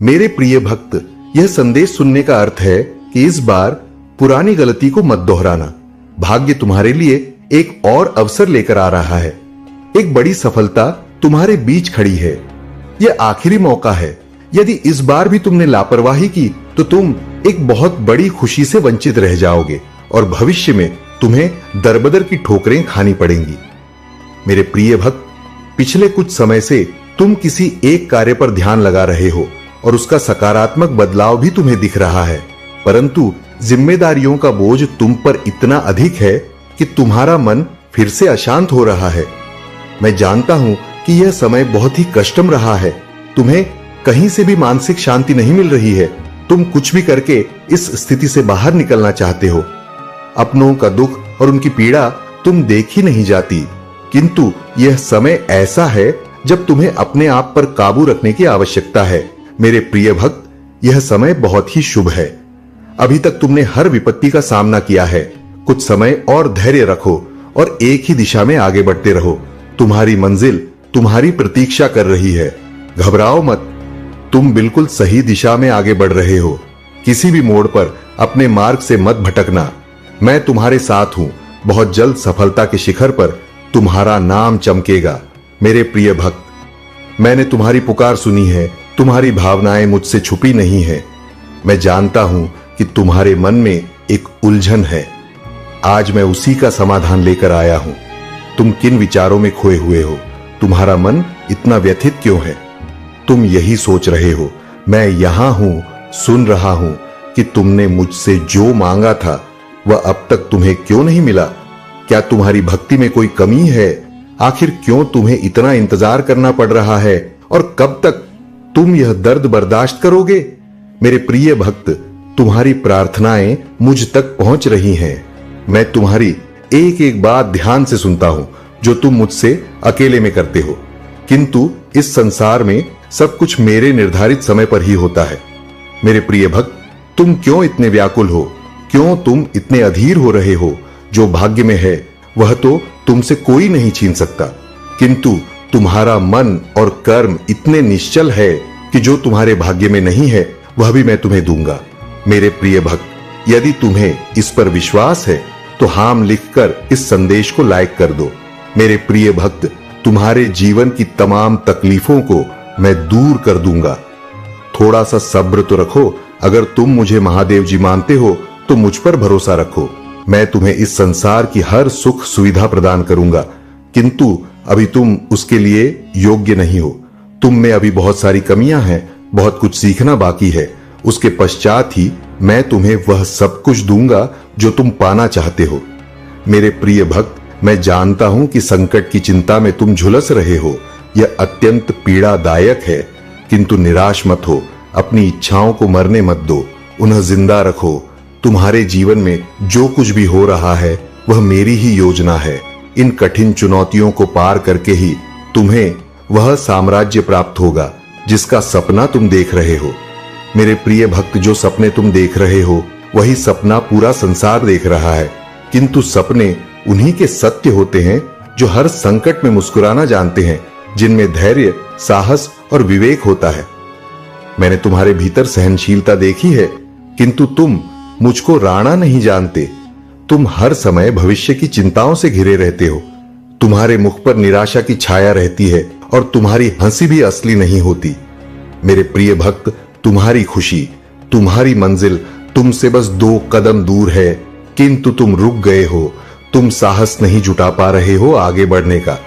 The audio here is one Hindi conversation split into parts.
मेरे प्रिय भक्त, यह संदेश सुनने का अर्थ है कि इस बार पुरानी गलती को मत दोहराना। भाग्य तुम्हारे लिए एक और अवसर लेकर आ रहा है। एक बड़ी सफलता तुम्हारे बीच खड़ी है। यह आखिरी मौका है। यदि इस बार भी तुमने लापरवाही की तो तुम एक बहुत बड़ी खुशी से वंचित रह जाओगे और भविष्य में तुम्हें दरबदर की ठोकरें खानी पड़ेंगी। मेरे प्रिय भक्त, पिछले कुछ समय से तुम किसी एक कार्य पर ध्यान लगा रहे हो और उसका सकारात्मक बदलाव भी तुम्हें दिख रहा है, परंतु जिम्मेदारियों का बोझ तुम पर इतना अधिक है कि तुम्हारा मन फिर से अशांत हो रहा है। मैं जानता हूं कि यह समय बहुत ही कष्टम रहा है। तुम्हें कहीं से भी मानसिक शांति नहीं मिल रही है। तुम कुछ भी करके इस स्थिति से बाहर निकलना चाहते हो। अपनों का दुख और उनकी पीड़ा तुम देख ही नहीं जाती, किंतु यह समय ऐसा है जब तुम्हें अपने आप पर काबू रखने की आवश्यकता है। मेरे प्रिय भक्त, यह समय बहुत ही शुभ है। अभी तक तुमने हर विपत्ति का सामना किया है। कुछ समय और धैर्य रखो और एक ही दिशा में आगे बढ़ते रहो। तुम्हारी मंजिल तुम्हारी प्रतीक्षा कर रही है। घबराओ मत, तुम बिल्कुल सही दिशा में आगे बढ़ रहे हो। किसी भी मोड़ पर अपने मार्ग से मत भटकना। मैं तुम्हारे साथ हूं। बहुत जल्द सफलता के शिखर पर तुम्हारा नाम चमकेगा। मेरे प्रिय भक्त, मैंने तुम्हारी पुकार सुनी है। तुम्हारी भावनाएं मुझसे छुपी नहीं है। मैं जानता हूं कि तुम्हारे मन में एक उलझन है। आज मैं उसी का समाधान लेकर आया हूं। तुम किन विचारों में खोए हुए हो? तुम्हारा मन इतना व्यथित क्यों है? तुम यही सोच रहे हो, मैं यहां हूं, सुन रहा हूं कि तुमने मुझसे जो मांगा था वह अब तक तुम्हें क्यों नहीं मिला? क्या तुम्हारी भक्ति में कोई कमी है? आखिर क्यों तुम्हें इतना इंतजार करना पड़ रहा है और कब तक तुम यह दर्द बर्दाश्त करोगे? मेरे प्रिय भक्त, तुम्हारी प्रार्थनाएं मुझ तक पहुंच रही हैं। मैं तुम्हारी एक एक बात ध्यान से सुनता हूं जो तुम मुझसे अकेले में करते हो, किंतु इस संसार में सब कुछ मेरे निर्धारित समय पर ही होता है। मेरे प्रिय भक्त, तुम क्यों इतने व्याकुल हो? क्यों तुम इतने अधीर हो रहे हो? जो भाग्य में है वह तो तुमसे कोई नहीं छीन सकता, किंतु तुम्हारा मन और कर्म इतने निश्चल है कि जो तुम्हारे भाग्य में नहीं है वह भी मैं तुम्हें दूंगा। मेरे प्रिय भक्त, यदि तुम्हें इस पर विश्वास है तो हाम लिखकर इस संदेश को लाइक कर दो। मेरे प्रिय भक्त, तुम्हारे जीवन की तमाम तकलीफों को मैं दूर कर दूंगा। थोड़ा सा सब्र तो रखो। अगर तुम मुझे महादेव जी मानते हो तो मुझ पर भरोसा रखो। मैं तुम्हें इस संसार की हर सुख सुविधा प्रदान करूंगा, किंतु अभी तुम उसके लिए योग्य नहीं हो। तुम में अभी बहुत सारी कमियां हैं, बहुत कुछ सीखना बाकी है। उसके पश्चात ही मैं तुम्हें वह सब कुछ दूंगा जो तुम पाना चाहते हो। मेरे प्रिय भक्त, मैं जानता हूं कि संकट की चिंता में तुम झुलस रहे हो। यह अत्यंत पीड़ादायक है, किंतु निराश मत हो। अपनी इच्छाओं को मरने मत दो, उन्हें जिंदा रखो। तुम्हारे जीवन में जो कुछ भी हो रहा है वह मेरी ही योजना है। इन कठिन चुनौतियों को पार करके ही तुम्हें वह साम्राज्य प्राप्त होगा जिसका सपना तुम देख रहे हो। मेरे प्रिय भक्त, जो सपने तुम देख रहे हो वही सपना पूरा संसार देख रहा है, किंतु सपने उन्हीं के सत्य होते हैं जो हर संकट में मुस्कुराना जानते हैं, जिनमें धैर्य, साहस और विवेक होता है। मैंने तुम्हारे भीतर सहनशीलता देखी है, किंतु तुम मुझको राणा नहीं जानते। तुम हर समय भविष्य की चिंताओं से घिरे रहते हो। तुम्हारे मुख पर निराशा की छाया रहती है और तुम्हारी हंसी भी असली नहीं होती। मेरे प्रिय भक्त, तुम्हारी खुशी, तुम्हारी मंजिल तुमसे बस 2 कदम दूर है, किंतु तुम रुक गए हो। तुम साहस नहीं जुटा पा रहे हो आगे बढ़ने का।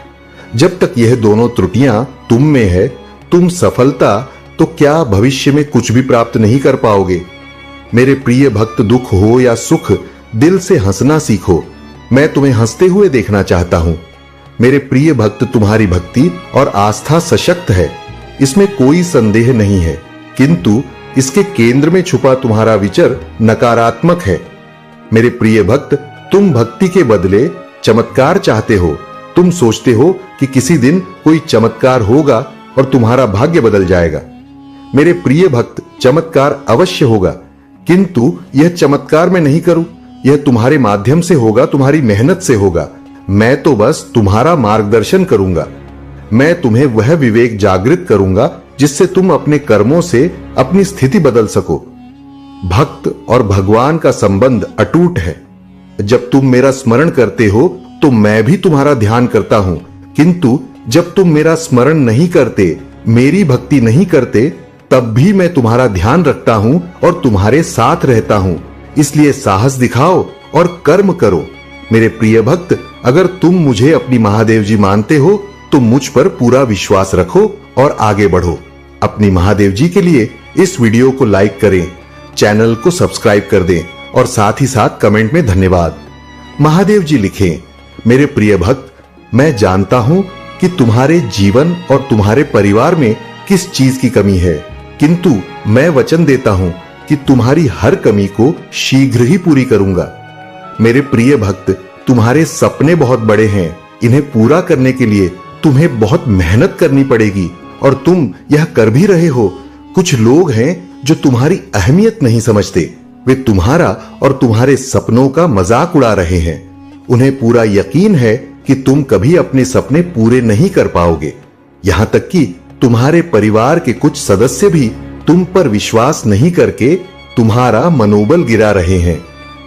जब तक यह दोनों त्रुटियां तुम में है, तुम सफलता तो क्या भविष्य में कुछ भी प्राप्त नहीं कर पाओगे। मेरे प्रिय भक्त, दुख हो या सुख, दिल से हंसना सीखो। मैं तुम्हें हंसते हुए देखना चाहता हूं। मेरे प्रिय भक्त, तुम्हारी भक्ति और आस्था सशक्त है, इसमें कोई संदेह नहीं है, किंतु इसके केंद्र में छुपा तुम्हारा विचार नकारात्मक है। मेरे प्रिय भक्त, तुम भक्ति के बदले चमत्कार चाहते हो। तुम सोचते हो कि किसी दिन कोई चमत्कार होगा और तुम्हारा भाग्य बदल जाएगा। मेरे प्रिय भक्त, चमत्कार अवश्य होगा, किंतु यह चमत्कार मैं नहीं करूं। यह तुम्हारे माध्यम से होगा, तुम्हारी मेहनत से होगा। मैं तो बस तुम्हारा मार्गदर्शन करूंगा। मैं तुम्हें वह विवेक जागृत करूंगा जिससे तुम अपने कर्मों से अपनी स्थिति बदल सको। भक्त और भगवान का संबंध अटूट है। जब तुम मेरा स्मरण करते हो तो मैं भी तुम्हारा ध्यान करता हूं, किंतु जब तुम मेरा स्मरण नहीं करते, मेरी भक्ति नहीं करते, तब भी मैं तुम्हारा ध्यान रखता हूं और तुम्हारे साथ रहता हूं। इसलिए साहस दिखाओ और कर्म करो। मेरे प्रिय भक्त, अगर तुम मुझे अपनी महादेव जी मानते हो तो मुझ पर पूरा विश्वास रखो और आगे बढ़ो। अपनी महादेव जी के लिए इस वीडियो को लाइक करें, चैनल को सब्सक्राइब कर दें और साथ ही साथ कमेंट में धन्यवाद महादेव जी लिखें। मेरे प्रिय भक्त, मैं जानता हूं कि तुम्हारे जीवन और तुम्हारे परिवार में किस चीज की कमी है, किंतु मैं वचन देता हूं कि तुम्हारी हर कमी को शीघ्र ही पूरी करूंगा। मेरे प्रिय भक्त, तुम्हारे सपने बहुत बड़े हैं। इन्हें पूरा करने के लिए तुम्हें बहुत मेहनत करनी पड़ेगी और तुम यह कर भी रहे हो। कुछ लोग हैं जो तुम्हारी अहमियत नहीं समझते। वे तुम्हारा और तुम्हारे सपनों का मजाक उड़ा रहे हैं। उन्हें पूरा यकीन है कि तुम कभी अपने सपने पूरे नहीं कर पाओगे। यहां तक कि तुम्हारे परिवार के कुछ सदस्य भी तुम पर विश्वास नहीं करके तुम्हारा मनोबल गिरा रहे हैं।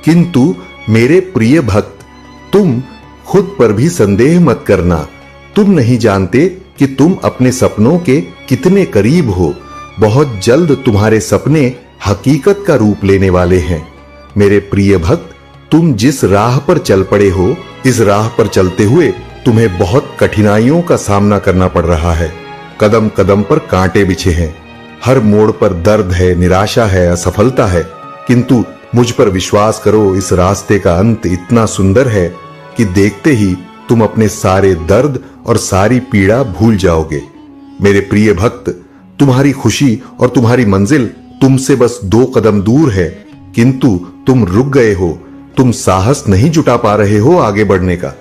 किंतु मेरे प्रिय भक्त, तुम खुद पर भी संदेह मत करना। तुम नहीं जानते कि तुम अपने सपनों के कितने करीब हो। बहुत जल्द तुम्हारे सपने हकीकत का रूप लेने वाले हैं। मेरे प्रिय भक्त, तुम जिस राह पर चल पड़े हो, इस राह पर चलते हुए तुम्हें बहुत कठिनाइयों का सामना करना पड़ रहा है। कदम कदम पर कांटे बिछे हैं। हर मोड़ पर दर्द है, निराशा है, असफलता है, किंतु मुझ पर विश्वास करो, इस रास्ते का अंत इतना सुंदर है कि देखते ही तुम अपने सारे दर्द और सारी पीड़ा भूल जाओगे। मेरे प्रिय भक्त, तुम्हारी खुशी और तुम्हारी मंजिल तुमसे बस 2 कदम दूर है, किंतु तुम रुक गए हो। तुम साहस नहीं जुटा पा रहे हो आगे बढ़ने का।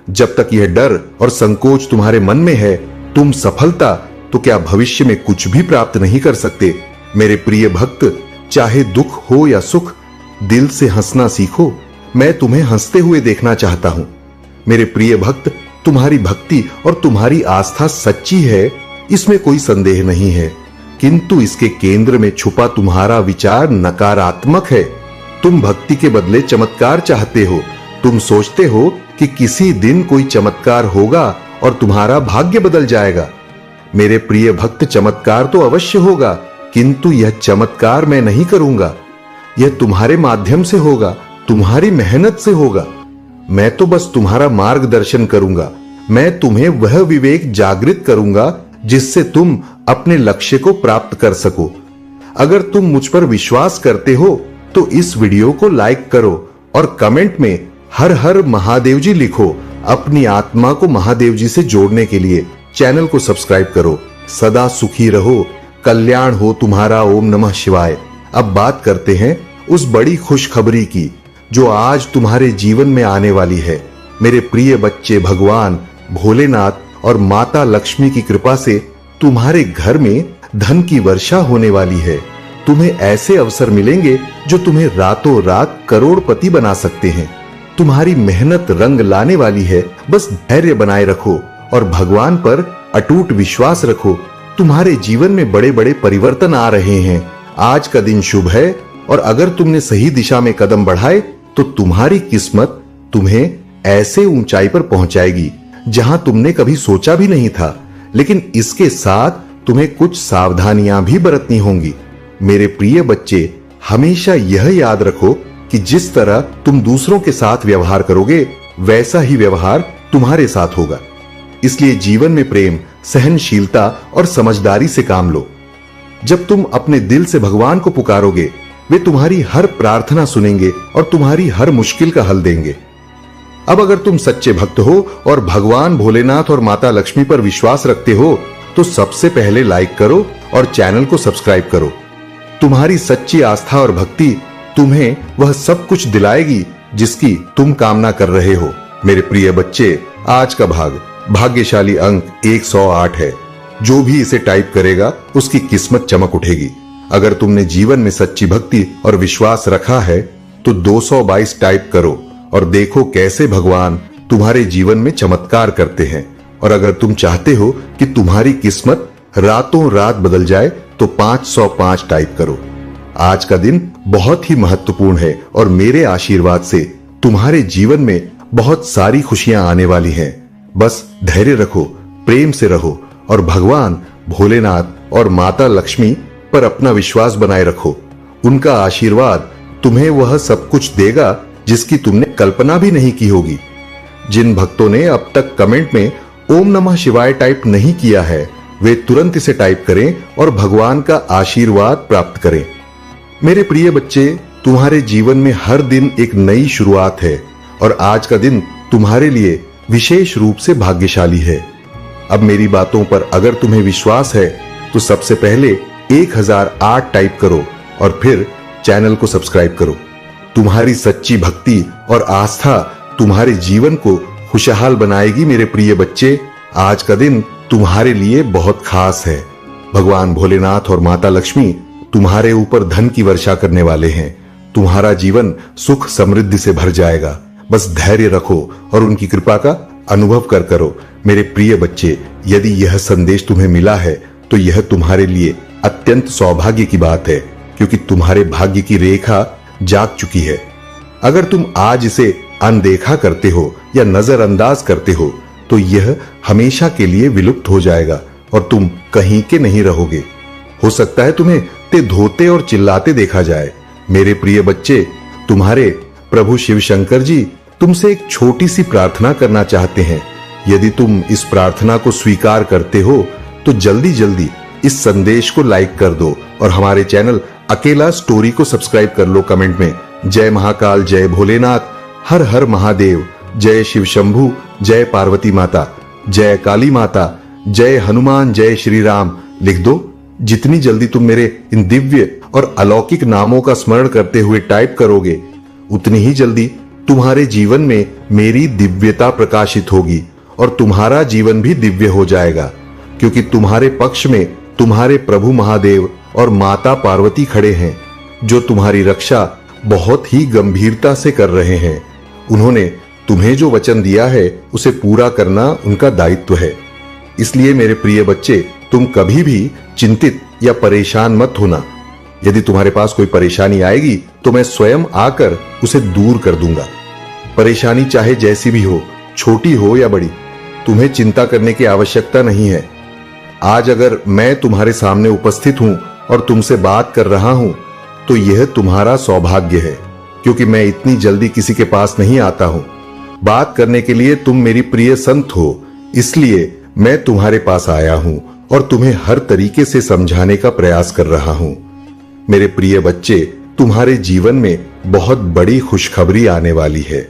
जब तक यह डर और संकोच तुम्हारे मन में है, तुम सफलता तो क्या भविष्य में कुछ भी प्राप्त नहीं कर सकते। मेरे प्रिय भक्त, चाहे दुख हो या सुख, दिल से हंसना सीखो। मैं तुम्हें हंसते हुए देखना चाहता हूं। मेरे प्रिय भक्त, तुम्हारी भक्ति और तुम्हारी आस्था सच्ची है, इसमें कोई संदेह नहीं है, किंतु इसके केंद्र में छुपा तुम्हारा विचार नकारात्मक है। तुम भक्ति के बदले चमत्कार चाहते हो। तुम सोचते हो कि किसी दिन कोई चमत्कार होगा और तुम्हारा भाग्य बदल जाएगा। मेरे प्रिय भक्त, चमत्कार तो अवश्य होगा, किंतु यह चमत्कार मैं नहीं करूंगा। यह तुम्हारे माध्यम से होगा, तुम्हारी मेहनत से होगा। मैं तो बस तुम्हारा मार्गदर्शन करूंगा। मैं तुम्हें वह विवेक जागृत करूंगा जिससे तुम अपने लक्ष्य को प्राप्त कर सको। अगर तुम मुझ पर विश्वास करते हो तो इस वीडियो को लाइक करो और कमेंट में हर हर महादेव जी लिखो। अपनी आत्मा को महादेव जी से जोड़ने के लिए चैनल को सब्सक्राइब करो। सदा सुखी रहो, कल्याण हो तुम्हारा। ओम नमः शिवाय। अब बात करते हैं उस बड़ी खुशखबरी की जो आज तुम्हारे जीवन में आने वाली है। मेरे प्रिय बच्चे, भगवान भोलेनाथ और माता लक्ष्मी की कृपा से तुम्हारे घर में धन की वर्षा होने वाली है। तुम्हें ऐसे अवसर मिलेंगे जो तुम्हें रातों रात करोड़पति बना सकते हैं। तुम्हारी मेहनत रंग लाने वाली है। बस धैर्य बनाए रखो और भगवान पर अटूट विश्वास रखो। तुम्हारे जीवन में बड़े बड़े परिवर्तन आ रहे हैं। आज का दिन शुभ है और अगर तुमने सही दिशा में कदम बढ़ाए तो तुम्हारी किस्मत तुम्हें ऐसे ऊंचाई पर पहुंचाएगी जहां तुमने कभी सोचा भी नहीं था। लेकिन इसके साथ तुम्हें कुछ सावधानियां भी बरतनी होंगी। मेरे प्रिय बच्चे, हमेशा यह याद रखो कि जिस तरह तुम दूसरों के साथ व्यवहार करोगे, वैसा ही व्यवहार तुम्हारे साथ होगा। इसलिए जीवन में प्रेम, सहनशीलता और समझदारी से काम लो। जब तुम अपने दिल से भगवान को पुकारोगे, वे तुम्हारी हर प्रार्थना सुनेंगे और तुम्हारी हर मुश्किल का हल देंगे। अब अगर तुम सच्चे भक्त हो और भगवान भोलेनाथ और माता लक्ष्मी पर विश्वास रखते हो तो सबसे पहले लाइक करो और चैनल को सब्सक्राइब करो। तुम्हारी सच्ची आस्था और भक्ति तुम्हें वह सब कुछ दिलाएगी जिसकी तुम कामना कर रहे हो। मेरे प्रिय बच्चे, आज का भाग्यशाली अंक 108 है। जो भी इसे टाइप करेगा उसकी किस्मत चमक उठेगी। अगर तुमने जीवन में सच्ची भक्ति और विश्वास रखा है तो 222 टाइप करो और देखो कैसे भगवान तुम्हारे जीवन में चमत्कार करते हैं। और अगर तुम चाहते हो कि तुम्हारी किस्मत रातों रात बदल जाए तो 505 टाइप करो। आज का दिन बहुत ही महत्वपूर्ण है और मेरे आशीर्वाद से तुम्हारे जीवन में बहुत सारी खुशियां आने वाली हैं। बस धैर्य रखो, प्रेम से रहो और भगवान भोलेनाथ और माता लक्ष्मी पर अपना विश्वास बनाए रखो। उनका आशीर्वाद तुम्हें वह सब कुछ देगा जिसकी तुमने कल्पना भी नहीं की होगी। जिन भक्तों ने अब तक कमेंट में ओम नमः शिवाय टाइप नहीं किया है, वे तुरंत इसे टाइप करें और भगवान का आशीर्वाद प्राप्त करें। मेरे प्रिय बच्चे, तुम्हारे जीवन में हर दिन एक नई शुरुआत है और आज का दिन तुम्हारे लिए विशेष रूप से भाग्यशाली है। अब मेरी बातों पर अगर तुम्हें विश्वास है तो सबसे पहले 1008 टाइप करो और फिर चैनल को सब्सक्राइब करो। तुम्हारी सच्ची भक्ति और आस्था तुम्हारे जीवन को खुशहाल बनाएगी। मेरे प्रिय बच्चे, आज का दिन तुम्हारे लिए बहुत खास है। भगवान भोलेनाथ और माता लक्ष्मी तुम्हारे ऊपर धन की वर्षा करने वाले हैं। तुम्हारा जीवन सुख समृद्धि से भर जाएगा। बस धैर्य रखो और उनकी कृपा का अनुभव करो। मेरे प्रिय बच्चे, यदि यह संदेश तुम्हें मिला है तो यह तुम्हारे लिए अत्यंत सौभाग्य की बात है, क्योंकि तुम्हारे भाग्य की रेखा जाग चुकी है। अगर तुम आज इसे अनदेखा करते हो या नजरअंदाज करते हो तो यह हमेशा के लिए विलुप्त हो जाएगा और तुम कहीं के नहीं रहोगे। हो सकता है तुम्हें ते धोते और चिल्लाते देखा जाए। मेरे प्रिय बच्चे, तुम्हारे प्रभु शिव शंकर जी तुमसे एक छोटी सी प्रार्थना करना चाहते हैं। यदि तुम इस प्रार्थना को स्वीकार करते हो तो जल्दी जल्दी इस संदेश को लाइक कर दो और हमारे चैनल अकेला स्टोरी को सब्सक्राइब कर लो। कमेंट में जय महाकाल, जय भोलेनाथ, हर हर महादेव, जय शिव शंभू, जय पार्वती माता, जय काली माता, जय हनुमान, जय श्री राम लिख दो। जितनी जल्दी तुम मेरे इन दिव्य और अलौकिक नामों का स्मरण करते हुए टाइप करोगे, उतनी ही जल्दी तुम्हारे जीवन में मेरी दिव्यता प्रकाशित होगी और तुम्हारा जीवन भी दिव्य हो जाएगा, क्योंकि तुम्हारे पक्ष में तुम्हारे प्रभु महादेव और माता पार्वती खड़े हैं, जो तुम्हारी रक्षा बहुत ही गंभीरता से कर रहे हैं। उन्होंने तुम्हें जो वचन दिया है उसे पूरा करना उनका दायित्व है। इसलिए मेरे प्रिय बच्चे, तुम कभी भी चिंतित या परेशान मत होना। यदि तुम्हारे पास कोई परेशानी आएगी तो मैं स्वयं आकर उसे दूर कर दूंगा। परेशानी चाहे जैसी भी हो, छोटी हो या बड़ी, तुम्हें चिंता करने की आवश्यकता नहीं है। आज अगर मैं तुम्हारे सामने उपस्थित हूं और तुमसे बात कर रहा हूं तो यह तुम्हारा सौभाग्य है, क्योंकि मैं इतनी जल्दी किसी के पास नहीं आता हूं। बात करने के लिए तुम मेरी प्रिय संत हो, इसलिए मैं तुम्हारे पास आया हूं और तुम्हें हर तरीके से समझाने का प्रयास कर रहा हूं। मेरे प्रिय बच्चे, तुम्हारे जीवन में बहुत बड़ी खुशखबरी आने वाली है।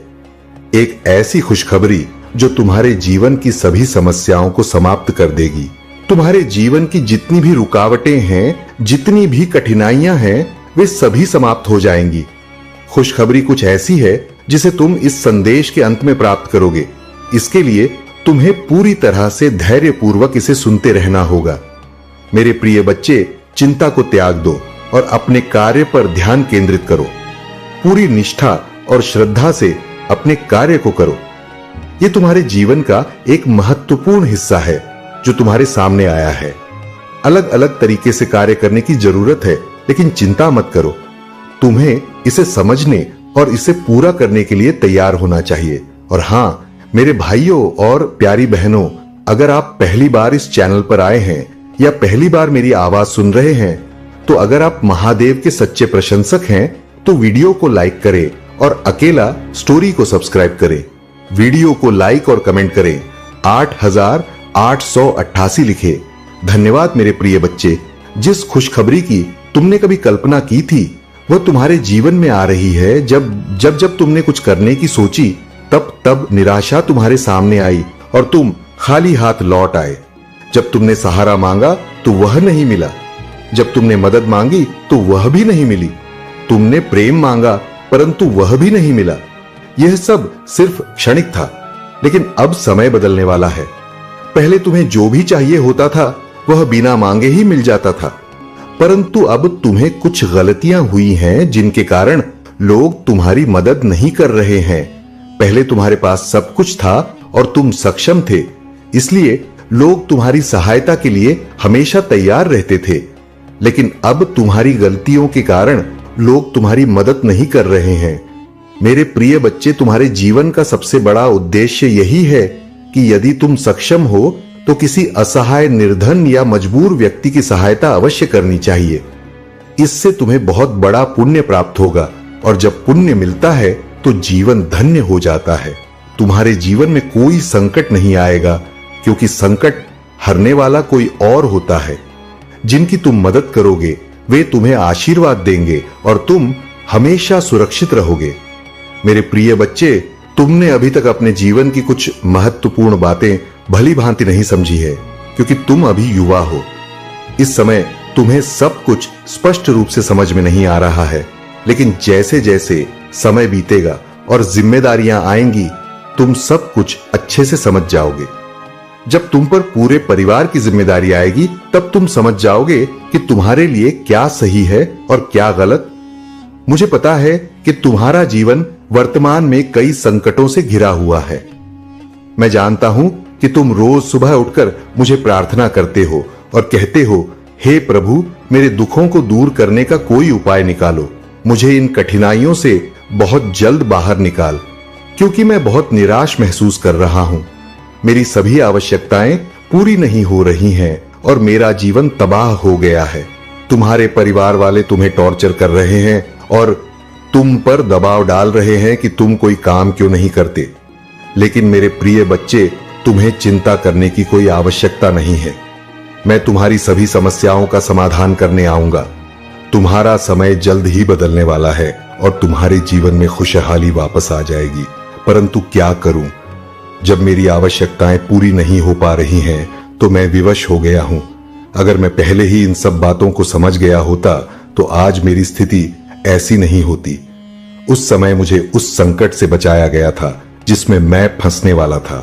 एक ऐसी खुशखबरी जो तुम्हारे जीवन की सभी समस्याओं को समाप्त कर देगी। तुम्हारे जीवन की जितनी भी रुकावटें हैं, जितनी भी कठिनाइयां हैं, वे सभी समाप्त हो जाएंगी। खुशखबरी कुछ ऐसी है जिसे तुम इस संदेश के अंत में प्राप्त करोगे। इसके लिए तुम्हें पूरी तरह से धैर्यपूर्वक इसे सुनते रहना होगा। मेरे प्रिय बच्चे, चिंता को त्याग दो और अपने कार्य पर ध्यान केंद्रित करो। पूरी निष्ठा और श्रद्धा से अपने कार्य को करो। यह तुम्हारे जीवन का एक महत्वपूर्ण हिस्सा है जो तुम्हारे सामने आया है। अलग अलग तरीके से कार्य करने की जरूरत है, लेकिन चिंता मत करो। तुम्हें इसे समझने और इसे पूरा करने के लिए तैयार होना चाहिए। और हां, मेरे भाइयों और प्यारी बहनों, अगर आप पहली बार इस चैनल पर आए हैं या पहली बार मेरी आवाज सुन रहे हैं, तो अगर आप महादेव के सच्चे प्रशंसक हैं तो वीडियो को लाइक करें और अकेला स्टोरी को सब्सक्राइब करें। वीडियो को लाइक और कमेंट करें। 8888 लिखे। धन्यवाद मेरे प्रिय बच्चे। जिस खुशखबरी की तुमने कभी कल्पना की थी वह तुम्हारे जीवन में आ रही है। जब तुमने कुछ करने की सोची, तब निराशा तुम्हारे सामने आई और तुम खाली हाथ लौट आए। जब तुमने सहारा मांगा तो वह नहीं मिला। जब तुमने मदद मांगी तो वह भी नहीं मिली। तुमने प्रेम मांगा परंतु वह भी नहीं मिला। यह सब सिर्फ क्षणिक था, लेकिन अब समय बदलने वाला है। पहले तुम्हें जो भी चाहिए होता था वह बिना मांगे ही मिल जाता था, परंतु अब तुम्हें कुछ गलतियां हुई हैं जिनके कारण लोग तुम्हारी मदद नहीं कर रहे हैं। पहले तुम्हारे पास सब कुछ था और तुम सक्षम थे, इसलिए लोग तुम्हारी सहायता के लिए हमेशा तैयार रहते थे, लेकिन अब तुम्हारी गलतियों के कारण लोग तुम्हारी मदद नहीं कर रहे हैं। मेरे प्रिय बच्चे, तुम्हारे जीवन का सबसे बड़ा उद्देश्य यही है कि यदि तुम सक्षम हो तो किसी असहाय, निर्धन या मजबूर व्यक्ति की सहायता अवश्य करनी चाहिए। इससे तुम्हें बहुत बड़ा पुण्य प्राप्त होगा, और जब पुण्य मिलता है तो जीवन धन्य हो जाता है। तुम्हारे जीवन में कोई संकट नहीं आएगा, क्योंकि संकट हरने वाला कोई और होता है। जिनकी तुम मदद करोगे वे तुम्हें आशीर्वाद देंगे और तुम हमेशा सुरक्षित रहोगे। मेरे प्रिय बच्चे, तुमने अभी तक अपने जीवन की कुछ महत्वपूर्ण बातें भली भांति नहीं समझी है, क्योंकि तुम अभी युवा हो। इस समय तुम्हें सब कुछ स्पष्ट रूप से समझ में नहीं आ रहा है, लेकिन जैसे जैसे समय बीतेगा और जिम्मेदारियां आएंगी, तुम सब कुछ अच्छे से समझ जाओगे। जब तुम पर पूरे परिवार की जिम्मेदारी आएगी, तब तुम समझ जाओगे कि तुम्हारे लिए क्या सही है और क्या गलत। मुझे पता है कि तुम्हारा जीवन वर्तमान में कई संकटों से घिरा हुआ है। मैं जानता हूं कि तुम रोज सुबह उठकर मुझे प्रार्थना करते हो और कहते हो, हे प्रभु, मेरे दुखों को दूर करने का कोई उपाय निकालो। मुझे इन कठिनाइयों से बहुत जल्द बाहर निकाल, क्योंकि मैं बहुत निराश महसूस कर रहा हूं। मेरी सभी आवश्यकताएं पूरी नहीं हो रही हैं और मेरा जीवन तबाह हो गया है। तुम्हारे परिवार वाले तुम्हें टॉर्चर कर रहे हैं और तुम पर दबाव डाल रहे हैं कि तुम कोई काम क्यों नहीं करते। लेकिन मेरे प्रिय बच्चे, तुम्हें चिंता करने की कोई आवश्यकता नहीं है। मैं तुम्हारी सभी समस्याओं का समाधान करने आऊंगा। तुम्हारा समय जल्द ही बदलने वाला है और तुम्हारे जीवन में खुशहाली वापस आ जाएगी। परंतु क्या करूं? जब मेरी आवश्यकताएं पूरी नहीं हो पा रही हैं, तो मैं विवश हो गया हूं। अगर मैं पहले ही इन सब बातों को समझ गया होता तो आज मेरी स्थिति ऐसी नहीं होती। उस समय मुझे उस संकट से बचाया गया था जिसमें मैं फंसने वाला था।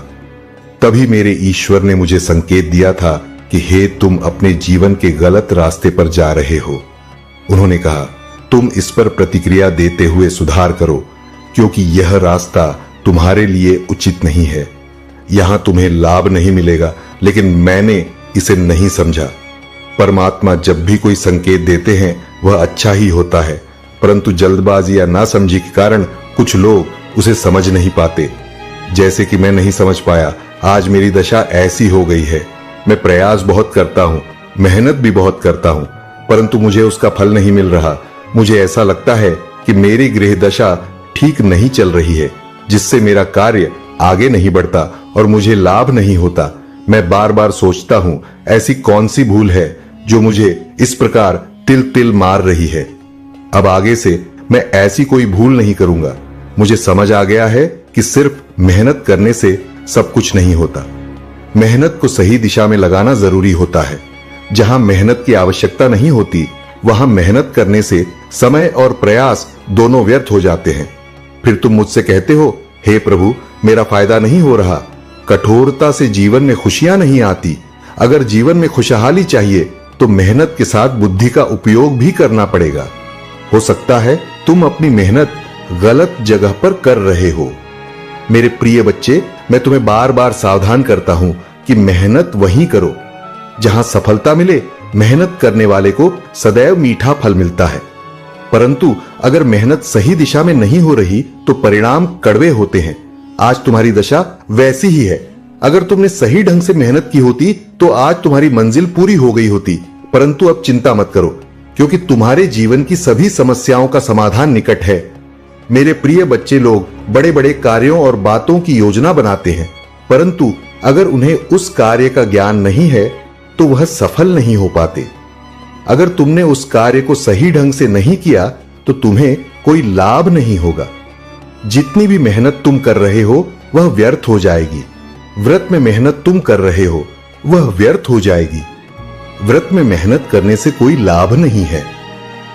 तभी मेरे ईश्वर ने मुझे संकेत दिया था कि हे, तुम अपने जीवन के गलत रास्ते पर जा रहे हो। उन्होंने कहा, तुम इस पर प्रतिक्रिया देते हुए सुधार करो, क्योंकि यह रास्ता तुम्हारे लिए उचित नहीं है। यहां तुम्हें लाभ नहीं मिलेगा, लेकिन मैंने इसे नहीं समझा। परमात्मा जब भी कोई संकेत देते हैं वह अच्छा ही होता है, परंतु जल्दबाजी या नासमझी के कारण कुछ लोग उसे समझ नहीं पाते। जैसे कि मैं नहीं समझ पाया, आज मेरी दशा ऐसी हो गई है। मैं प्रयास बहुत करता हूं, मेहनत भी बहुत करता हूं, परंतु मुझे उसका फल नहीं मिल रहा। मुझे ऐसा लगता है कि मेरी गृह दशा ठीक नहीं चल रही है, जिससे मेरा कार्य आगे नहीं बढ़ता और मुझे लाभ नहीं होता। मैं बार बार सोचता हूं, ऐसी कौन सी भूल है जो मुझे इस प्रकार तिल तिल मार रही है। अब आगे से मैं ऐसी कोई भूल नहीं करूंगा। मुझे समझ आ गया है कि सिर्फ मेहनत करने से सब कुछ नहीं होता। मेहनत को सही दिशा में लगाना जरूरी होता है। जहां मेहनत की आवश्यकता नहीं होती, वहां मेहनत करने से समय और प्रयास दोनों व्यर्थ हो जाते हैं। फिर तुम मुझसे कहते हो, हे प्रभु, मेरा फायदा नहीं हो रहा। कठोरता से जीवन में खुशियां नहीं आती। अगर जीवन में खुशहाली चाहिए तो मेहनत के साथ बुद्धि का उपयोग भी करना पड़ेगा। हो सकता है तुम अपनी मेहनत गलत जगह पर कर रहे हो। मेरे प्रिय बच्चे, मैं तुम्हें बार बार सावधान करता हूं कि मेहनत वहीं करो जहां सफलता मिले। मेहनत करने वाले को सदैव मीठा फल मिलता है, परंतु अगर मेहनत सही दिशा में नहीं हो रही तो परिणाम कड़वे होते हैं। आज तुम्हारी दशा वैसी ही है। अगर तुमने सही ढंग से मेहनत की होती तो आज तुम्हारी मंजिल पूरी हो गई होती। परंतु अब चिंता मत करो, क्योंकि तुम्हारे जीवन की सभी समस्याओं का समाधान निकट है। मेरे प्रिय बच्चे, लोग बड़े बड़े कार्यों और बातों की योजना बनाते हैं, परंतु अगर उन्हें उस कार्य का ज्ञान नहीं है तो वह सफल नहीं हो पाते। अगर तुमने उस कार्य को सही ढंग से नहीं किया तो तुम्हें कोई लाभ नहीं होगा। जितनी भी मेहनत तुम कर रहे हो वह व्यर्थ हो जाएगी। व्रत में मेहनत तुम कर रहे हो वह व्यर्थ हो जाएगी। व्रत में मेहनत करने से कोई लाभ नहीं है।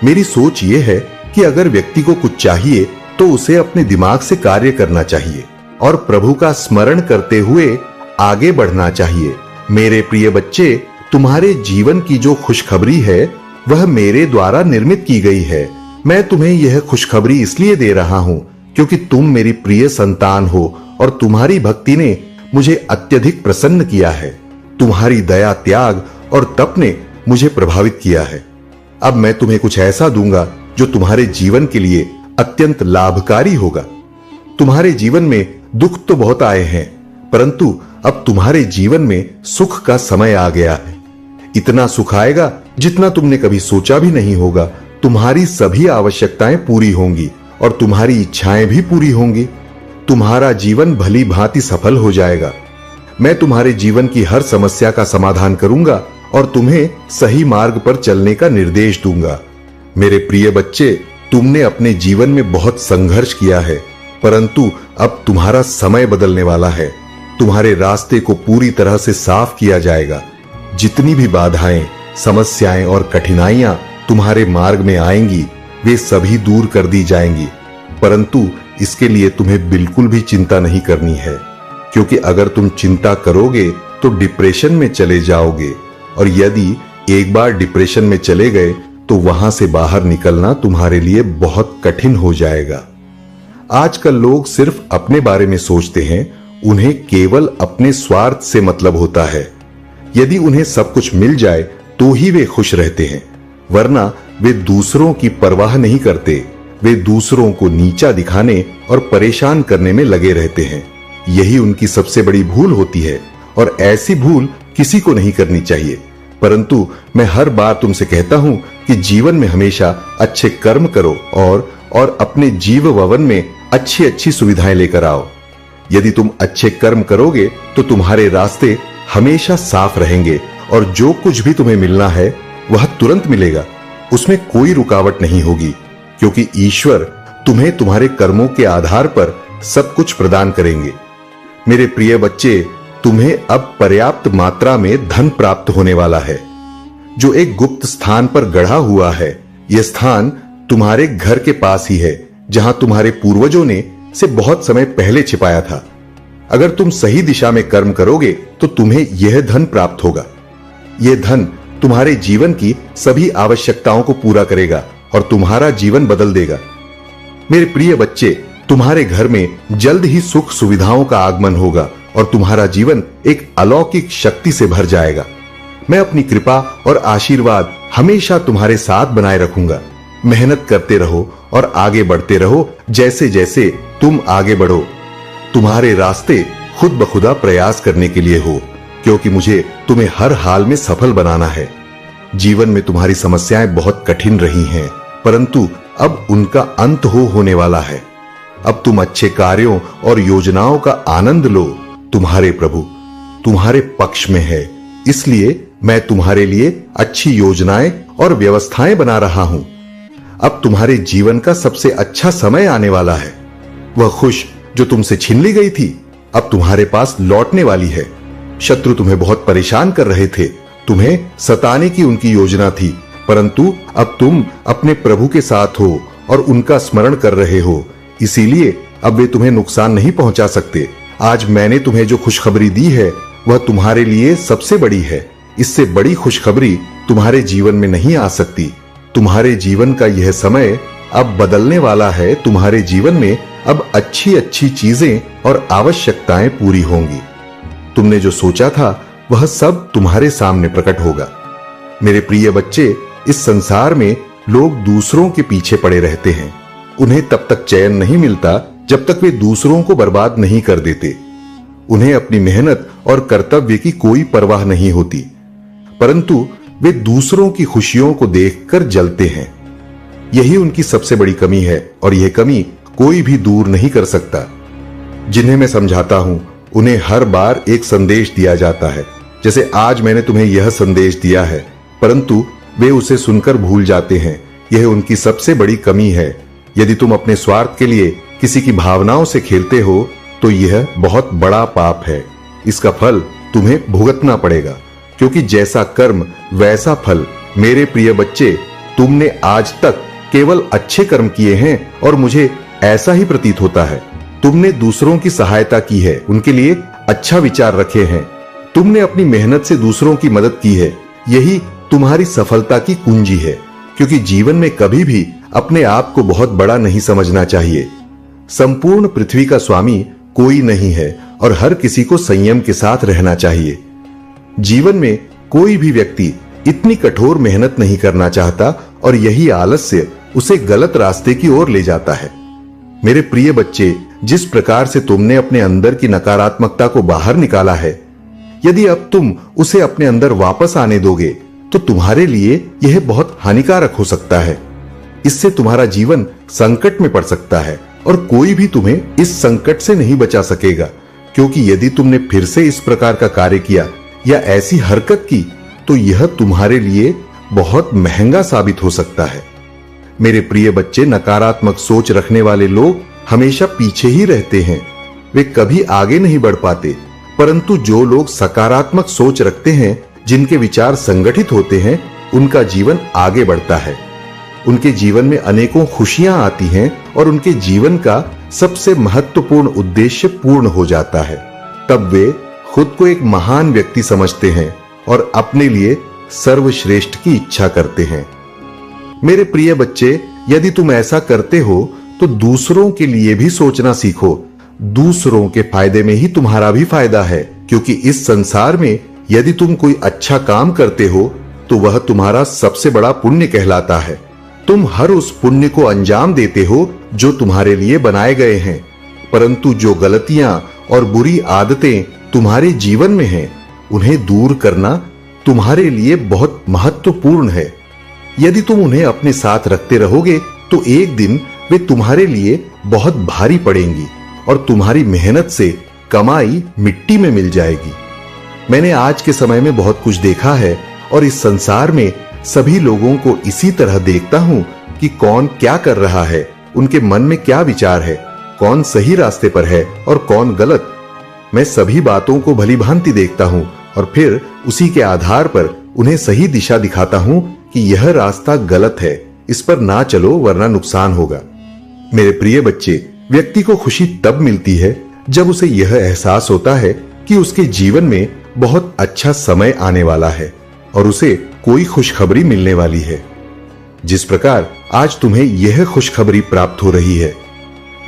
मेरी सोच यह है कि अगर व्यक्ति को कुछ चाहिए तो उसे अपने दिमाग से कार्य करना चाहिए और प्रभु का स्मरण करते हुए आगे बढ़ना चाहिए। मेरे प्रिय बच्चे, तुम्हारे जीवन की जो खुशखबरी है वह मेरे द्वारा निर्मित की गई है। मैं तुम्हें यह खुशखबरी इसलिए दे रहा हूं क्योंकि तुम मेरी प्रिय संतान हो और तुम्हारी भक्ति ने मुझे अत्यधिक प्रसन्न किया है। तुम्हारी दया, त्याग और तप ने मुझे प्रभावित किया है। अब मैं तुम्हें कुछ ऐसा दूंगा जो तुम्हारे जीवन के लिए अत्यंत लाभकारी होगा। तुम्हारे जीवन में दुख तो बहुत आए हैं, परंतु अब तुम्हारे जीवन में सुख का समय आ गया है। इतना सुख आएगा जितना तुमने कभी सोचा भी नहीं होगा। तुम्हारी सभी आवश्यकताएं पूरी होंगी और तुम्हारी इच्छाएं भी पूरी होंगी। तुम्हारा जीवन भली भांति सफल हो जाएगा। मैं तुम्हारे जीवन की हर समस्या का समाधान करूंगा और तुम्हें सही मार्ग पर चलने का निर्देश दूंगा। मेरे प्रिय बच्चे, तुमने अपने जीवन में बहुत संघर्ष किया है, परंतु अब तुम्हारा समय बदलने वाला है। तुम्हारे रास्ते को पूरी तरह से साफ किया जाएगा। जितनी भी बाधाएं, समस्याएं और कठिनाइयां तुम्हारे मार्ग में आएंगी, वे सभी दूर कर दी जाएंगी। परंतु इसके लिए तुम्हें बिल्कुल भी चिंता नहीं करनी है, क्योंकि अगर तुम चिंता करोगे तो डिप्रेशन में चले जाओगे, और यदि एक बार डिप्रेशन में चले गए तो वहां से बाहर निकलना तुम्हारे लिए बहुत कठिन हो जाएगा। आजकल लोग सिर्फ अपने बारे में सोचते हैं। उन्हें केवल अपने स्वार्थ से मतलब होता है। यदि उन्हें सब कुछ मिल जाए तो ही वे खुश रहते हैं, वरना वे दूसरों की परवाह नहीं करते। वे दूसरों को नीचा दिखाने और परेशान करने में लगे रहते हैं। यही उनकी सबसे बड़ी भूल होती है, और ऐसी भूल किसी को नहीं करनी चाहिए। परंतु मैं हर बार तुमसे कहता हूं कि जीवन में हमेशा अच्छे कर्म करो और अपने जीव भवन में अच्छी अच्छी सुविधाएं लेकर आओ। यदि तुम अच्छे कर्म करोगे तो तुम्हारे रास्ते हमेशा साफ रहेंगे, और जो कुछ भी तुम्हें मिलना है वह तुरंत मिलेगा। उसमें कोई रुकावट नहीं होगी, क्योंकि ईश्वर तुम्हें तुम्हारे कर्मों के आधार पर सब कुछ प्रदान करेंगे। मेरे प्रिय बच्चे, तुम्हें अब पर्याप्त मात्रा में धन प्राप्त होने वाला है, जो एक गुप्त स्थान पर गढ़ा हुआ है। यह स्थान तुम्हारे घर के पास ही है, जहां तुम्हारे पूर्वजों ने से बहुत समय पहले छिपाया था। अगर तुम सही दिशा में कर्म करोगे तो तुम्हें यह धन प्राप्त होगा। यह धन तुम्हारे जीवन की सभी आवश्यकताओं को पूरा करेगा और तुम्हारा जीवन बदल देगा। मेरे प्रिय बच्चे, तुम्हारे घर में जल्द ही सुख सुविधाओं का आगमन होगा और तुम्हारा जीवन एक अलौकिक शक्ति से भर जाएगा। मैं अपनी कृपा और आशीर्वाद हमेशा तुम्हारे साथ बनाए रखूंगा। मेहनत करते रहो और आगे बढ़ते रहो। जैसे जैसे तुम आगे बढ़ो, तुम्हारे रास्ते खुद ब खुदा प्रयास करने के लिए हो, क्योंकि मुझे तुम्हें हर हाल में सफल बनाना है। जीवन में तुम्हारी समस्याएं बहुत कठिन रही हैं, परंतु अब उनका अंत होने वाला है। अब तुम अच्छे कार्यों और योजनाओं का आनंद लो। तुम्हारे प्रभु तुम्हारे पक्ष में है, इसलिए मैं तुम्हारे लिए अच्छी योजनाएं और व्यवस्थाएं बना रहा हूं। अब तुम्हारे जीवन का सबसे अच्छा समय आने वाला है। वह खुश जो तुमसे छीन ली गई थी, अब तुम्हारे पास लौटने वाली है। शत्रु तुम्हें बहुत परेशान कर रहे थे, तुम्हें सताने की उनकी योजना थी, परंतु अब तुम अपने प्रभु के साथ हो और उनका स्मरण कर रहे हो, इसीलिए अब वे तुम्हें नुकसान नहीं पहुंचा सकते। आज मैंने तुम्हें जो खुशखबरी दी है वह तुम्हारे लिए सबसे बड़ी है। इससे बड़ी खुशखबरी तुम्हारे जीवन में नहीं आ सकती। तुम्हारे जीवन का यह समय अब बदलने वाला है। तुम्हारे जीवन में अब अच्छी अच्छी चीजें और आवश्यकताएं पूरी होंगी। तुमने जो सोचा था वह सब तुम्हारे सामने प्रकट होगा। मेरे प्रिय बच्चे, इस संसार में लोग दूसरों के पीछे पड़े रहते हैं। उन्हें तब तक चैन नहीं मिलता जब तक वे दूसरों को बर्बाद नहीं कर देते। उन्हें अपनी मेहनत और कर्तव्य की कोई परवाह नहीं होती, परंतु वे दूसरों की खुशियों को देखकर जलते हैं। यही उनकी सबसे बड़ी कमी है, और यह कमी कोई भी दूर नहीं कर सकता। जिन्हें मैं समझाता हूं उन्हें हर बार एक संदेश दिया जाता है, जैसे आज मैंने तुम्हें यह संदेश दिया है, परंतु वे उसे सुनकर भूल जाते हैं। यह उनकी सबसे बड़ी कमी है। यदि तुम अपने स्वार्थ के लिए किसी की भावनाओं से खेलते हो तो यह बहुत बड़ा पाप है। इसका फल तुम्हें भुगतना पड़ेगा, क्योंकि जैसा कर्म वैसा फल। मेरे प्रिय बच्चे, तुमने आज तक केवल अच्छे कर्म किए हैं और मुझे ऐसा ही प्रतीत होता है। तुमने दूसरों की सहायता की है, उनके लिए अच्छा विचार रखे हैं। तुमने अपनी मेहनत से दूसरों की मदद की है। यही तुम्हारी सफलता की कुंजी है, क्योंकि जीवन में कभी भी अपने आप को बहुत बड़ा नहीं समझना चाहिए। संपूर्ण पृथ्वी का स्वामी कोई नहीं है और हर किसी को संयम के साथ रहना चाहिए। जीवन में कोई भी व्यक्ति इतनी कठोर मेहनत नहीं करना चाहता और यही आलस्य उसे गलत रास्ते की ओर ले जाता है। मेरे प्रिय बच्चे, जिस प्रकार से तुमने अपने अंदर की नकारात्मकता को बाहर निकाला है, यदि अब तुम उसे अपने अंदर वापस आने दोगे तो तुम्हारे लिए यह बहुत हानिकारक हो सकता है। इससे तुम्हारा जीवन संकट में पड़ सकता है और कोई भी तुम्हें इस संकट से नहीं बचा सकेगा, क्योंकि यदि तुमने फिर से इस प्रकार का कार्य किया या ऐसी हरकत की तो यह तुम्हारे लिए बहुत महंगा साबित हो सकता है। मेरे प्रिय बच्चे, नकारात्मक सोच रखने वाले लोग हमेशा पीछे ही रहते हैं, वे कभी आगे नहीं बढ़ पाते। परंतु जो लोग सकारात्मक सोच रखते हैं, जिनके विचार संगठित होते हैं, उनका जीवन आगे बढ़ता है। उनके जीवन में अनेकों खुशियां आती हैं और उनके जीवन का सबसे महत्वपूर्ण उद्देश्य पूर्ण हो जाता है। तब वे खुद को एक महान व्यक्ति समझते हैं और अपने लिए सर्वश्रेष्ठ की इच्छा करते हैं। मेरे प्रिय बच्चे, यदि तुम ऐसा करते हो तो दूसरों के लिए भी सोचना सीखो। दूसरों के फायदे में ही तुम्हारा भी फायदा है, क्योंकि इस संसार में यदि तुम कोई अच्छा काम करते हो तो वह तुम्हारा सबसे बड़ा पुण्य कहलाता है। तुम हर उस पुण्य को अंजाम देते हो जो तुम्हारे लिए बनाए गए हैं, परंतु जो गलतियां और बुरी आदतें तुम्हारे जीवन में हैं, उन्हें दूर करना तुम्हारे लिए बहुत महत्वपूर्ण है। यदि तुम उन्हें अपने साथ रखते रहोगे तो एक दिन वे तुम्हारे लिए बहुत भारी पड़ेंगी और तुम्हारी मेहनत से कमाई मिट्टी में मिल जाएगी। मैंने आज के समय में बहुत कुछ देखा है और इस संसार में सभी लोगों को इसी तरह देखता हूं कि कौन क्या कर रहा है, उनके मन में क्या विचार है, कौन सही रास्ते पर है और कौन गलत। मैं सभी बातों को भली भांति देखता हूं और फिर उसी के आधार पर उन्हें सही दिशा दिखाता हूं कि यह रास्ता गलत है, इस पर ना चलो वरना नुकसान होगा। मेरे प्रिय बच्चे, व्यक्ति को खुशी तब मिलती है जब उसे यह एहसास होता है कि उसके जीवन में बहुत अच्छा समय आने वाला है और उसे कोई खुशखबरी मिलने वाली है। जिस प्रकार आज तुम्हें यह खुशखबरी प्राप्त हो रही है।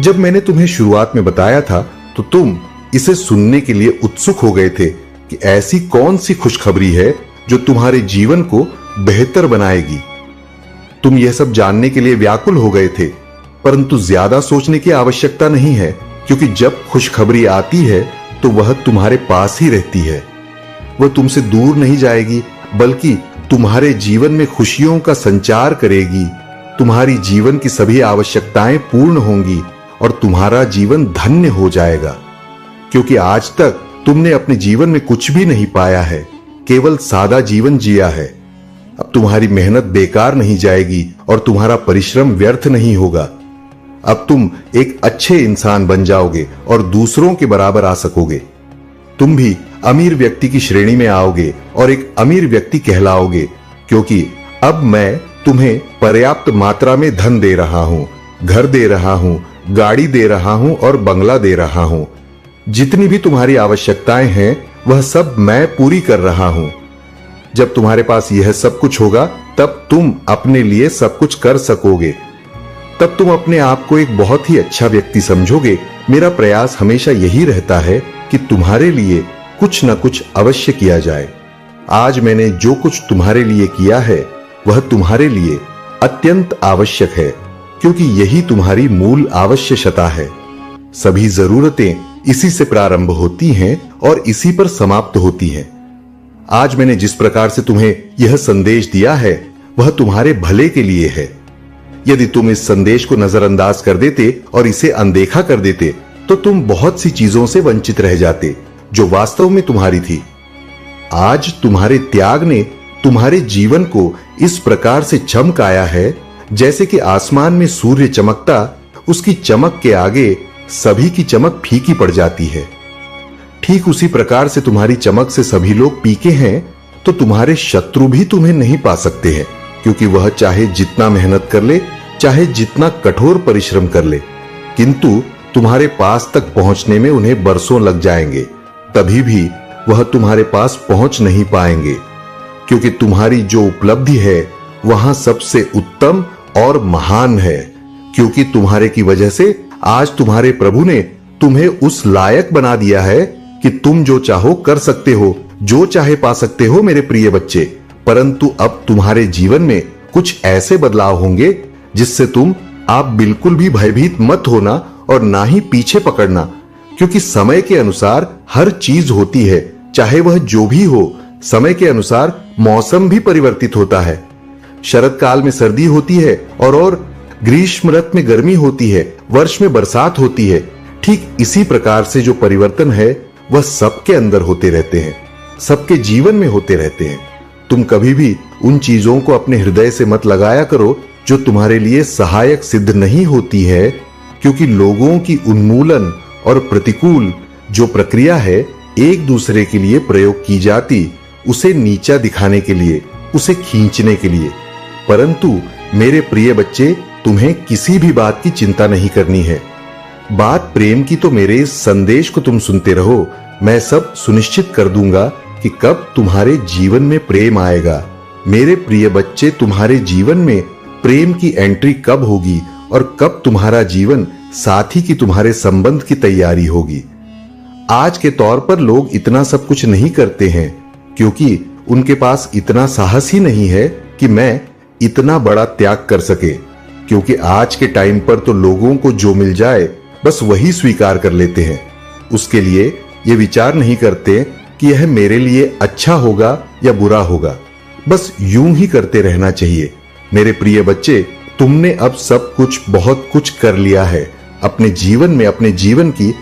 जब मैंने तुम्हें शुरुआत में बताया था तो तुम इसे सुनने के लिए उत्सुक हो गए थे कि ऐसी कौन सी खुशखबरी है जो तुम्हारे जीवन को बेहतर बनाएगी। तुम यह सब जानने के लिए व्याकुल हो गए थे, परंतु ज्यादा सोचने की आवश्यकता नहीं है, क्योंकि जब खुशखबरी आती है तो वह तुम्हारे पास ही रहती है। वह तुमसे दूर नहीं जाएगी, बल्कि तुम्हारे जीवन में खुशियों का संचार करेगी। तुम्हारी जीवन की सभी आवश्यकताएं पूर्ण होंगी और तुम्हारा जीवन धन्य हो जाएगा, क्योंकि आज तक तुमने अपने जीवन में कुछ भी नहीं पाया है, केवल सादा जीवन जिया है। अब तुम्हारी मेहनत बेकार नहीं जाएगी और तुम्हारा परिश्रम व्यर्थ नहीं होगा। अब तुम एक अच्छे इंसान बन जाओगे और दूसरों के बराबर आ सकोगे। तुम भी अमीर व्यक्ति की श्रेणी में आओगे और एक अमीर व्यक्ति कहलाओगे, क्योंकि अब मैं तुम्हें पर्याप्त मात्रा में धन दे रहा हूं, घर दे रहा हूं, गाड़ी दे रहा हूं और बंगला दे रहा हूं। जितनी भी तुम्हारी आवश्यकताएं हैं वह सब मैं पूरी कर रहा हूं। जब तुम्हारे पास यह सब कुछ होगा तब तुम अपने लिए सब कुछ कर सकोगे। तब तुम अपने आप को एक बहुत ही अच्छा व्यक्ति समझोगे। मेरा प्रयास हमेशा यही रहता है कि तुम्हारे लिए कुछ न कुछ अवश्य किया जाए। आज मैंने जो कुछ तुम्हारे लिए किया है वह तुम्हारे लिए अत्यंत आवश्यक है, क्योंकि यही तुम्हारी मूल आवश्यकता है। सभी जरूरतें इसी से प्रारंभ होती हैं और इसी पर समाप्त होती हैं। आज मैंने जिस प्रकार से तुम्हें यह संदेश दिया है वह तुम्हारे भले के लिए है। यदि तुम इस संदेश को नजरअंदाज कर देते और इसे अनदेखा कर देते तो तुम बहुत सी चीजों से वंचित रह जाते जो वास्तव में तुम्हारी थी। आज तुम्हारे त्याग ने तुम्हारे जीवन को इस प्रकार से चमकाया है जैसे कि आसमान में सूर्य चमकता, उसकी चमक के आगे सभी की चमक फीकी पड़ जाती है। ठीक उसी प्रकार से तुम्हारी चमक से सभी लोग पीके हैं तो तुम्हारे शत्रु भी तुम्हें नहीं पा सकते हैं, क्योंकि वह चाहे जितना मेहनत कर ले, चाहे जितना कठोर परिश्रम कर ले, किंतु तुम्हारे पास तक पहुंचने में उन्हें बरसों लग जाएंगे। तभी भी वह तुम्हारे पास पहुंच नहीं पाएंगे, क्योंकि तुम्हारी जो उपलब्धि है वहां सबसे उत्तम और महान है। क्योंकि तुम्हारे की वजह से आज तुम्हारे प्रभु ने तुम्हें उस लायक बना दिया है कि तुम जो चाहो कर सकते हो, जो चाहे पा सकते हो मेरे प्रिय बच्चे, परंतु अब तुम्हारे जीवन में कुछ ऐसे बदलाव होंगे जिससे आप बिल्कुल भी भयभीत मत होना और ना ही पीछे पकड़ना, क्योंकि समय के अनुसार हर चीज होती है, चाहे वह जो भी हो। समय के अनुसार मौसम भी परिवर्तित होता है। शरद काल में सर्दी होती है और ग्रीष्म ऋतु में गर्मी होती है, वर्ष में बरसात होती है। ठीक इसी प्रकार से जो परिवर्तन है वह सबके अंदर होते रहते हैं, सबके जीवन में होते रहते हैं। तुम कभी भी उन चीजों को अपने हृदय से मत लगाया करो जो तुम्हारे लिए सहायक सिद्ध नहीं होती है, क्योंकि लोगों की उन्मूलन और प्रतिकूल जो प्रक्रिया है एक दूसरे के लिए प्रयोग की जाती, उसे नीचा दिखाने के लिए, उसे खींचने के लिए। परंतु मेरे प्रिय बच्चे, तुम्हें किसी भी बात की चिंता नहीं करनी है। बात प्रेम की तो मेरे इस संदेश को तुम सुनते रहो। मैं सब सुनिश्चित कर दूंगा कि कब तुम्हारे जीवन में प्रेम आएगा। मेरे प्रिय बच्चे, तुम्हारे जीवन में प्रेम की एंट्री कब होगी और कब तुम्हारा जीवन साथी की तुम्हारे संबंध की तैयारी होगी। आज के तौर पर लोग इतना सब कुछ नहीं करते हैं, क्योंकि उनके पास इतना साहस ही नहीं है कि मैं इतना बड़ा त्याग कर सके। क्योंकि आज के टाइम पर तो लोगों को जो मिल जाए बस वही स्वीकार कर लेते हैं। उसके लिए ये विचार नहीं करते कि यह मेरे लिए अच्छा होगा या बुरा होगा। बस यूं ही करते रहना चाहिए। मेरे प्रिय बच्चे, तुमने अब सब कुछ, बहुत कुछ कर लिया है। अपने जीवन में अपने जीवन की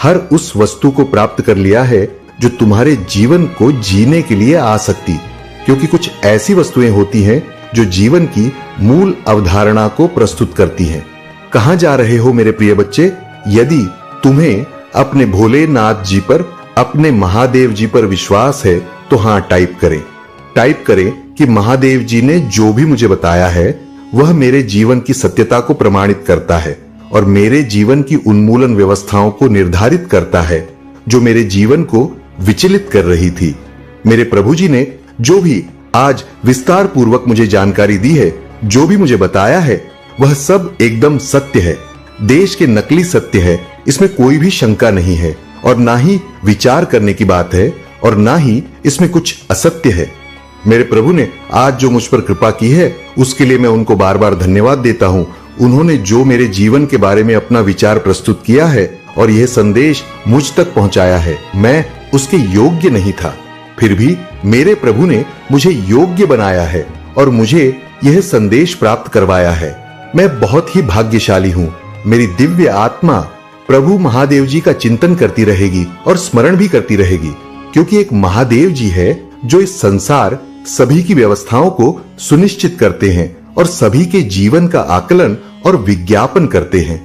हर उस वस्तु को प्राप्त कर लिया है जो तुम्हारे जीवन को जीने के लिए आ सकती। क्योंकि कुछ ऐसी वस्तुएं होती हैं जो जीवन की मूल अवधारणा को प्रस्तुत करती हैं। कहां जा रहे हो मेरे प्रिय बच्चे? यदि तुम्हें अपने भोलेनाथ जी पर, अपने महादेव जी पर विश्वास है तो हां टाइप करें कि महादेव जी ने जो भी मुझे बताया है वह मेरे जीवन की सत्यता को प्रमाणित करता है और मेरे जीवन की उन्मूलन व्यवस्थाओं को निर्धारित करता है जो मेरे जीवन को विचलित कर रही थी। मेरे प्रभु जी ने जो भी आज विस्तार पूर्वक मुझे जानकारी दी है, जो भी मुझे बताया है, वह सब एकदम सत्य है। देश के नकली सत्य है, इसमें कोई भी शंका नहीं है और ना ही विचार करने की बात है और ना ही इसमें कुछ असत्य है। मेरे प्रभु ने आज जो मुझ पर कृपा की है उसके लिए मैं उनको बार बार धन्यवाद देता हूं। उन्होंने जो मेरे जीवन के बारे में अपना विचार प्रस्तुत किया है और यह संदेश मुझ तक पहुंचाया है, मैं उसके योग्य नहीं था, फिर भी मेरे प्रभु ने मुझे योग्य बनाया है और मुझे यह संदेश प्राप्त करवाया है। मैं बहुत ही भाग्यशाली हूं। मेरी दिव्य आत्मा प्रभु महादेव जी का चिंतन करती रहेगी और स्मरण भी करती रहेगी, क्योंकि एक महादेव जी है जो इस संसार सभी की व्यवस्थाओं को सुनिश्चित करते हैं और सभी के जीवन का आकलन और विज्ञापन करते हैं।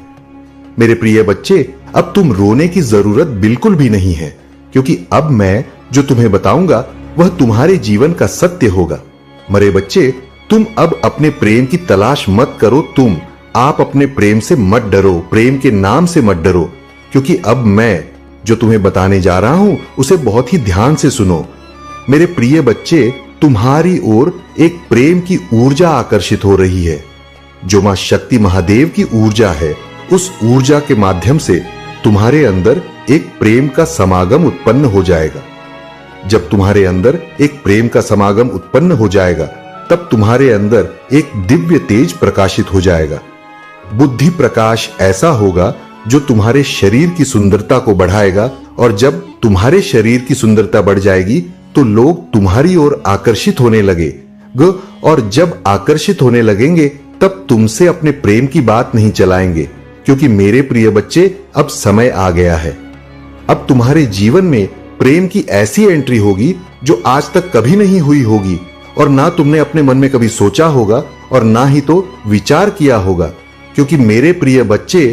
मेरे प्रिय बच्चे, अब तुम रोने की जरूरत बिल्कुल भी नहीं है, क्योंकि अब मैं जो तुम्हें बताऊंगा वह तुम्हारे जीवन का सत्य होगा। मेरे बच्चे, तुम अब अपने प्रेम की तलाश मत करो। आप अपने प्रेम से मत डरो, प्रेम के नाम से मत डरो, क्योंकि अब मैं जो तुम्हें बताने जा रहा हूं उसे बहुत ही ध्यान से सुनो। मेरे प्रिय बच्चे, तुम्हारी ओर एक प्रेम की ऊर्जा आकर्षित हो रही है, जो मां शक्ति महादेव की ऊर्जा है। उस ऊर्जा के माध्यम से तुम्हारे अंदर एक प्रेम का समागम उत्पन्न हो जाएगा। जब तुम्हारे अंदर एक प्रेम का समागम उत्पन्न हो जाएगा, तब तुम्हारे अंदर एक दिव्य तेज प्रकाशित हो जाएगा। बुद्धि प्रकाश ऐसा होगा जो तुम्हारे शरीर की सुंदरता को बढ़ाएगा, और जब तुम्हारे शरीर की सुंदरता बढ़ जाएगी तो लोग तुम्हारी ओर आकर्षित होने लगे, और जब आकर्षित होने लगेंगे तब तुमसे अपने प्रेम की बात नहीं चलाएंगे, क्योंकि मेरे प्रिय बच्चे, अब समय आ गया है। अब तुम्हारे जीवन में प्रेम की ऐसी एंट्री होगी जो आज तक कभी नहीं हुई होगी, और ना तुमने अपने मन में कभी सोचा होगा और ना ही तो विचार किया होगा। क्योंकि मेरे प्रिय बच्चे,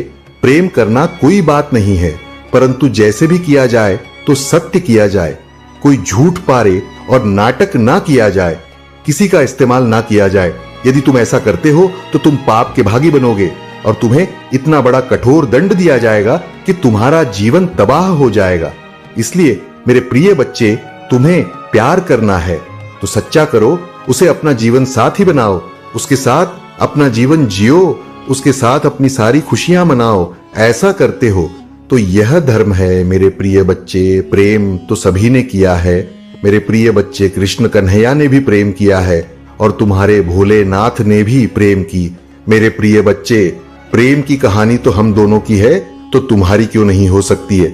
प्रेम करना कोई बात नहीं है, परंतु जैसे भी किया जाए तो सत्य किया जाए, कोई झूठ पारे और नाटक ना किया जाए, किसी का इस्तेमाल ना किया जाए। यदि तुम ऐसा करते हो तो तुम पाप के भागी बनोगे और तुम्हें इतना बड़ा कठोर दंड दिया जाएगा कि तुम्हारा जीवन तबाह हो जाएगा। इसलिए मेरे प्रिय बच्चे, तुम्हें प्यार करना है तो सच्चा करो, उसे अपना जीवन साथी बनाओ, उसके साथ अपना जीवन जियो, उसके साथ अपनी सारी खुशियां मनाओ। ऐसा करते हो तो यह धर्म है मेरे प्रिय बच्चे। प्रेम तो सभी ने किया है, मेरे प्रिय बच्चे कृष्ण कन्हैया ने भी प्रेम किया है और तुम्हारे भोलेनाथ ने भी प्रेम की। मेरे प्रिय बच्चे, प्रेम की कहानी तो हम दोनों की है, तो तुम्हारी क्यों नहीं हो सकती है?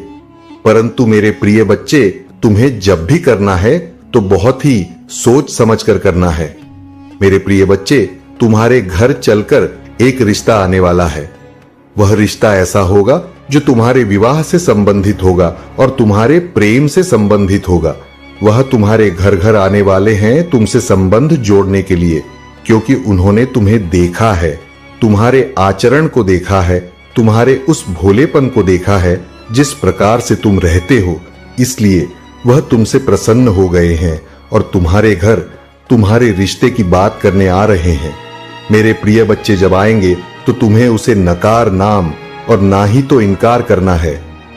परंतु मेरे प्रिय बच्चे, तुम्हें जब भी करना है तो बहुत ही सोच समझ कर करना है। मेरे प्रिय बच्चे, तुम्हारे घर चलकर एक रिश्ता आने वाला है। वह रिश्ता ऐसा होगा जो तुम्हारे विवाह से संबंधित होगा और तुम्हारे प्रेम से संबंधित होगा। वह तुम्हारे घर घर आने वाले हैं तुमसे संबंध जोड़ने के लिए, क्योंकि उन्होंने तुम्हें देखा है, तुम्हारे आचरण को देखा है, तुम्हारे उस भोलेपन को देखा है जिस प्रकार से तुम रहते हो। इसलिए वह तुमसे प्रसन्न हो गए हैं और तुम्हारे घर तुम्हारे रिश्ते की बात करने आ रहे हैं। मेरे प्रिय बच्चे, जब आएंगे तो तुम्हें उसे नकार नाम और ना ही तो इनकार करना है,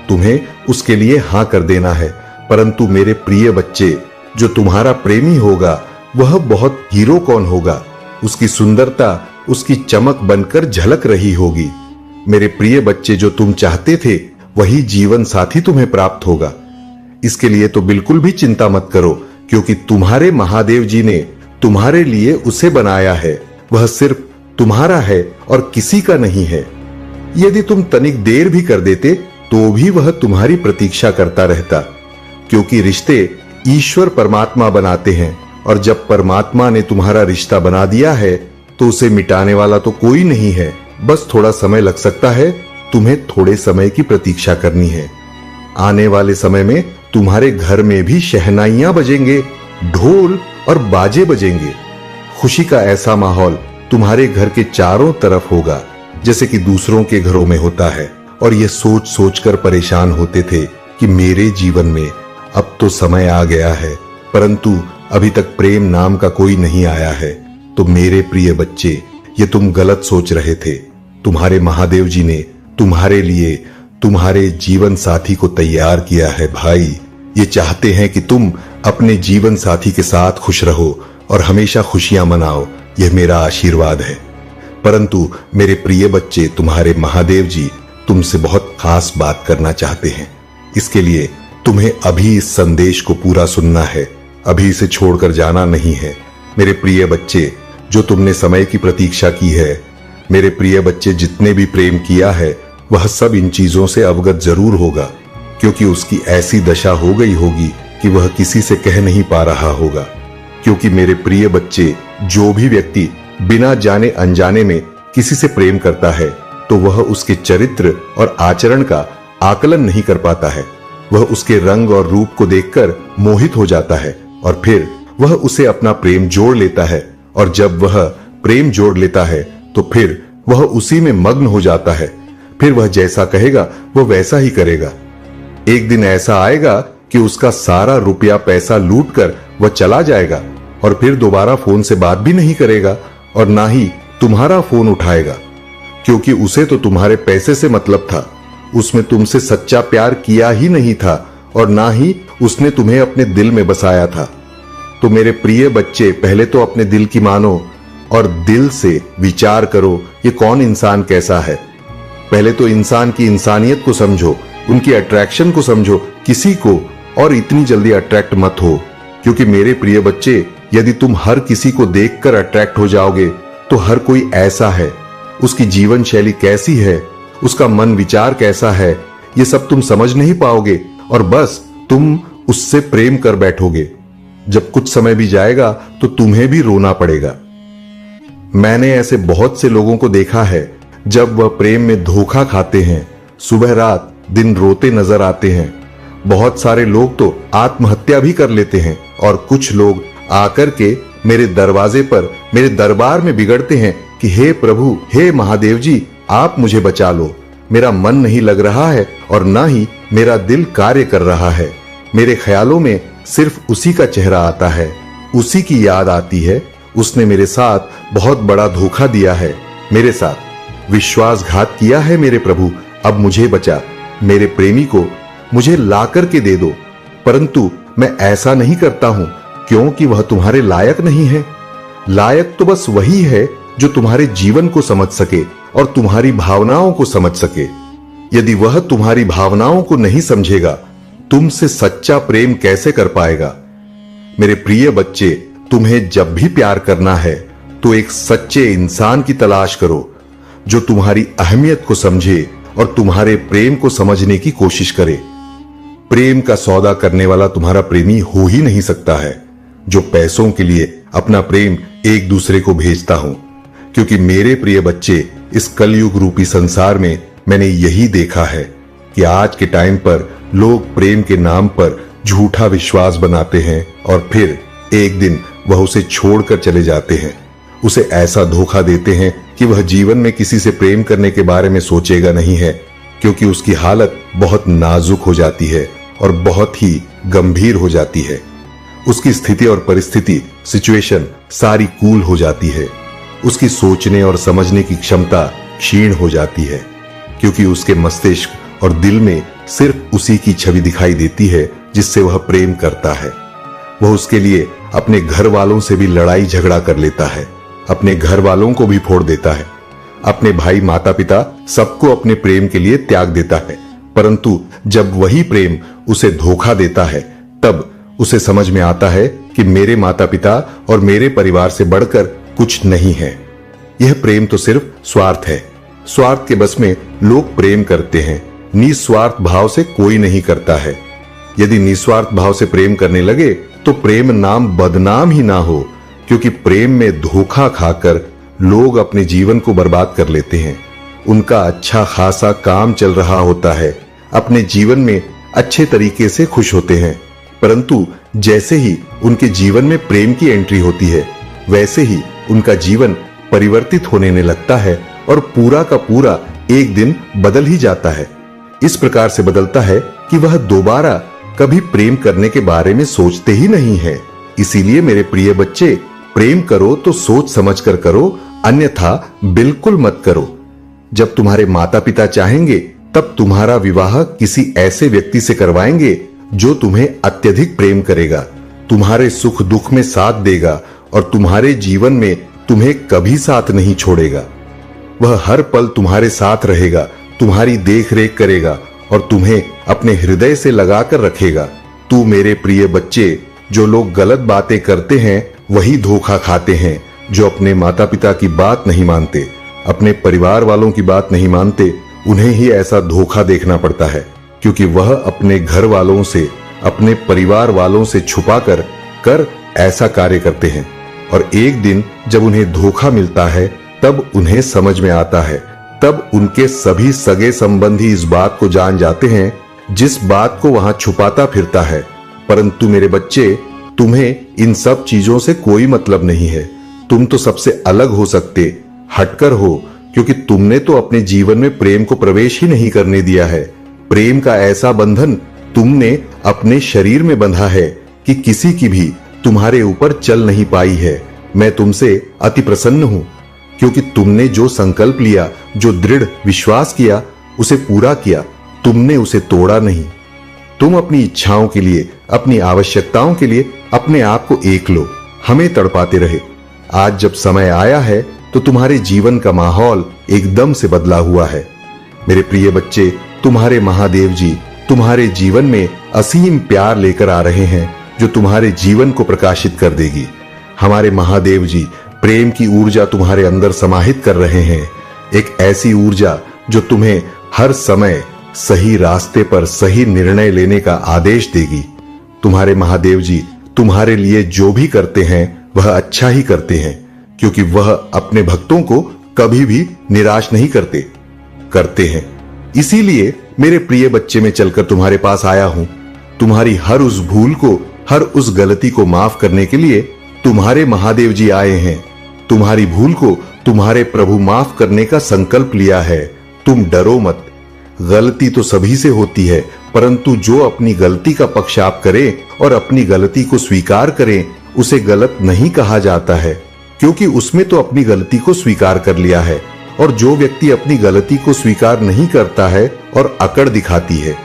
तुम्हें उसके लिए हां कर देना है। परंतु मेरे प्रिय बच्चे, जो तुम्हारा प्रेमी होगा वह बहुत हीरो कौन होगा, उसकी सुंदरता उसकी चमक बनकर झलक रही होगी। मेरे प्रिय बच्चे, जो तुम चाहते थे वही जीवन साथी तुम्हें प्राप्त होगा। इसके लिए तो बिल्कुल भी चिंता मत करो, क्योंकि तुम्हारे महादेव जी ने तुम्हारे लिए उसे बनाया है। वह सिर्फ तुम्हारा है और किसी का नहीं है। यदि तुम तनिक देर भी कर देते तो भी वह तुम्हारी प्रतीक्षा करता रहता, क्योंकि रिश्ते ईश्वर परमात्मा बनाते हैं और जब परमात्मा ने तुम्हारा रिश्ता बना दिया है तो उसे मिटाने वाला तो कोई नहीं है। बस थोड़ा समय लग सकता है, तुम्हें थोड़े समय की प्रतीक्षा करनी है। आने वाले समय में तुम्हारे घर में भी शहनाइयां बजेंगे, ढोल और बाजे बजेंगे। खुशी का ऐसा माहौल तुम्हारे घर के चारों तरफ होगा जैसे कि दूसरों के घरों में होता है। और ये सोच सोचकर परेशान होते थे कि मेरे जीवन में अब तो समय आ गया है, परंतु अभी तक प्रेम नाम का कोई नहीं आया है। तो मेरे प्रिय बच्चे, ये तुम गलत सोच रहे थे। तुम्हारे महादेव जी ने तुम्हारे लिए तुम्हारे जीवन साथी को तैयार किया है भाई। ये चाहते हैं कि तुम अपने जीवन साथी के साथ खुश रहो और हमेशा खुशियां मनाओ। यह मेरा आशीर्वाद है। परंतु मेरे प्रिय बच्चे, तुम्हारे महादेव जी तुमसे बहुत खास बात करना चाहते हैं। इसके लिए तुम्हें अभी इस संदेश को पूरा सुनना है, अभी इसे छोड़कर जाना नहीं है। मेरे प्रिय बच्चे, जो तुमने समय की प्रतीक्षा की है, मेरे प्रिय बच्चे, जितने भी प्रेम किया है वह सब इन चीजों से अवगत जरूर होगा, क्योंकि उसकी ऐसी दशा हो गई होगी कि वह किसी से कह नहीं पा रहा होगा। क्योंकि मेरे प्रिय बच्चे, जो भी व्यक्ति बिना जाने अनजाने में किसी से प्रेम करता है तो वह उसके चरित्र और आचरण का आकलन नहीं कर पाता है। वह उसके रंग और रूप को देखकर मोहित हो जाता है और फिर वह उसे अपना प्रेम जोड़ लेता है। और जब वह प्रेम जोड़ लेता है तो फिर वह उसी में मग्न हो जाता है। फिर वह जैसा कहेगा वह वैसा ही करेगा। एक दिन ऐसा आएगा कि उसका सारा रुपया पैसा लूटकर वह चला जाएगा और फिर दोबारा फोन से बात भी नहीं करेगा और ना ही तुम्हारा फोन उठाएगा, क्योंकि उसे तो तुम्हारे पैसे से मतलब था। उसमें तुमसे सच्चा प्यार किया ही नहीं था और ना ही उसने तुम्हें अपने दिल में बसाया था। तो मेरे प्रिय बच्चे, पहले तो अपने दिल की मानो और दिल से विचार करो ये कौन इंसान कैसा है। पहले तो इंसान की इंसानियत को समझो, उनकी अट्रैक्शन को समझो। किसी को और इतनी जल्दी अट्रैक्ट मत हो, क्योंकि मेरे प्रिय बच्चे, यदि तुम हर किसी को देखकर अट्रैक्ट हो जाओगे तो हर कोई ऐसा है, उसकी जीवन शैली कैसी है, उसका मन विचार कैसा है, ये सब तुम समझ नहीं पाओगे और बस तुम उससे प्रेम कर बैठोगे। जब कुछ समय भी जाएगा तो तुम्हें भी रोना पड़ेगा। मैंने ऐसे बहुत से लोगों को देखा है, जब वह प्रेम में धोखा खाते हैं, सुबह रात दिन रोते नजर आते हैं। बहुत सारे लोग तो आत्महत्या भी कर लेते हैं और कुछ लोग आकर के मेरे दरवाजे पर, मेरे दरबार में बिगड़ते हैं कि हे प्रभु, हे महादेव जी, आप मुझे बचा लो। मेरा मन नहीं लग रहा है और ना ही मेरा दिल कार्य कर रहा है। मेरे ख्यालों में सिर्फ उसी का चेहरा आता है, उसी की याद आती है। उसने मेरे साथ बहुत बड़ा धोखा दिया है, मेरे साथ विश्वासघात किया है। मेरे प्रभु, अब मुझे बचा, मेरे प्रेमी को मुझे ला करके दे दो। परंतु मैं ऐसा नहीं करता हूं, क्योंकि वह तुम्हारे लायक नहीं है। लायक तो बस वही है जो तुम्हारे जीवन को समझ सके और तुम्हारी भावनाओं को समझ सके। यदि वह तुम्हारी भावनाओं को नहीं समझेगा, तुमसे सच्चा प्रेम कैसे कर पाएगा। मेरे प्रिय बच्चे, तुम्हें जब भी प्यार करना है तो एक सच्चे इंसान की तलाश करो जो तुम्हारी अहमियत को समझे और तुम्हारे प्रेम को समझने की कोशिश करे। प्रेम का सौदा करने वाला तुम्हारा प्रेमी हो ही नहीं सकता है जो पैसों के लिए अपना प्रेम एक दूसरे को भेजता हूं, क्योंकि मेरे प्रिय बच्चे, इस कलयुग रूपी संसार में मैंने यही देखा है कि आज के टाइम पर लोग प्रेम के नाम पर झूठा विश्वास बनाते हैं और फिर एक दिन वह उसे छोड़कर चले जाते हैं। उसे ऐसा धोखा देते हैं कि वह जीवन में किसी से प्रेम करने के बारे में सोचेगा नहीं है, क्योंकि उसकी हालत बहुत नाजुक हो जाती है और बहुत ही गंभीर हो जाती है। उसकी स्थिति और परिस्थिति, सिचुएशन सारी कूल हो जाती है। उसकी सोचने और समझने की क्षमता क्षीण हो जाती है, क्योंकि उसके मस्तिष्क और दिल में सिर्फ उसी की छवि दिखाई देती है जिससे वह प्रेम करता है। वह उसके लिए अपने घर वालों से भी लड़ाई झगड़ा कर लेता है, अपने घर वालों को भी फोड़ देता है, अपने भाई, माता पिता सबको अपने प्रेम के लिए त्याग देता है। परंतु जब वही प्रेम उसे धोखा देता है, तब उसे समझ में आता है कि मेरे माता पिता और मेरे परिवार से बढ़कर कुछ नहीं है। यह प्रेम तो सिर्फ स्वार्थ है। स्वार्थ के बस में लोग प्रेम करते हैं, निस्वार्थ भाव से कोई नहीं करता है। यदि निस्वार्थ भाव से प्रेम करने लगे तो प्रेम नाम बदनाम ही ना हो, क्योंकि प्रेम में धोखा खाकर लोग अपने जीवन को बर्बाद कर लेते हैं। उनका अच्छा खासा काम चल रहा होता है, अपने जीवन में अच्छे तरीके से खुश होते हैं, परंतु जैसे ही उनके जीवन में प्रेम की एंट्री होती है, वैसे ही उनका जीवन परिवर्तित होने लगता है और पूरा का पूरा एक दिन बदल ही जाता है। इस प्रकार से बदलता है कि वह दोबारा कभी प्रेम करने के बारे में सोचते ही नहीं है। इसीलिए मेरे प्रिय बच्चे, प्रेम करो तो सोच समझकर करो, अन्यथा बिल्कुल मत करो। जब तुम्हारे माता पिता चाहेंगे तब तुम्हारा विवाह किसी ऐसे व्यक्ति से करवाएंगे जो तुम्हें अत्यधिक प्रेम करेगा, तुम्हारे सुख दुख में साथ देगा और तुम्हारे जीवन में तुम्हें कभी साथ नहीं छोड़ेगा। वह हर पल तुम्हारे साथ रहेगा, तुम्हारी देख रेख करेगा और तुम्हें अपने हृदय से लगाकर रखेगा। तू मेरे प्रिय बच्चे, जो लोग गलत बातें करते हैं वही धोखा खाते हैं, जो अपने माता पिता की बात नहीं मानते, अपने परिवार वालों की बात नहीं मानते, उन्हें ही ऐसा धोखा देखना पड़ता है, क्योंकि वह अपने घर वालों से, अपने परिवार वालों से छुपा कर ऐसा कार्य करते हैं। और एक दिन जब उन्हें धोखा मिलता है तब उन्हें समझ में आता है, तब उनके सभी सगे संबंधी इस बात को जान जाते हैं जिस बात को वहां छुपाता फिरता है। परंतु मेरे बच्चे, तुम्हें इन सब चीजों से कोई मतलब नहीं है। तुम तो सबसे अलग हो सकते, हटकर हो, क्योंकि तुमने तो अपने जीवन में प्रेम को प्रवेश ही नहीं करने दिया है। प्रेम का ऐसा बंधन तुमने अपने शरीर में बंधा है कि किसी की भी तुम्हारे ऊपर चल नहीं पाई है। मैं तुमसे अति प्रसन्न हूं, क्योंकि तुमने जो संकल्प लिया, जो दृढ़ विश्वास किया, उसे पूरा किया, तुमने उसे तोड़ा नहीं। तुम अपनी इच्छाओं के लिए, अपनी आवश्यकताओं के लिए अपने आप को एक लो, हमें तड़पाते रहे। आज जब समय आया है तो तुम्हारे जीवन का माहौल एकदम से बदला हुआ है। मेरे प्रिय बच्चे, तुम्हारे महादेव जी तुम्हारे जीवन में असीम प्यार लेकर आ रहे हैं, जो तुम्हारे जीवन को प्रकाशित कर देगी। हमारे महादेव जी प्रेम की ऊर्जा तुम्हारे अंदर समाहित कर रहे हैं, एक ऐसी ऊर्जा जो तुम्हें हर समय सही रास्ते पर सही निर्णय लेने का आदेश देगी। तुम्हारे महादेव जी तुम्हारे लिए जो भी करते हैं वह अच्छा ही करते हैं, क्योंकि वह अपने भक्तों को कभी भी निराश नहीं करते हैं। इसीलिए मेरे प्रिय बच्चे, में चलकर तुम्हारे पास आया हूं। तुम्हारी हर उस भूल को, हर उस गलती को माफ करने के लिए तुम्हारे महादेव जी आए हैं। तुम्हारी भूल को तुम्हारे प्रभु माफ करने का संकल्प लिया है। तुम डरो मत। गलती तो सभी से होती है, परंतु जो अपनी गलती का पक्षाप करे और अपनी गलती को स्वीकार करे, उसे गलत नहीं कहा जाता है, क्योंकि उसमें तो अपनी गलती को स्वीकार कर लिया है। और जो व्यक्ति अपनी गलती को स्वीकार नहीं करता है और अकड़ दिखाती है,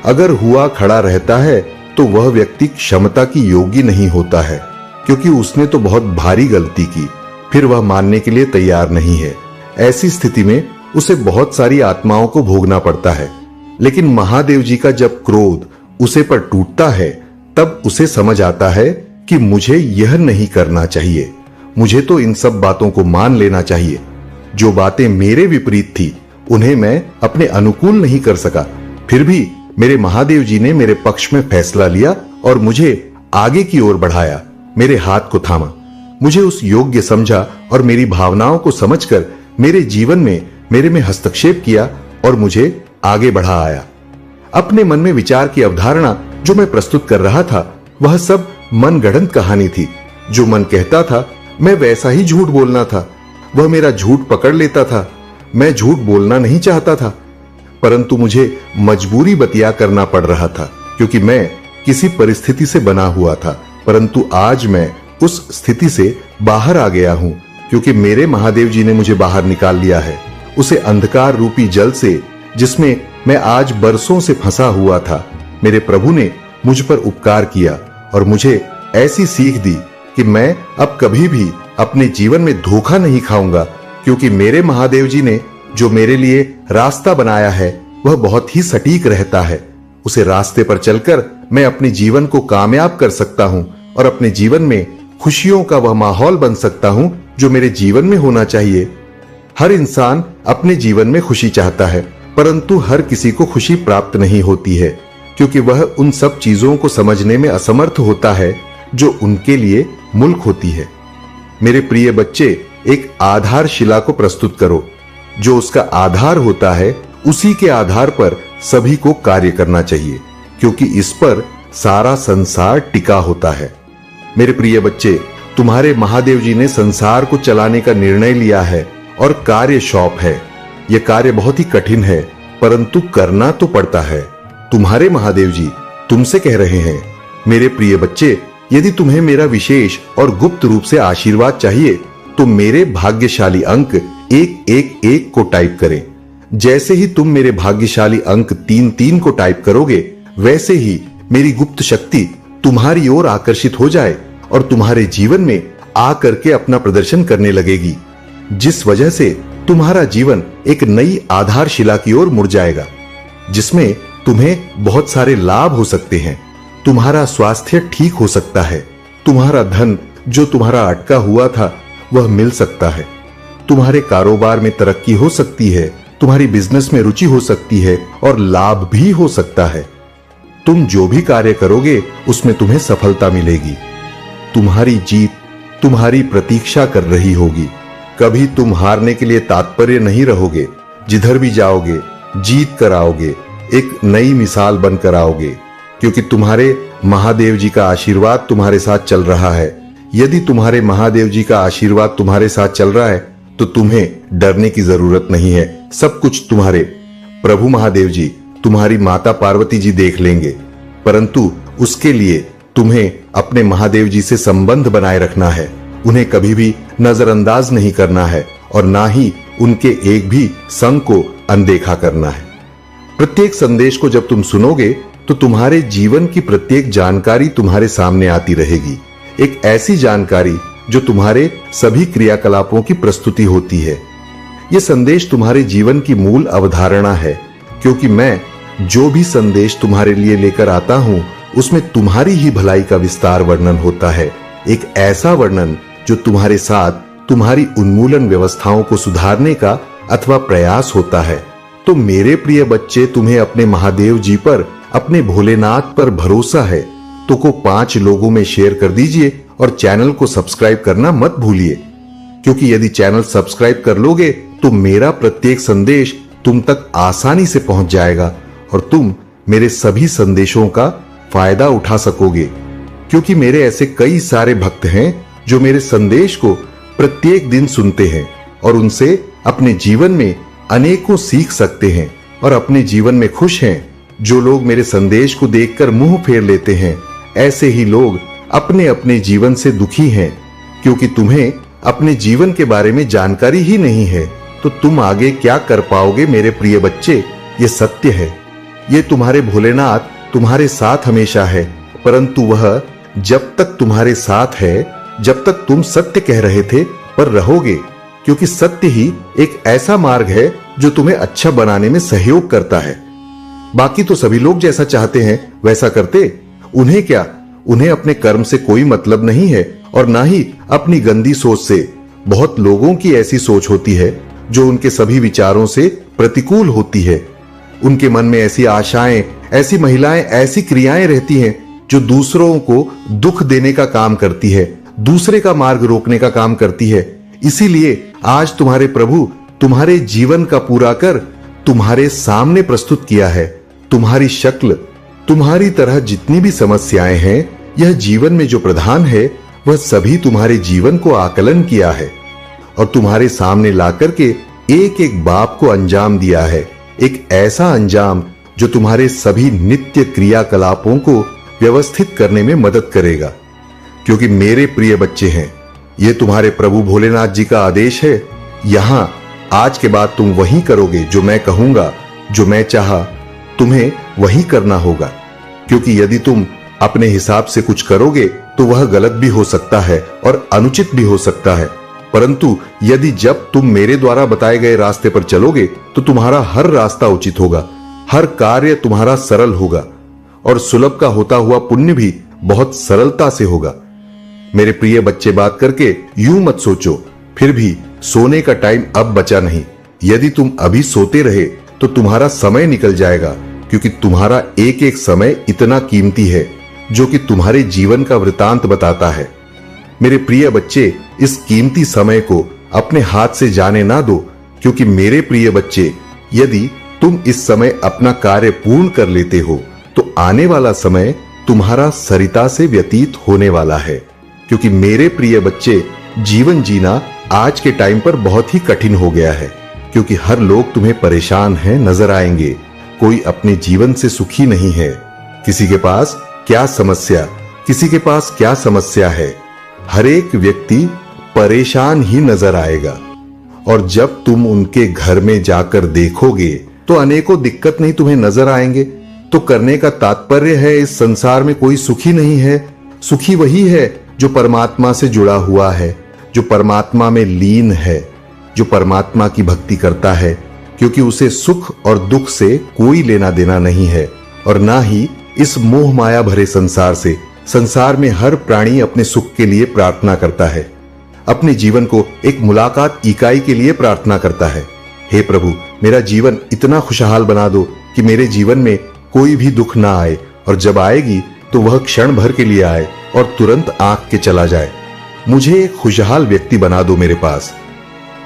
अगर हुआ खड़ा रहता है, तो वह व्यक्ति क्षमता की योग्य नहीं होता है, क्योंकि उसने तो बहुत भारी गलती की, फिर वह मानने के लिए तैयार नहीं है। ऐसी स्थिति में उसे बहुत सारी आत्माओं को भोगना पड़ता है। लेकिन महादेव जी का जब क्रोध उसे पर टूटता है, तब उसे समझ आता है कि मुझे यह नहीं करना चाहिए, मुझे तो इन सब बातों को मान लेना चाहिए। जो बातें मेरे विपरीत थी उन्हें मैं अपने अनुकूल नहीं कर सका, फिर भी मेरे महादेव जी ने मेरे पक्ष में फैसला लिया और मुझे आगे की ओर बढ़ाया, मेरे हाथ को थामा, मुझे उस योग्य समझा और मेरी भावनाओं को समझकर मेरे जीवन में मेरे में हस्तक्षेप किया और मुझे आगे बढ़ा आया। अपने मन में विचार की अवधारणा जो मैं प्रस्तुत कर रहा था वह सब मनगढ़ंत कहानी थी। जो मन कहता था मैं वैसा ही झूठ बोलना था, वह मेरा झूठ पकड़ लेता था। मैं झूठ बोलना नहीं चाहता था, परंतु मुझे मजबूरी बतिया करना पड़ रहा था, क्योंकि मैं किसी परिस्थिति से बना हुआ था। परंतु आज मैं उस स्थिति से बाहर आ गया हूं, क्योंकि मेरे महादेव जी ने मुझे बाहर निकाल लिया है, उसे अंधकार रूपी जल से जिसमें मैं आज बरसों से फंसा हुआ था। मेरे प्रभु ने मुझ पर उपकार किया और मुझे ऐसी सीख दी कि मैं अब कभी भी अपने जीवन में धोखा नहीं खाऊंगा, क्योंकि मेरे महादेव जी ने जो मेरे लिए रास्ता बनाया है वह बहुत ही सटीक रहता है। उसे रास्ते पर चलकर मैं अपने जीवन को कामयाब कर सकता हूं और अपने जीवन में खुशियों का वह माहौल बन सकता हूं जो मेरे जीवन में होना चाहिए। हर इंसान अपने जीवन में खुशी चाहता है, परंतु हर किसी को खुशी प्राप्त नहीं होती है, क्योंकि वह उन सब चीजों को समझने में असमर्थ होता है जो उनके लिए मुल्क होती है। मेरे प्रिय बच्चे, एक आधारशिला को प्रस्तुत करो, जो उसका आधार होता है उसी के आधार पर सभी को कार्य करना चाहिए, क्योंकि इस पर सारा संसार टिका होता है। मेरे प्रिय बच्चे, तुम्हारे महादेव जी ने संसार को चलाने का निर्णय लिया है और कार्य शौप है। यह कार्य बहुत ही कठिन है, परंतु करना तो पड़ता है। तुम्हारे महादेव जी तुमसे कह रहे हैं, मेरे प्रिय बच्चे, यदि तुम्हें मेरा विशेष और गुप्त रूप से आशीर्वाद चाहिए तो मेरे भाग्यशाली अंक 111 को टाइप करें। जैसे ही तुम मेरे भाग्यशाली अंक 33 को टाइप करोगे, वैसे ही मेरी गुप्त शक्ति तुम्हारी ओर आकर्षित हो जाए और तुम्हारे जीवन में आकर के अपना प्रदर्शन करने लगेगी, जिस वजह से तुम्हारा जीवन एक नई आधारशिला की ओर मुड़ जाएगा, जिसमें तुम्हें बहुत सारे लाभ हो सकते हैं। तुम्हारा स्वास्थ्य ठीक हो सकता है, तुम्हारा धन जो तुम्हारा अटका हुआ था वह मिल सकता है, तुम्हारे कारोबार में तरक्की हो सकती है, तुम्हारी बिजनेस में रुचि हो सकती है और लाभ भी हो सकता है। तुम जो भी कार्य करोगे उसमें तुम्हें सफलता मिलेगी। तुम्हारी जीत तुम्हारी प्रतीक्षा कर रही होगी। कभी तुम हारने के लिए तात्पर्य नहीं रहोगे, जिधर भी जाओगे जीत कर आओगे, एक नई मिसाल बनकर आओगे, क्योंकि तुम्हारे महादेव जी का आशीर्वाद तुम्हारे साथ चल रहा है। यदि तुम्हारे महादेव जी का आशीर्वाद तुम्हारे साथ चल रहा है तो तुम्हें डरने की जरूरत नहीं है। सब कुछ तुम्हारे प्रभु महादेव जी, तुम्हारी माता पार्वती जी देख लेंगे, परंतु उसके लिए तुम्हें अपने महादेव जी से संबंध बनाए रखना है। उन्हें कभी भी नजरअंदाज नहीं करना है और ना ही उनके एक भी संग को अनदेखा करना है। प्रत्येक संदेश को जब तुम सुनोगे तो तुम्हारे जीवन की प्रत्येक जानकारी तुम्हारे सामने आती रहेगी, एक ऐसी जानकारी जो तुम्हारे सभी क्रियाकलापों की प्रस्तुति होती है। यह संदेश तुम्हारे जीवन की मूल अवधारणा है, क्योंकि मैं जो भी संदेश तुम्हारे लिए लेकर आता हूं उसमें तुम्हारी ही भलाई का विस्तार वर्णन होता है, एक ऐसा वर्णन जो तुम्हारे साथ तुम्हारी उन्मूलन व्यवस्थाओं को सुधारने का अथवा प्रयास होता है। तो मेरे प्रिय बच्चे, तुम्हें अपने महादेव जी पर, अपने भोलेनाथ पर भरोसा है तो को 5 लोगों में शेयर कर दीजिए और चैनल को सब्सक्राइब करना मत भूलिए, क्योंकि यदि चैनल सब्सक्राइब कर लोगे तो मेरा प्रत्येक संदेश तुम तक आसानी से पहुंच जाएगा और तुम मेरे सभी संदेशों का फायदा उठा सकोगे, क्योंकि मेरे ऐसे कई सारे भक्त हैं जो मेरे संदेश को प्रत्येक दिन सुनते हैं और उनसे अपने जीवन में अनेकों सीख सकते हैं और अपने जीवन में खुश हैं। जो लोग मेरे संदेश को देखकर मुंह फेर लेते हैं, ऐसे ही लोग अपने अपने जीवन से दुखी हैं, क्योंकि तुम्हें अपने जीवन के बारे में जानकारी ही नहीं है तो तुम आगे क्या कर पाओगे। मेरे प्रिय बच्चे, ये सत्य है, ये तुम्हारे भोलेनाथ तुम्हारे साथ हमेशा है, परंतु वह जब तक तुम्हारे साथ है, जब तक तुम सत्य कह रहे थे पर रहोगे, क्योंकि सत्य ही एक ऐसा मार्ग है जो तुम्हें अच्छा बनाने में सहयोग करता है। बाकी तो सभी लोग जैसा चाहते हैं वैसा करते, उन्हें क्या, उन्हें अपने कर्म से कोई मतलब नहीं है और ना ही अपनी गंदी सोच से। बहुत लोगों की ऐसी सोच होती है जो उनके सभी विचारों से प्रतिकूल होती है। उनके मन में ऐसी आशाएं, ऐसी महिलाएं, ऐसी क्रियाएं रहती हैं जो दूसरों को दुख देने का काम करती है, दूसरे का मार्ग रोकने का काम करती है। इसीलिए आज तुम्हारे प्रभु तुम्हारे जीवन का पूरा कर तुम्हारे सामने प्रस्तुत किया है। तुम्हारी शक्ल, तुम्हारी तरह जितनी भी समस्याएं हैं, यह जीवन में जो प्रधान है वह सभी तुम्हारे जीवन को आकलन किया है और तुम्हारे सामने लाकर के एक एक बाप को अंजाम दिया है। एक ऐसा अंजाम जो तुम्हारे सभी नित्य क्रियाकलापों को व्यवस्थित करने में मदद करेगा। क्योंकि मेरे प्रिय बच्चे हैं, ये तुम्हारे प्रभु भोलेनाथ जी का आदेश है। यहां आज के बाद तुम वही करोगे जो मैं कहूंगा, जो मैं चाहा तुम्हें वही करना होगा। क्योंकि यदि तुम अपने हिसाब से कुछ करोगे तो वह गलत भी हो सकता है और अनुचित भी हो सकता है। परंतु यदि जब तुम मेरे द्वारा बताए गए रास्ते पर चलोगे तो तुम्हारा हर रास्ता उचित होगा, हर कार्य तुम्हारा सरल होगा और सुलभ का होता हुआ पुण्य भी बहुत सरलता से होगा। मेरे प्रिय बच्चे, बात करके यूं मत सोचो, फिर भी सोने का टाइम अब बचा नहीं। यदि तुम अभी सोते रहे तो तुम्हारा समय निकल जाएगा, क्योंकि तुम्हारा एक एक समय इतना कीमती है जो कि तुम्हारे जीवन का वृतांत बताता है। मेरे प्रिय बच्चे, इस कीमती समय को अपने हाथ से जाने ना दो, क्योंकि मेरे प्रिय बच्चे, यदि तुम इस समय अपना कार्य पूर्ण कर लेते हो तो आने वाला समय तुम्हारा सरिता से व्यतीत होने वाला है। क्योंकि मेरे प्रिय बच्चे, जीवन जीना आज के टाइम पर बहुत ही कठिन हो गया है, क्योंकि हर लोग तुम्हें परेशान हैं नजर आएंगे। कोई अपने जीवन से सुखी नहीं है। किसी के पास क्या समस्या, किसी के पास क्या समस्या है, हर एक व्यक्ति परेशान ही नजर आएगा। और जब तुम उनके घर में जाकर देखोगे तो अनेकों दिक्कत नहीं तुम्हें नजर आएंगे। तो करने का तात्पर्य है, इस संसार में कोई सुखी नहीं है। सुखी वही है जो परमात्मा से जुड़ा हुआ है, जो परमात्मा में लीन है, जो परमात्मा की भक्ति करता है, क्योंकि उसे सुख और दुख से कोई लेना देना नहीं है और ना ही इस मोह माया भरे संसार से। संसार में हर प्राणी अपने सुख के लिए प्रार्थना करता है, अपने जीवन को एक मुलाकात इकाई के लिए प्रार्थना करता है। हे प्रभु, मेरा जीवन इतना खुशहाल बना दो कि मेरे जीवन में कोई भी दुख ना आए, और जब आएगी तो वह क्षण भर के लिए आए और तुरंत आंख के चला जाए। मुझे एक खुशहाल व्यक्ति बना दो, मेरे पास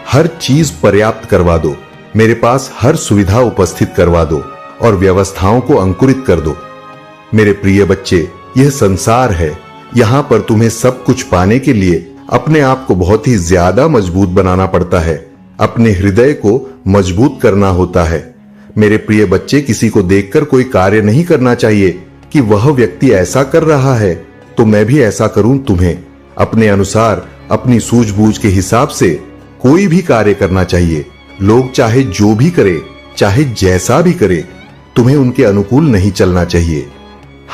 हर चीज पर्याप्त करवा दो, मेरे पास हर सुविधा उपस्थित करवा दो और व्यवस्थाओं को अंकुरित कर दो। मेरे प्रिय बच्चे, यह संसार है, यहां पर तुम्हें सब कुछ पाने के लिए अपने आप को बहुत ही ज्यादा मजबूत बनाना पड़ता है, अपने हृदय को मजबूत करना होता है। मेरे प्रिय बच्चे, किसी को देखकर कोई कार्य नहीं करना चाहिए कि वह व्यक्ति ऐसा कर रहा है तो मैं भी ऐसा करूं। तुम्हें अपने अनुसार, अपनी सूझबूझ के हिसाब से कोई भी कार्य करना चाहिए। लोग चाहे जो भी करे, चाहे जैसा भी करे, तुम्हें उनके अनुकूल नहीं चलना चाहिए।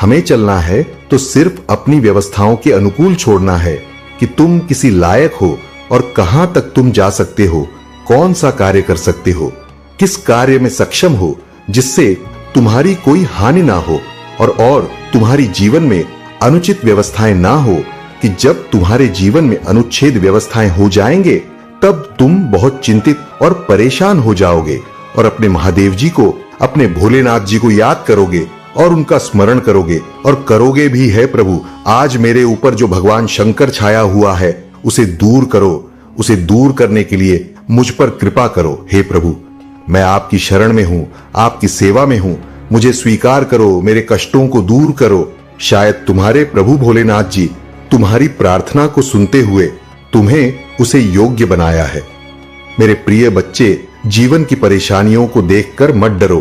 हमें चलना है तो सिर्फ अपनी व्यवस्थाओं के अनुकूल छोड़ना है कि तुम किसी लायक हो और कहां तक तुम जा सकते हो, कौन सा कार्य कर सकते हो, किस कार्य में सक्षम हो जिससे तुम्हारी कोई हानि ना हो और तुम्हारी जीवन में अनुचित व्यवस्थाएं ना हो, कि जब तुम्हारे जीवन में अनुच्छेद व्यवस्थाएं हो जाएंगे तब तुम बहुत चिंतित और परेशान हो जाओगे और अपने महादेव जी को, अपने भोलेनाथ जी को याद करोगे और उनका स्मरण करोगे और करोगे भी है। प्रभु, आज मेरे ऊपर जो भगवान शंकर छाया हुआ है उसे दूर करो, उसे दूर करने के लिए मुझ पर कृपा करो। हे प्रभु, मैं आपकी शरण में हूं, आपकी सेवा में हूं, मुझे स्वीकार करो, मेरे कष्टों को दूर करो। शायद तुम्हारे प्रभु भोलेनाथ जी तुम्हारी प्रार्थना को सुनते हुए तुम्हें उसे योग्य बनाया है। मेरे प्रिय बच्चे, जीवन की परेशानियों को देखकर मत डरो,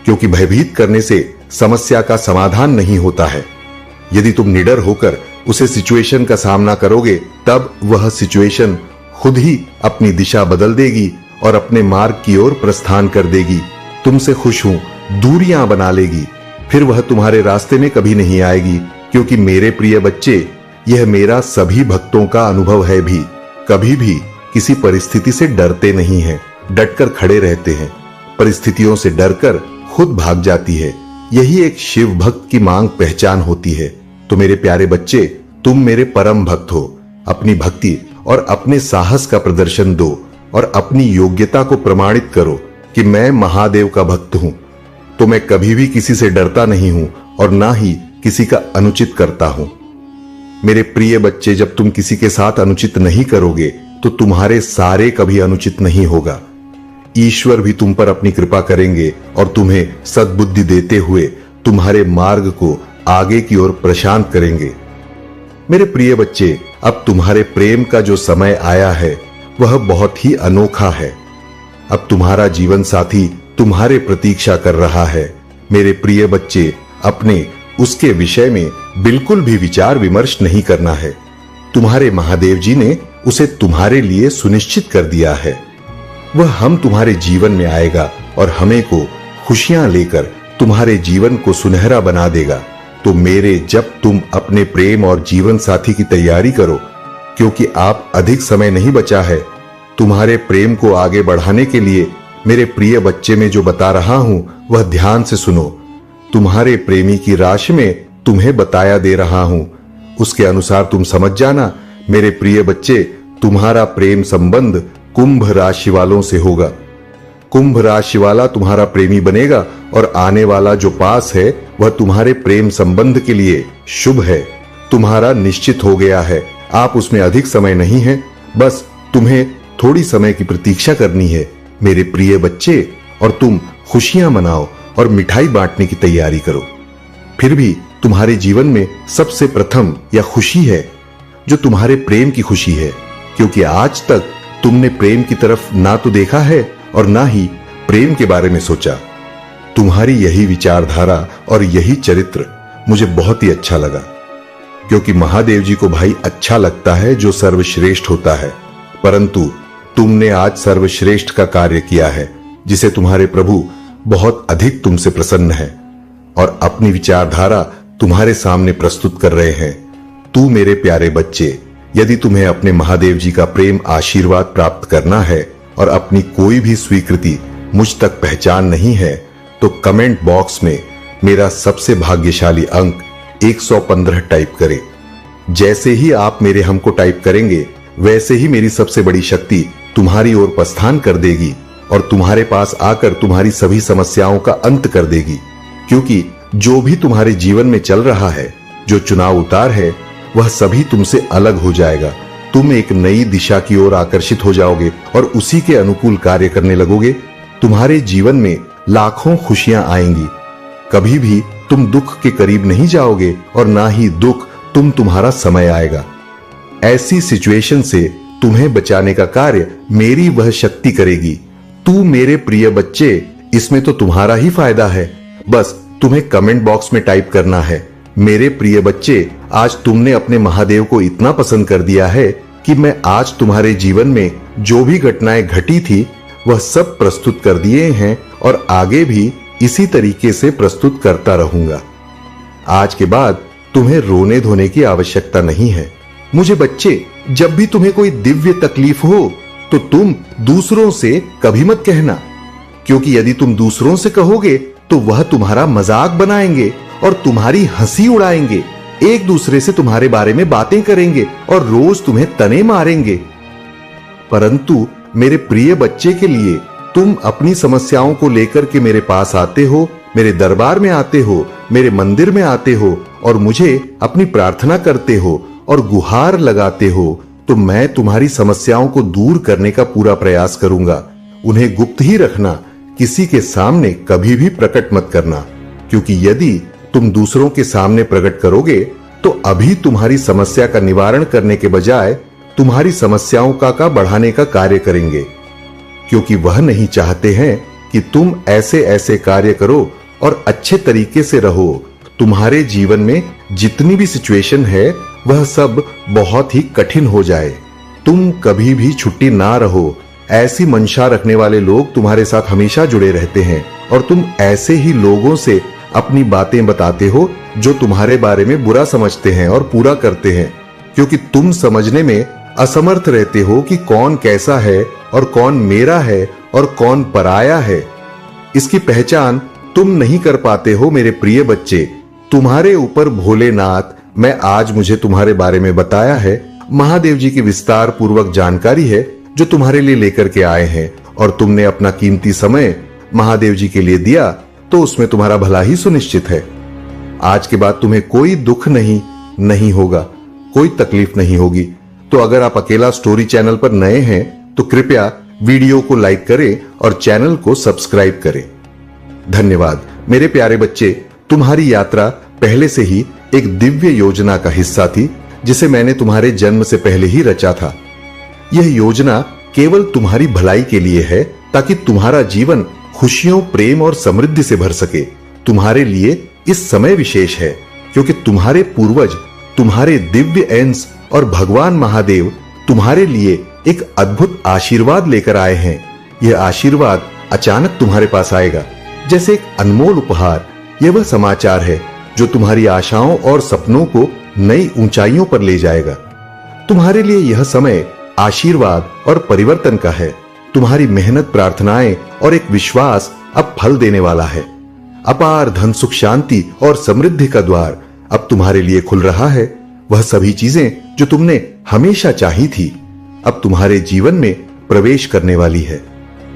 क्योंकि भयभीत करने से समस्या का समाधान नहीं होता है। यदि तुम निडर होकर उसे सिचुएशन का सामना करोगे तब वह सिचुएशन खुद ही अपनी दिशा बदल देगी और अपने मार्ग की ओर प्रस्थान कर देगी। तुमसे खुश हूं, दूरियां बना लेगी, फिर वह तुम्हारे रास्ते में कभी नहीं आएगी। क्योंकि मेरे प्रिय बच्चे, यह मेरा सभी भक्तों का अनुभव है भी, कभी भी किसी परिस्थिति से डरते नहीं हैं, डटकर खड़े रहते हैं। परिस्थितियों से डरकर खुद भाग जाती है, यही एक शिव भक्त की मांग पहचान होती है। तो मेरे प्यारे बच्चे, तुम मेरे परम भक्त हो। अपनी भक्ति और अपने साहस का प्रदर्शन दो और अपनी योग्यता को प्रमाणित करो कि मैं महादेव का भक्त हूं। तो मैं कभी भी किसी से डरता नहीं हूं और ना ही किसी का अनुचित करता हूं। मेरे प्रिय बच्चे, जब तुम किसी के साथ अनुचित नहीं करोगे तो तुम्हारे सारे कभी अनुचित नहीं होगा। ईश्वर भी तुम पर अपनी कृपा करेंगे और तुम्हें सद्बुद्धि देते हुए तुम्हारे मार्ग को आगे की ओर प्रशांत करेंगे। मेरे प्रिय बच्चे, अब तुम्हारे प्रेम का जो समय आया है वह बहुत ही अनोखा है। अब तुम्हारा जीवन साथी तुम्हारे प्रतीक्षा कर रहा है। मेरे प्रिय बच्चे, अपने उसके विषय में बिल्कुल भी विचार विमर्श नहीं करना है। तुम्हारे महादेव जी ने उसे तुम्हारे लिए सुनिश्चित कर दिया है। वह हम तुम्हारे जीवन में आएगा और हमें को खुशियां लेकर तुम्हारे जीवन को सुनहरा बना देगा। तो मेरे, जब तुम अपने प्रेम और जीवन साथी की तैयारी करो, क्योंकि आप अधिक समय नहीं बचा है। तुम्हारे प्रेम को आगे बढ़ाने के लिए मेरे प्रिय बच्चे, में जो बता रहा हूं वह ध्यान से सुनो। तुम्हारे प्रेमी की राशि में तुम्हें बताया दे रहा हूं, उसके अनुसार तुम समझ जाना। मेरे प्रिय बच्चे, तुम्हारा प्रेम संबंध कुंभ राशि वालों से होगा। कुंभ राशि वाला तुम्हारा प्रेमी बनेगा और आने वाला जो पास है वह तुम्हारे प्रेम संबंध के लिए शुभ है। तुम्हारा निश्चित हो गया है। आप उसमें अधिक समय नहीं है, बस तुम्हें थोड़ी समय की प्रतीक्षा करनी है मेरे प्रिय बच्चे, और तुम खुशियां मनाओ और मिठाई बांटने की तैयारी करो। फिर भी तुम्हारे जीवन में सबसे प्रथम यह खुशी है जो तुम्हारे प्रेम की खुशी है, क्योंकि आज तक तुमने प्रेम की तरफ ना तो देखा है और ना ही प्रेम के बारे में सोचा। तुम्हारी यही विचारधारा और यही चरित्र मुझे बहुत ही अच्छा लगा, क्योंकि महादेव जी को भाई अच्छा लगता है जो सर्वश्रेष्ठ होता है। परंतु तुमने आज सर्वश्रेष्ठ का कार्य किया है, जिसे तुम्हारे प्रभु बहुत अधिक तुमसे प्रसन्न है और अपनी विचारधारा तुम्हारे सामने प्रस्तुत कर रहे हैं। तू मेरे प्यारे बच्चे, यदि तुम्हें अपने महादेव जी का प्रेम आशीर्वाद प्राप्त करना है और अपनी कोई भी स्वीकृति मुझ तक पहचान नहीं है, तो कमेंट बॉक्स में मेरा सबसे भाग्यशाली अंक 115 टाइप करें। जैसे ही आप मेरे हम को टाइप करेंगे, वैसे ही मेरी सबसे बड़ी शक्ति तुम्हारी ओर प्रस्थान कर देगी और तुम्हारे पास आकर तुम्हारी सभी समस्याओं का अंत कर देगी। क्योंकि जो भी तुम्हारे जीवन में चल रहा है, जो चुनाव उतार है, वह सभी तुमसे अलग हो जाएगा। तुम एक नई दिशा की ओर आकर्षित हो जाओगे और उसी के अनुकूल कार्य करने लगोगे। तुम्हारे जीवन में लाखों खुशियां आएंगी। कभी भी तुम दुख के करीब नहीं जाओगे और ना ही दुख तुम्हारा समय आएगा। ऐसी सिचुएशन से तुम्हें बचाने का कार्य मेरी वह शक्ति करेगी। तू मेरे प्रिय बच्चे, इसमें तो तुम्हारा ही फायदा है। बस तुम्हें कमेंट बॉक्स में टाइप करना है, मेरे प्रिय बच्चे, आज तुमने अपने महादेव को इतना पसंद कर दिया है कि मैं आज तुम्हारे जीवन में जो भी घटनाएं घटी थी वह सब प्रस्तुत कर दिए हैं और आगे भी इसी तरीके से प्रस्तुत करता रहूंगा। आज के बाद तुम्हें रोने धोने की आवश्यकता नहीं है। मुझे बच्चे, जब भी तुम्हें कोई दिव्य तकलीफ हो तो तुम दूसरों से कभी मत कहना, क्योंकि यदि तुम दूसरों से कहोगे तो वह तुम्हारा मजाक बनाएंगे और तुम्हारी हंसी उड़ाएंगे, एक दूसरे से तुम्हारे बारे में बातें करेंगे और रोज तुम्हें तने मारेंगे। परंतु मेरे प्रिय बच्चे के लिए तुम अपनी समस्याओं को लेकर के मेरे पास आते हो, मेरे दरबार में आते हो, मेरे मंदिर में आते हो और मुझे अपनी प्रार्थना करते हो और गुहार लगाते हो, तो मैं तुम्हारी समस्याओं को दूर करने का पूरा प्रयास करूंगा। उन्हें गुप्त ही रखना, किसी के सामने कभी भी प्रकट मत करना, क्योंकि यदि तुम दूसरों के सामने प्रकट करोगे तो अभी तुम्हारी समस्या का निवारण करने के बजाय तुम्हारी समस्याओं का बढ़ाने का कार्य करेंगे, क्योंकि वह नहीं चाहते हैं कि तुम ऐसे ऐसे कार्य करो और अच्छे तरीके से रहो। तुम्हारे जीवन में जितनी भी सिचुएशन है वह सब बहुत ही कठिन हो जाए। तुम कभी भी छुट्टी ना रहो, ऐसी मंशा रखने वाले लोग तुम्हारे साथ हमेशा जुड़े रहते हैं और तुम ऐसे ही लोगों से अपनी बातें बताते हो जो तुम्हारे बारे में बुरा समझते हैं और पूरा करते हैं, क्योंकि तुम समझने में असमर्थ रहते हो कि कौन कैसा है और कौन मेरा है और कौन पराया है। इसकी पहचान तुम नहीं कर पाते हो मेरे प्रिय बच्चे। तुम्हारे ऊपर भोलेनाथ, मैं आज मुझे तुम्हारे बारे में बताया है, महादेव जी की विस्तार पूर्वक जानकारी है जो तुम्हारे लिए लेकर के आए हैं, और तुमने अपना कीमती समय महादेव जी के लिए दिया तो उसमें तुम्हारा भला ही सुनिश्चित है। आज के बाद तुम्हें कोई दुख नहीं होगा, कोई तकलीफ नहीं होगी। तो अगर आप अकेला स्टोरी चैनल पर नए हैं तो कृपया वीडियो को लाइक करें और चैनल को सब्सक्राइब करें। धन्यवाद। मेरे प्यारे बच्चे, तुम्हारी यात्रा पहले से ही एक दिव्य योजना का हिस्सा थी जिसे मैंने तुम्हारे जन्म से पहले ही रचा था। यह योजना केवल तुम्हारी भलाई के लिए है ताकि तुम्हारा जीवन खुशियों, प्रेम और समृद्धि से भर सके। तुम्हारे लिए इस समय विशेष है क्योंकि तुम्हारे पूर्वज, तुम्हारे दिव्य अंश और भगवान महादेव तुम्हारे लिए एक अद्भुत आशीर्वाद लेकर आए हैं। यह आशीर्वाद अचानक तुम्हारे पास आएगा जैसे एक अनमोल उपहार। यह वह समाचार है जो तुम्हारी आशाओं और सपनों को नई ऊंचाइयों पर ले जाएगा। तुम्हारे लिए यह समय आशीर्वाद और परिवर्तन का है। तुम्हारी मेहनत, प्रार्थनाएं और एक विश्वास अब फल देने वाला है। अपार धन, सुख, शांति और समृद्धि का द्वार अब तुम्हारे लिए खुल रहा है। वह सभी चीजें जो तुमने हमेशा चाही थी अब तुम्हारे जीवन में प्रवेश करने वाली है।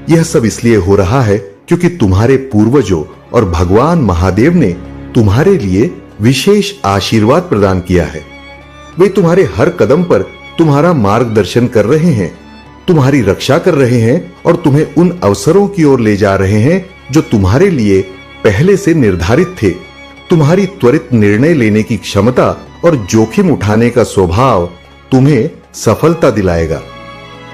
यह सब इसलिए हो रहा है क्योंकि तुम्हारे पूर्वजों और भगवान महादेव ने तुम्हारे लिए विशेष आशीर्वाद प्रदान किया है। वे तुम्हारे हर कदम पर तुम्हारा मार्गदर्शन कर रहे हैं, तुम्हारी रक्षा कर रहे हैं और तुम्हें उन अवसरों की ओर ले जा रहे हैं जो तुम्हारे लिए पहले से निर्धारित थे। तुम्हारी त्वरित निर्णय लेने की क्षमता और जोखिम उठाने का स्वभाव तुम्हें सफलता दिलाएगा।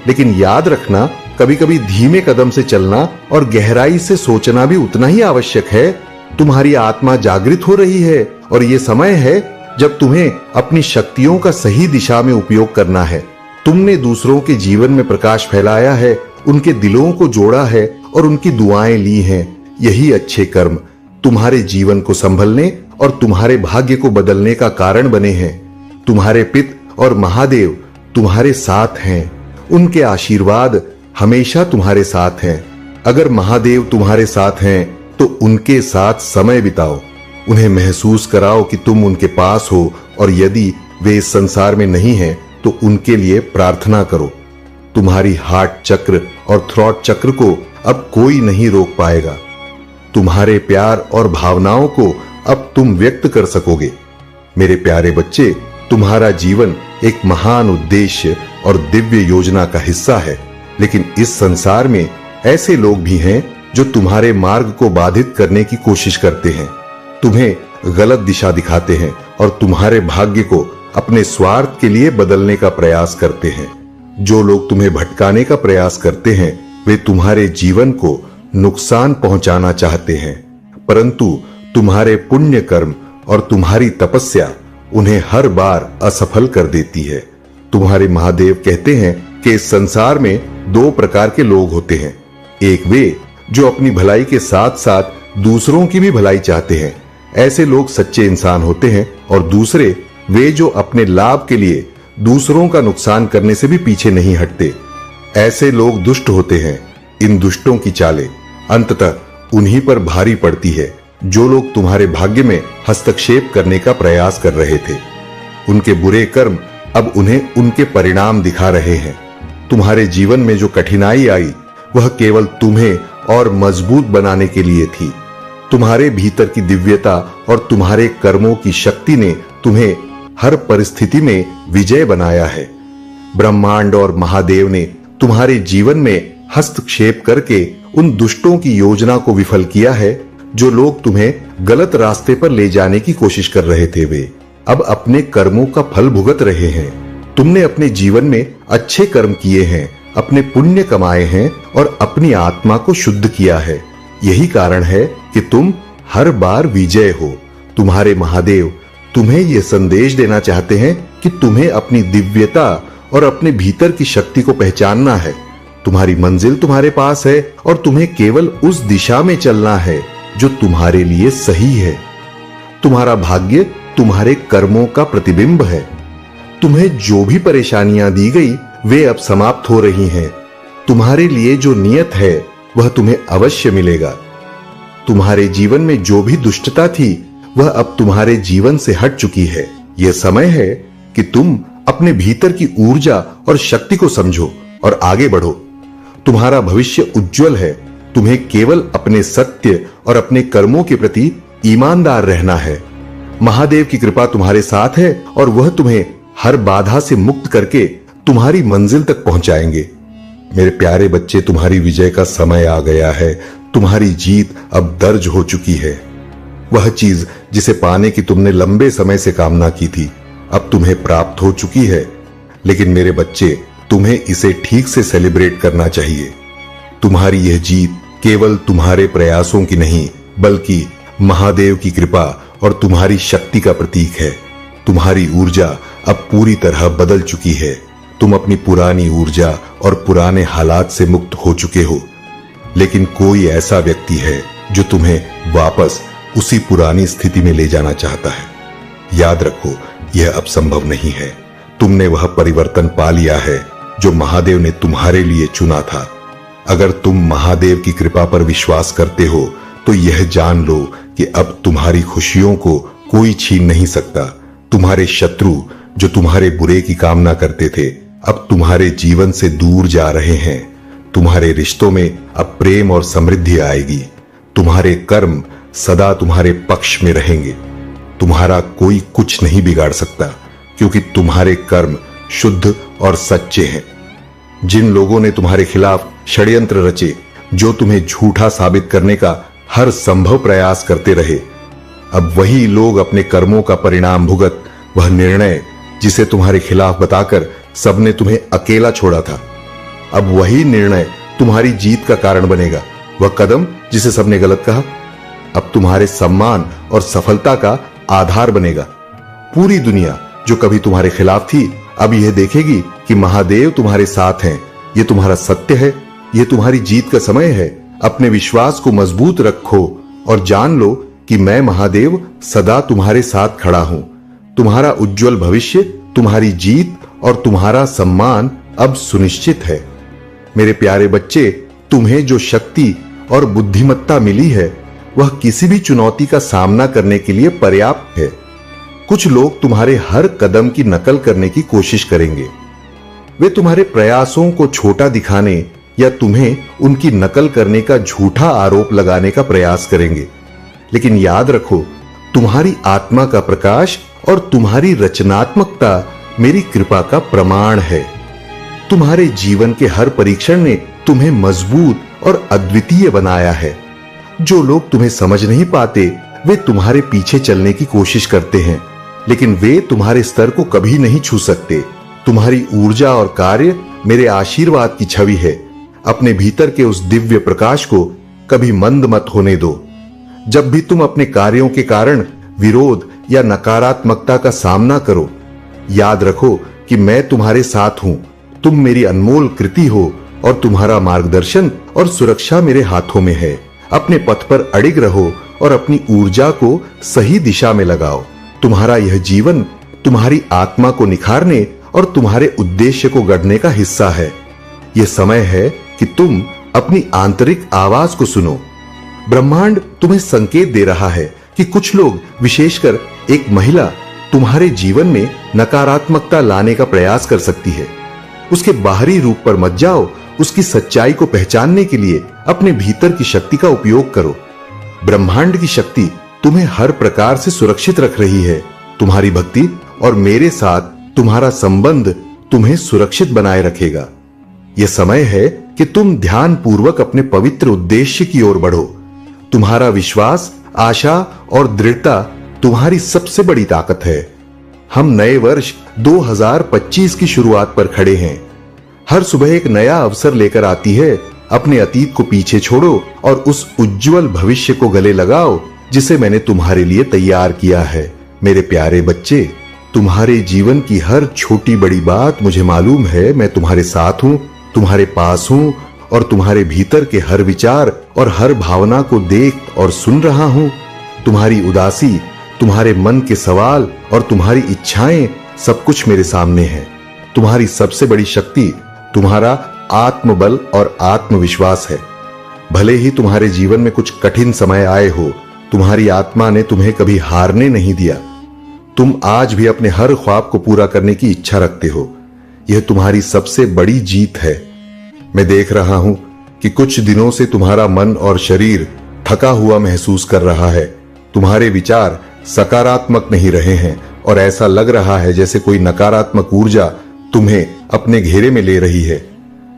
लेकिन याद रखना, कभी-कभी धीमे कदम से चलना और गहराई से सोचना भी उतना ही आवश्यक है। तुम्हारी आत्मा जागृत हो रही है और यह समय है जब तुम्हें अपनी शक्तियों का सही दिशा में उपयोग करना है। तुमने दूसरों के जीवन में प्रकाश फैलाया है, उनके दिलों को जोड़ा है और उनकी दुआएं ली हैं। यही अच्छे कर्म तुम्हारे जीवन को संभलने और तुम्हारे भाग्य को बदलने का कारण बने हैं। तुम्हारे पिता और महादेव तुम्हारे साथ हैं। उनके आशीर्वाद हमेशा तुम्हारे साथ हैं। अगर महादेव तुम्हारे साथ हैं तो उनके साथ समय बिताओ, उन्हें महसूस कराओ कि तुम उनके पास हो, और यदि वे इस संसार में नहीं हैं तो उनके लिए प्रार्थना करो। तुम्हारी हार्ट चक्र और थ्रॉट चक्र को अब कोई नहीं रोक पाएगा। तुम्हारे प्यार और भावनाओं को अब तुम व्यक्त कर सकोगे। मेरे प्यारे बच्चे, तुम्हारा जीवन एक महान उद्देश्य और दिव्य योजना का हिस्सा है, लेकिन इस संसार में ऐसे लोग भी हैं जो तुम्हारे मार्ग को बाधित करने की कोशिश करते हैं, तुम्हें गलत दिशा दिखाते हैं और तुम्हारे भाग्य को अपने स्वार्थ के लिए बदलने का प्रयास करते हैं। जो लोग तुम्हें भटकाने का प्रयास करते हैं वे तुम्हारे जीवन को नुकसान पहुंचाना चाहते हैं, परंतु तुम्हारे पुण्य कर्म और तुम्हारी तपस्या उन्हें हर बार असफल कर देती है। तुम्हारे महादेव कहते हैं कि इस संसार में दो प्रकार के लोग होते हैं। एक वे जो अपनी भलाई के साथ साथ दूसरों की भी भलाई चाहते हैं, ऐसे लोग सच्चे इंसान होते हैं, और दूसरे वे जो अपने लाभ के लिए दूसरों का नुकसान करने से भी पीछे नहीं हटते। ऐसे लोग दुष्ट होते हैं। इन दुष्टों की चालें अंततः उन्हीं पर भारी पड़ती है जो लोग तुम्हारे भाग्य में हस्तक्षेप करने का प्रयास कर रहे थे। उनके बुरे कर्म अब उन्हें उनके परिणाम दिखा रहे हैं। तुम्हारे जीवन में जो कठिनाई आई वह केवल तुम्हें और मजबूत बनाने के लिए थी। तुम्हारे भीतर की दिव्यता और तुम्हारे कर्मों की शक्ति ने तुम्हें हर परिस्थिति में विजय बनाया है। ब्रह्मांड और महादेव ने तुम्हारे जीवन में हस्तक्षेप करके उन दुष्टों की योजना को विफल किया है। जो लोग तुम्हें गलत रास्ते पर ले जाने की कोशिश कर रहे थे वे अब अपने कर्मों का फल भुगत रहे हैं। तुमने अपने जीवन में अच्छे कर्म किए हैं, अपने पुण्य कमाए हैं और अपनी आत्मा को शुद्ध किया है। यही कारण है कि तुम हर बार विजय हो। तुम्हारे महादेव तुम्हें यह संदेश देना चाहते हैं कि तुम्हें अपनी दिव्यता और अपने भीतर की शक्ति को पहचानना है। तुम्हारी मंजिल तुम्हारे पास है और तुम्हें केवल उस दिशा में चलना है जो तुम्हारे लिए सही है। तुम्हारा भाग्य तुम्हारे कर्मों का प्रतिबिंब है। तुम्हें जो भी परेशानियां दी गई वे अब समाप्त हो रही हैं। तुम्हारे लिए जो नियत है वह तुम्हें अवश्य मिलेगा। तुम्हारे जीवन में जो भी दुष्टता थी वह अब तुम्हारे जीवन से हट चुकी है। यह समय है कि तुम अपने भीतर की ऊर्जा और शक्ति को समझो और आगे बढ़ो। तुम्हारा भविष्य उज्जवल है। तुम्हें केवल अपने सत्य और अपने कर्मों के प्रति ईमानदार रहना है। महादेव की कृपा तुम्हारे साथ है और वह तुम्हें हर बाधा से मुक्त करके तुम्हारी मंजिल तक पहुंचाएंगे। मेरे प्यारे बच्चे, तुम्हारी विजय का समय आ गया है। तुम्हारी जीत अब दर्ज हो चुकी है। वह चीज जिसे पाने की तुमने लंबे समय से कामना की थी, अब तुम्हें प्राप्त हो चुकी है। लेकिन मेरे बच्चे, तुम्हें इसे ठीक से सेलिब्रेट करना चाहिए। तुम्हारी यह जीत केवल तुम्हारे प्रयासों की नहीं, बल्कि महादेव की कृपा और तुम्हारी शक्ति का प्रतीक है। तुम्हारी ऊर्जा अब पूरी तरह बदल चुकी है। तुम अपनी पुरानी ऊर्जा और पुराने हालात से मुक्त हो चुके हो। लेकिन कोई ऐसा व्यक्ति है जो तुम्हें वापस उसी पुरानी स्थिति में ले जाना चाहता है। याद रखो, यह अब संभव नहीं है। तुमने वह परिवर्तन पा लिया है जो महादेव ने तुम्हारे लिए चुना था। अगर तुम महादेव की कृपा पर विश्वास करते हो तो यह जान लो कि अब तुम्हारी खुशियों को कोई छीन नहीं सकता। तुम्हारे शत्रु जो तुम्हारे बुरे की कामना करते थे, अब तुम्हारे जीवन से दूर जा रहे हैं। तुम्हारे रिश्तों में अब प्रेम और समृद्धि आएगी। तुम्हारे कर्म सदा तुम्हारे पक्ष में रहेंगे। तुम्हारा कोई कुछ नहीं बिगाड़ सकता, क्योंकि तुम्हारे कर्म शुद्ध और सच्चे हैं। जिन लोगों ने तुम्हारे खिलाफ षड्यंत्र रचे, जो तुम्हें झूठा साबित करने का हर संभव प्रयास करते रहे, अब वही लोग अपने कर्मों का परिणाम भुगत वह निर्णय जिसे तुम्हारे खिलाफ बताकर सबने तुम्हें अकेला छोड़ा था, अब वही निर्णय तुम्हारी जीत का कारण बनेगा। वह कदम जिसे सबने गलत कहा, अब तुम्हारे सम्मान और सफलता का आधार बनेगा। पूरी दुनिया जो कभी तुम्हारे खिलाफ थी, अब यह देखेगी कि महादेव तुम्हारे साथ हैं। यह तुम्हारा सत्य है। यह तुम्हारी जीत का समय है। अपने विश्वास को मजबूत रखो और जान लो कि मैं महादेव सदा तुम्हारे साथ खड़ा हूं। तुम्हारा उज्जवल भविष्य, तुम्हारी जीत और तुम्हारा सम्मान अब सुनिश्चित है। मेरे प्यारे बच्चे, तुम्हें जो शक्ति और बुद्धिमत्ता मिली है, वह किसी भी चुनौती का सामना करने के लिए पर्याप्त है। कुछ लोग तुम्हारे हर कदम की नकल करने की कोशिश करेंगे। वे तुम्हारे प्रयासों को छोटा दिखाने या तुम्हें उनकी नकल करने का झूठा आरोप लगाने का प्रयास करेंगे। लेकिन याद रखो, तुम्हारी आत्मा का प्रकाश और तुम्हारी रचनात्मकता मेरी कृपा का प्रमाण है। तुम्हारे जीवन के हर परीक्षण ने तुम्हें मजबूत और अद्वितीय बनाया है। जो लोग तुम्हें समझ नहीं पाते, वे तुम्हारे पीछे चलने की कोशिश करते हैं, लेकिन वे तुम्हारे स्तर को कभी नहीं छू सकते। तुम्हारी ऊर्जा और कार्य मेरे आशीर्वाद की छवि है। अपने भीतर के उस दिव्य प्रकाश को कभी मंद मत होने दो। जब भी तुम अपने कार्यों के कारण विरोध या नकारात्मकता का सामना करो, याद रखो कि मैं तुम्हारे साथ हूं। तुम मेरी अनमोल कृति हो और तुम्हारा मार्गदर्शन और सुरक्षा मेरे हाथों में है। अपने पथ पर अडिग रहो और अपनी ऊर्जा को सही दिशा में लगाओ। तुम्हारा यह जीवन तुम्हारी आत्मा को निखारने और तुम्हारे उद्देश्य को गढ़ने का हिस्सा है। यह समय है कि तुम अपनी आंतरिक आवाज को सुनो। ब्रह्मांड तुम्हें संकेत दे रहा है कि कुछ लोग, विशेषकर एक महिला, तुम्हारे जीवन में नकारात्मकता लाने का प्रयास कर सकती है। उसके बाहरी रूप पर मत जाओ। उसकी सच्चाई को पहचानने के लिए अपने भीतर की शक्ति का उपयोग करो। ब्रह्मांड की शक्ति तुम्हें हर प्रकार से सुरक्षित रख रही है। तुम्हारी भक्ति और मेरे साथ तुम्हारा संबंध तुम्हें सुरक्षित बनाए रखेगा। यह समय है कि तुम ध्यान पूर्वक अपने पवित्र उद्देश्य की ओर बढ़ो। तुम्हारा विश्वास, आशा और दृढ़ता तुम्हारी सबसे बड़ी ताकत है। हम नए वर्ष 2025 की शुरुआत पर खड़े हैं। हर सुबह एक नया अवसर लेकर आती है। अपने अतीत को पीछे छोड़ो और उस उज्जवल भविष्य को गले लगाओ जिसे मैंने तुम्हारे लिए तैयार किया है। मेरे प्यारे बच्चे, तुम्हारे जीवन की हर छोटी बड़ी बात मुझे मालूम है। मैं तुम्हारे साथ हूं, तुम्हारे पास हूं और तुम्हारे भीतर के हर विचार और हर भावना को देख और सुन रहा हूं। तुम्हारी उदासी, तुम्हारे मन के सवाल और तुम्हारी इच्छाएं, सब कुछ मेरे सामने है। तुम्हारी सबसे बड़ी शक्ति तुम्हारा आत्मबल और आत्मविश्वास है। भले ही तुम्हारे जीवन में कुछ कठिन समय आए हो, तुम्हारी आत्मा ने तुम्हें कभी हारने नहीं दिया। तुम आज भी अपने हर ख्वाब को पूरा करने की इच्छा रखते हो। यह तुम्हारी सबसे बड़ी जीत है। मैं देख रहा हूं कि कुछ दिनों से तुम्हारा मन और शरीर थका हुआ महसूस कर रहा है। तुम्हारे विचार सकारात्मक नहीं रहे हैं और ऐसा लग रहा है जैसे कोई नकारात्मक ऊर्जा तुम्हें अपने घेरे में ले रही है।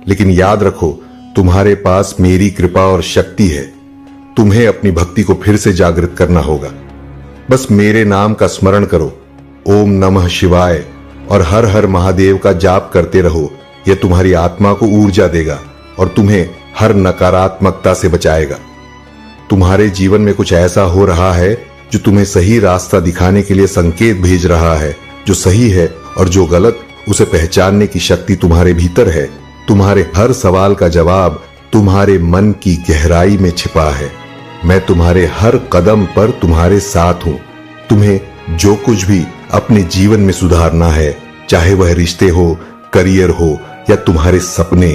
लेकिन याद रखो, तुम्हारे पास मेरी कृपा और शक्ति है। तुम्हें अपनी भक्ति को फिर से जागृत करना होगा। बस मेरे नाम का स्मरण करो, ओम नमः शिवाय और हर हर महादेव का जाप करते रहो। यह तुम्हारी आत्मा को ऊर्जा देगा और तुम्हें हर नकारात्मकता से बचाएगा। तुम्हारे जीवन में कुछ ऐसा हो रहा है जो तुम्हें सही रास्ता दिखाने के लिए संकेत भेज रहा है। जो सही है और जो गलत, उसे पहचानने की शक्ति तुम्हारे भीतर है। तुम्हारे हर सवाल का जवाब तुम्हारे मन की गहराई में छिपा है। मैं तुम्हारे हर कदम पर तुम्हारे साथ हूं। तुम्हें जो कुछ भी अपने जीवन में सुधारना है, चाहे वह रिश्ते हो, करियर हो या तुम्हारे सपने,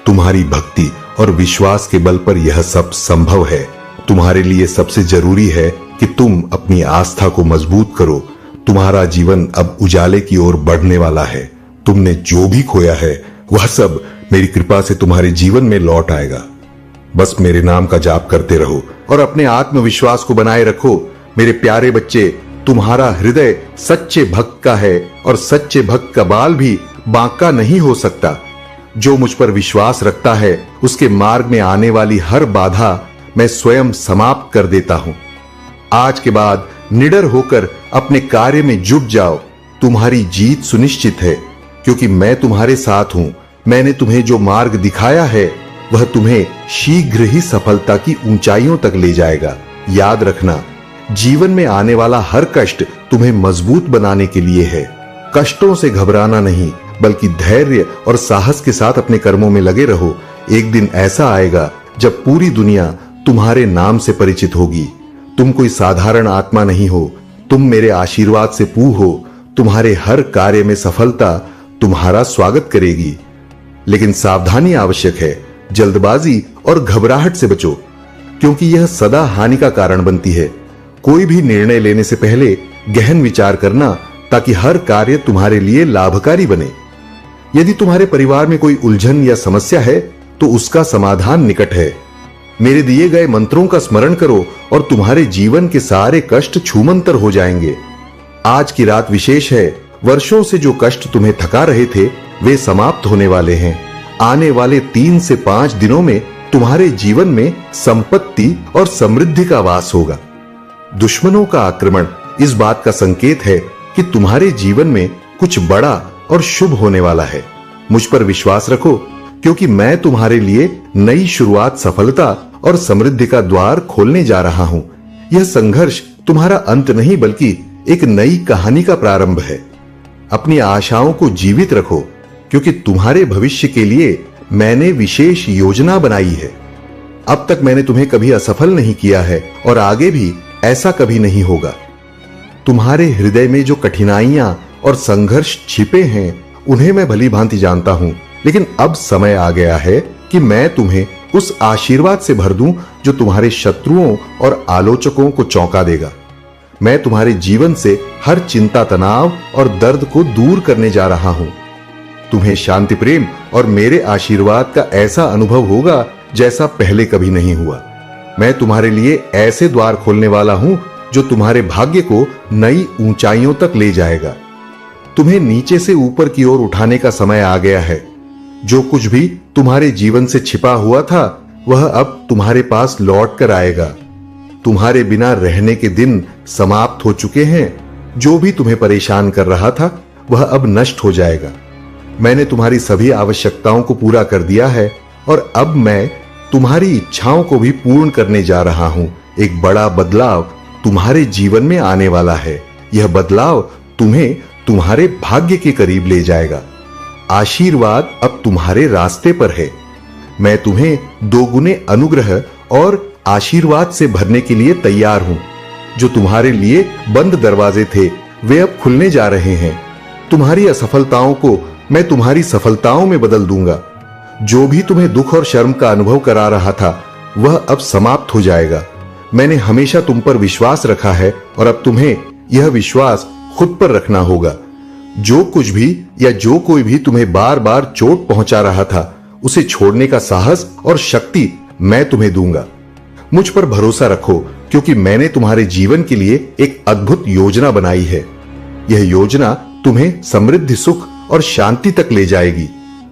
तुम्हारी भक्ति और विश्वास के बल पर यह सब संभव है। तुम्हारे लिए सबसे जरूरी है कि तुम अपनी आस्था को मजबूत करो। तुम्हारा जीवन अब उजाले की ओर बढ़ने वाला है। तुमने जो भी खोया है वह सब मेरी कृपा से तुम्हारे जीवन में लौट आएगा। बस मेरे नाम का जाप करते रहो और अपने आत्मविश्वास को बनाए रखो। मेरे प्यारे बच्चे, तुम्हारा हृदय सच्चे भक्त का है और सच्चे भक्त का बाल भी बांका नहीं हो सकता। जो मुझ पर विश्वास रखता है उसके मार्ग में आने वाली हर बाधा मैं स्वयं समाप्त कर देता हूं। आज के बाद निडर होकर अपने कार्य में जुट जाओ। तुम्हारी जीत सुनिश्चित है क्योंकि मैं तुम्हारे साथ हूं। मैंने तुम्हें जो मार्ग दिखाया है वह तुम्हें शीघ्र ही सफलता की ऊंचाइयों तक ले जाएगा। याद रखना, जीवन में आने वाला हर कष्ट तुम्हें मजबूत बनाने के लिए है। कष्टों से घबराना नहीं, बल्कि धैर्य और साहस के साथ अपने कर्मों में लगे रहो। एक दिन ऐसा आएगा जब पूरी दुनिया तुम्हारे नाम से परिचित होगी। तुम कोई साधारण आत्मा नहीं हो, तुम मेरे आशीर्वाद से पू हो। तुम्हारे हर कार्य में सफलता तुम्हारा स्वागत करेगी। लेकिन सावधानी आवश्यक है। जल्दबाजी और घबराहट से बचो, क्योंकि यह सदा हानि का कारण बनती है। कोई भी निर्णय लेने से पहले गहन विचार करना, ताकि हर कार्य तुम्हारे लिए लाभकारी बने। यदि तुम्हारे परिवार में कोई उलझन या समस्या है तो उसका समाधान निकट है। मेरे दिए गए मंत्रों का स्मरण करो और तुम्हारे जीवन के सारे कष्ट छूमंतर हो जाएंगे। आज की रात विशेष है। वर्षों से जो कष्ट तुम्हें थका रहे थे वे समाप्त होने वाले हैं। आने वाले 3 से 5 दिनों में तुम्हारे जीवन में संपत्ति और समृद्धि का वास होगा। दुश्मनों का आक्रमण इस बात का संकेत है कि तुम्हारे जीवन में कुछ बड़ा और शुभ होने वाला है। मुझ पर विश्वास रखो, क्योंकि मैं तुम्हारे लिए नई शुरुआत, सफलता और समृद्धि का द्वार खोलने जा रहा हूं। यह संघर्ष तुम्हारा अंत नहीं, बल्कि एक नई कहानी का प्रारंभ है। अपनी आशाओं को जीवित रखो, क्योंकि तुम्हारे भविष्य के लिए मैंने विशेष योजना बनाई है। अब तक मैंने तुम्हें कभी असफल नहीं किया है और आगे भी ऐसा कभी नहीं होगा। तुम्हारे हृदय में जो कठिनाइयां और संघर्ष छिपे हैं उन्हें मैं भली भांति जानता हूं, लेकिन अब समय आ गया है कि मैं तुम्हें उस आशीर्वाद से भर दूं जो तुम्हारे शत्रुओं और आलोचकों को चौंका देगा। मैं तुम्हारे जीवन से हर चिंता, तनाव और दर्द को दूर करने जा रहा हूं। तुम्हें शांति, प्रेम और मेरे आशीर्वाद का ऐसा अनुभव होगा जैसा पहले कभी नहीं हुआ। मैं तुम्हारे लिए ऐसे द्वार खोलने वाला हूं जो तुम्हारे भाग्य को नई ऊंचाइयों तक ले जाएगा। तुम्हें नीचे से ऊपर की ओर उठाने का समय आ गया है। जो कुछ भी तुम्हारे जीवन से छिपा हुआ था वह अब तुम्हारे पास लौट कर आएगा। तुम्हारे बिना रहने के दिन समाप्त हो चुके हैं। जो भी तुम्हें परेशान कर रहा था वह अब नष्ट हो जाएगा। मैंने तुम्हारी सभी आवश्यकताओं को पूरा कर दिया है और अब मैं तुम्हारी इच्छाओं को भी पूर्ण करने जा रहा हूं। एक बड़ा बदलाव तुम्हारे जीवन में आने वाला है। यह बदलाव तुम्हें तुम्हारे भाग्य के करीब ले जाएगा। आशीर्वाद अब तुम्हारे रास्ते पर है। मैं तुम्हें दोगुने अनुग्रह और आशीर्वाद से भरने के लिए तैयार हूं। जो तुम्हारे लिए बंद दरवाजे थे वे अब खुलने जा रहे हैं। तुम्हारी असफलताओं को मैं तुम्हारी सफलताओं में बदल दूंगा। जो भी तुम्हें दुख और शर्म का अनुभव करा रहा था वह अब समाप्त हो जाएगा। मैंने हमेशा तुम पर विश्वास रखा है और अब तुम्हें यह विश्वास खुद पर रखना होगा। जो कुछ भी या जो कोई भी तुम्हें बार बार चोट पहुंचा रहा था, उसे छोड़ने का साहस और शक्ति मैं तुम्हें दूंगा। मुझ पर भरोसा रखो, क्योंकि मैंने तुम्हारे जीवन के लिए एक अद्भुत योजना बनाई है। यह योजना तुम्हें समृद्धि, सुख और शांति तक ले जाएगी।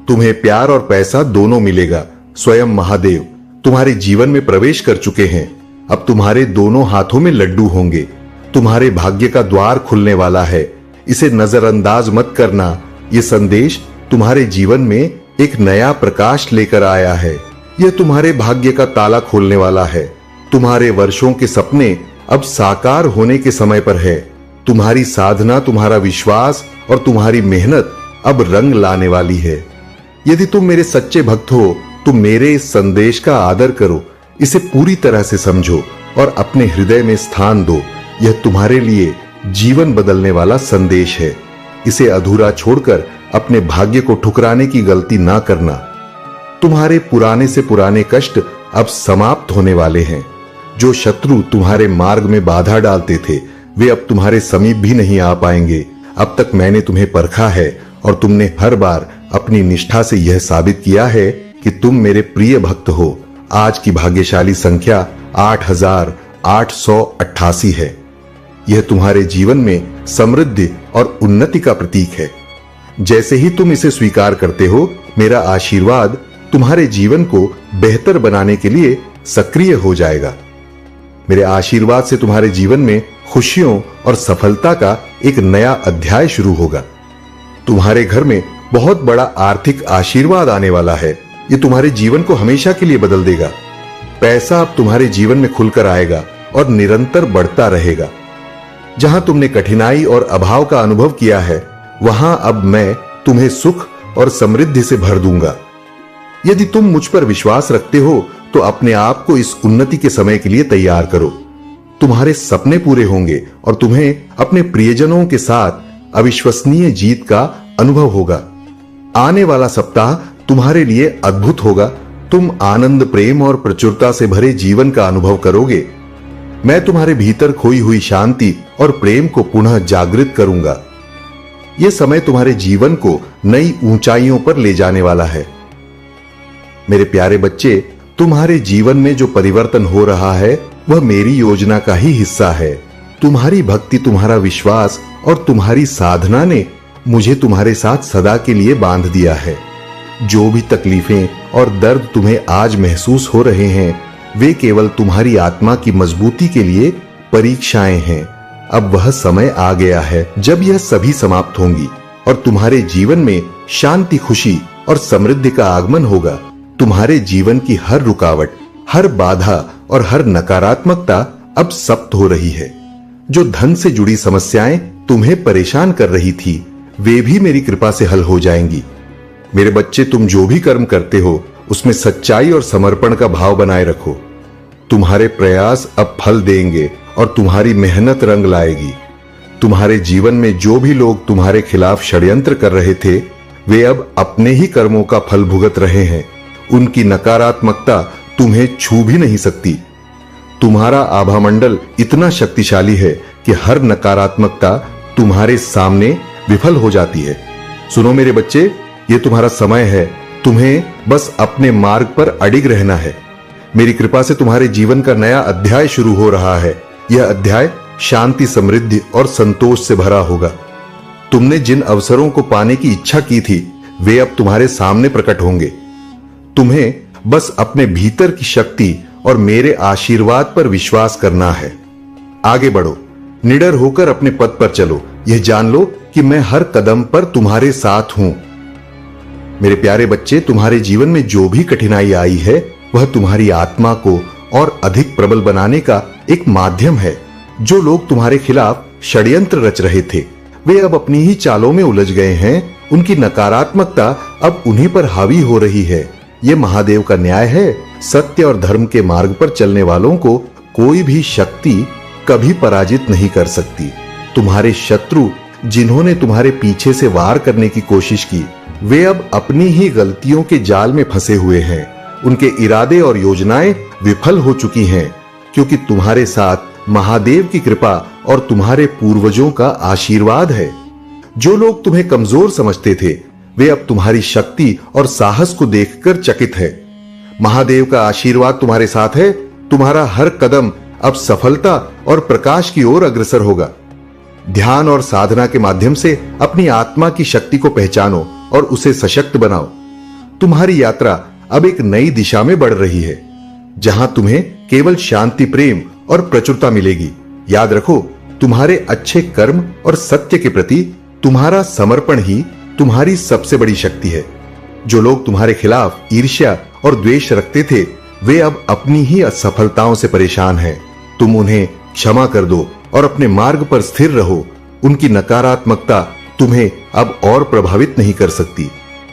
तुम्हें प्यार और पैसा दोनों मिलेगा। स्वयं महादेव तुम्हारे जीवन में प्रवेश कर चुके हैं। अब तुम्हारे दोनों हाथों में लड्डू होंगे। तुम्हारे भाग्य का द्वार खुलने वाला है। इसे नजरअंदाज मत करना। यह संदेश तुम्हारे जीवन में एक नया प्रकाश लेकर आया है। यह तुम्हारे भाग्य का ताला खोलने वाला है। तुम्हारे वर्षों के सपने अब साकार होने के समय पर है। तुम्हारी साधना, तुम्हारा विश्वास और तुम्हारी मेहनत अब रंग लाने वाली है। यदि तुम मेरे सच्चे भक्त हो तो मेरे इस संदेश का आदर करो, इसे पूरी तरह से समझो और अपने हृदय में स्थान दो। यह तुम्हारे लिए जीवन बदलने वाला संदेश है। इसे अधूरा छोड़कर अपने भाग्य को ठुकराने की गलती ना करना। तुम्हारे पुराने से पुराने कष्ट अब समाप्त होने वाले हैं। जो शत्रु तुम्हारे मार्ग में बाधा डालते थे, वे अब तुम्हारे समीप भी नहीं आ पाएंगे। अब तक मैंने तुम्हें परखा है और तुमने हर बार अपनी निष्ठा से यह साबित किया है कि तुम मेरे प्रिय भक्त हो। आज की भाग्यशाली संख्या 8888 है। यह तुम्हारे जीवन में समृद्धि और उन्नति का प्रतीक है। जैसे ही तुम इसे स्वीकार करते हो, मेरा आशीर्वाद तुम्हारे जीवन को बेहतर बनाने के लिए सक्रिय हो जाएगा। मेरे आशीर्वाद से तुम्हारे जीवन में खुशियों और सफलता का एक नया अध्याय शुरू होगा। तुम्हारे घर में बहुत बड़ा आर्थिक आशीर्वाद आने वाला है। यह तुम्हारे जीवन को हमेशा के लिए बदल देगा। पैसा अब तुम्हारे जीवन में खुलकर आएगा और निरंतर बढ़ता रहेगा। जहां तुमने कठिनाई और अभाव का अनुभव किया है, वहां अब मैं तुम्हें सुख और समृद्धि से भर दूंगा। यदि तुम मुझ पर विश्वास रखते हो तो अपने आप को इस उन्नति के समय के लिए तैयार करो। तुम्हारे सपने पूरे होंगे और तुम्हें अपने प्रियजनों के साथ अविश्वसनीय जीत का अनुभव होगा। आने वाला सप्ताह तुम्हारे लिए अद्भुत होगा। तुम आनंद, प्रेम और प्रचुरता से भरे जीवन का अनुभव करोगे। मैं तुम्हारे भीतर खोई हुई शांति और प्रेम को पुनः जागृत करूंगा। यह समय तुम्हारे जीवन को नई ऊंचाइयों पर ले जाने वाला है। मेरे प्यारे बच्चे, तुम्हारे जीवन में जो परिवर्तन हो रहा है, वह मेरी योजना का ही हिस्सा है। तुम्हारी भक्ति, तुम्हारा विश्वास और तुम्हारी साधना ने मुझे तुम्हारे साथ सदा के लिए बांध दिया है। जो भी तकलीफें और दर्द तुम्हें आज महसूस हो रहे हैं, वे केवल तुम्हारी आत्मा की मजबूती के लिए परीक्षाएं हैं। अब वह समय आ गया है जब यह सभी समाप्त होंगी और तुम्हारे जीवन में शांति, खुशी और समृद्धि का आगमन होगा। तुम्हारे जीवन की हर रुकावट, हर बाधा और हर नकारात्मकता अब समाप्त हो रही है। जो धन से जुड़ी समस्याएं तुम्हें परेशान कर रही थी, वे भी मेरी कृपा से हल हो जाएंगी। मेरे बच्चे, तुम जो भी कर्म करते हो, उसमें सच्चाई और समर्पण का भाव बनाए रखो। तुम्हारे प्रयास अब फल देंगे और तुम्हारी मेहनत रंग लाएगी। तुम्हारे जीवन में जो भी लोग तुम्हारे खिलाफ षड्यंत्र कर रहे थे, वे अब अपने ही कर्मों का फल भुगत रहे हैं। उनकी नकारात्मकता तुम्हें छू भी नहीं सकती। तुम्हारा आभामंडल इतना शक्तिशाली है कि हर नकारात्मकता तुम्हारे सामने विफल हो जाती है। सुनो मेरे बच्चे, ये तुम्हारा समय है। तुम्हें बस अपने मार्ग पर अडिग रहना है। मेरी कृपा से तुम्हारे जीवन का नया अध्याय शुरू हो रहा है। यह अध्याय शांति, समृद्धि और संतोष से भरा होगा। तुमने जिन अवसरों को पाने की इच्छा की थी, वे अब तुम्हारे सामने प्रकट होंगे। तुम्हें बस अपने भीतर की शक्ति और मेरे आशीर्वाद पर विश्वास करना है। आगे बढ़ो, निडर होकर अपने पथ पर चलो। यह जान लो कि मैं हर कदम पर तुम्हारे साथ हूं। मेरे प्यारे बच्चे, तुम्हारे जीवन में जो भी कठिनाई आई है, वह तुम्हारी आत्मा को और अधिक प्रबल बनाने का एक माध्यम है। जो लोग तुम्हारे खिलाफ षड्यंत्र रच रहे थे, वे अब अपनी ही चालों में उलझ गए हैं। उनकी नकारात्मकता अब उन्हीं पर हावी हो रही है। यह महादेव का न्याय है। सत्य और धर्म के मार्ग पर चलने वालों को कोई भी शक्ति कभी पराजित नहीं कर सकती। तुम्हारे शत्रु, जिन्होंने तुम्हारे पीछे से वार करने की कोशिश की, वे अब अपनी ही गलतियों के जाल में फंसे हुए हैं। उनके इरादे और योजनाएं विफल हो चुकी हैं, क्योंकि तुम्हारे साथ महादेव की कृपा और तुम्हारे पूर्वजों का आशीर्वाद है। जो लोग तुम्हें कमजोर समझते थे वे अब तुम्हारी शक्ति और साहस को देखकर चकित है। महादेव का आशीर्वाद तुम्हारे साथ है। तुम्हारा हर कदम अब सफलता और प्रकाश की ओर अग्रसर होगा। ध्यान और साधना के माध्यम से अपनी आत्मा की शक्ति को पहचानो और उसे सशक्त बनाओ। तुम्हारी यात्रा अब एक नई दिशा में बढ़ रही है, जहां तुम्हें केवल शांति, प्रेम और प्रचुरता मिलेगी। याद रखो, तुम्हारे अच्छे कर्म और सत्य के प्रति तुम्हारा समर्पण ही तुम्हारी सबसे बड़ी शक्ति है। जो लोग तुम्हारे खिलाफ ईर्ष्या और द्वेष रखते थे वे अब अपनी ही असफलताओं से परेशान हैं। तुम उन्हें क्षमा कर दो और अपने मार्ग पर स्थिर रहो। उनकी नकारात्मकता तुम्हें अब और प्रभावित नहीं कर सकती।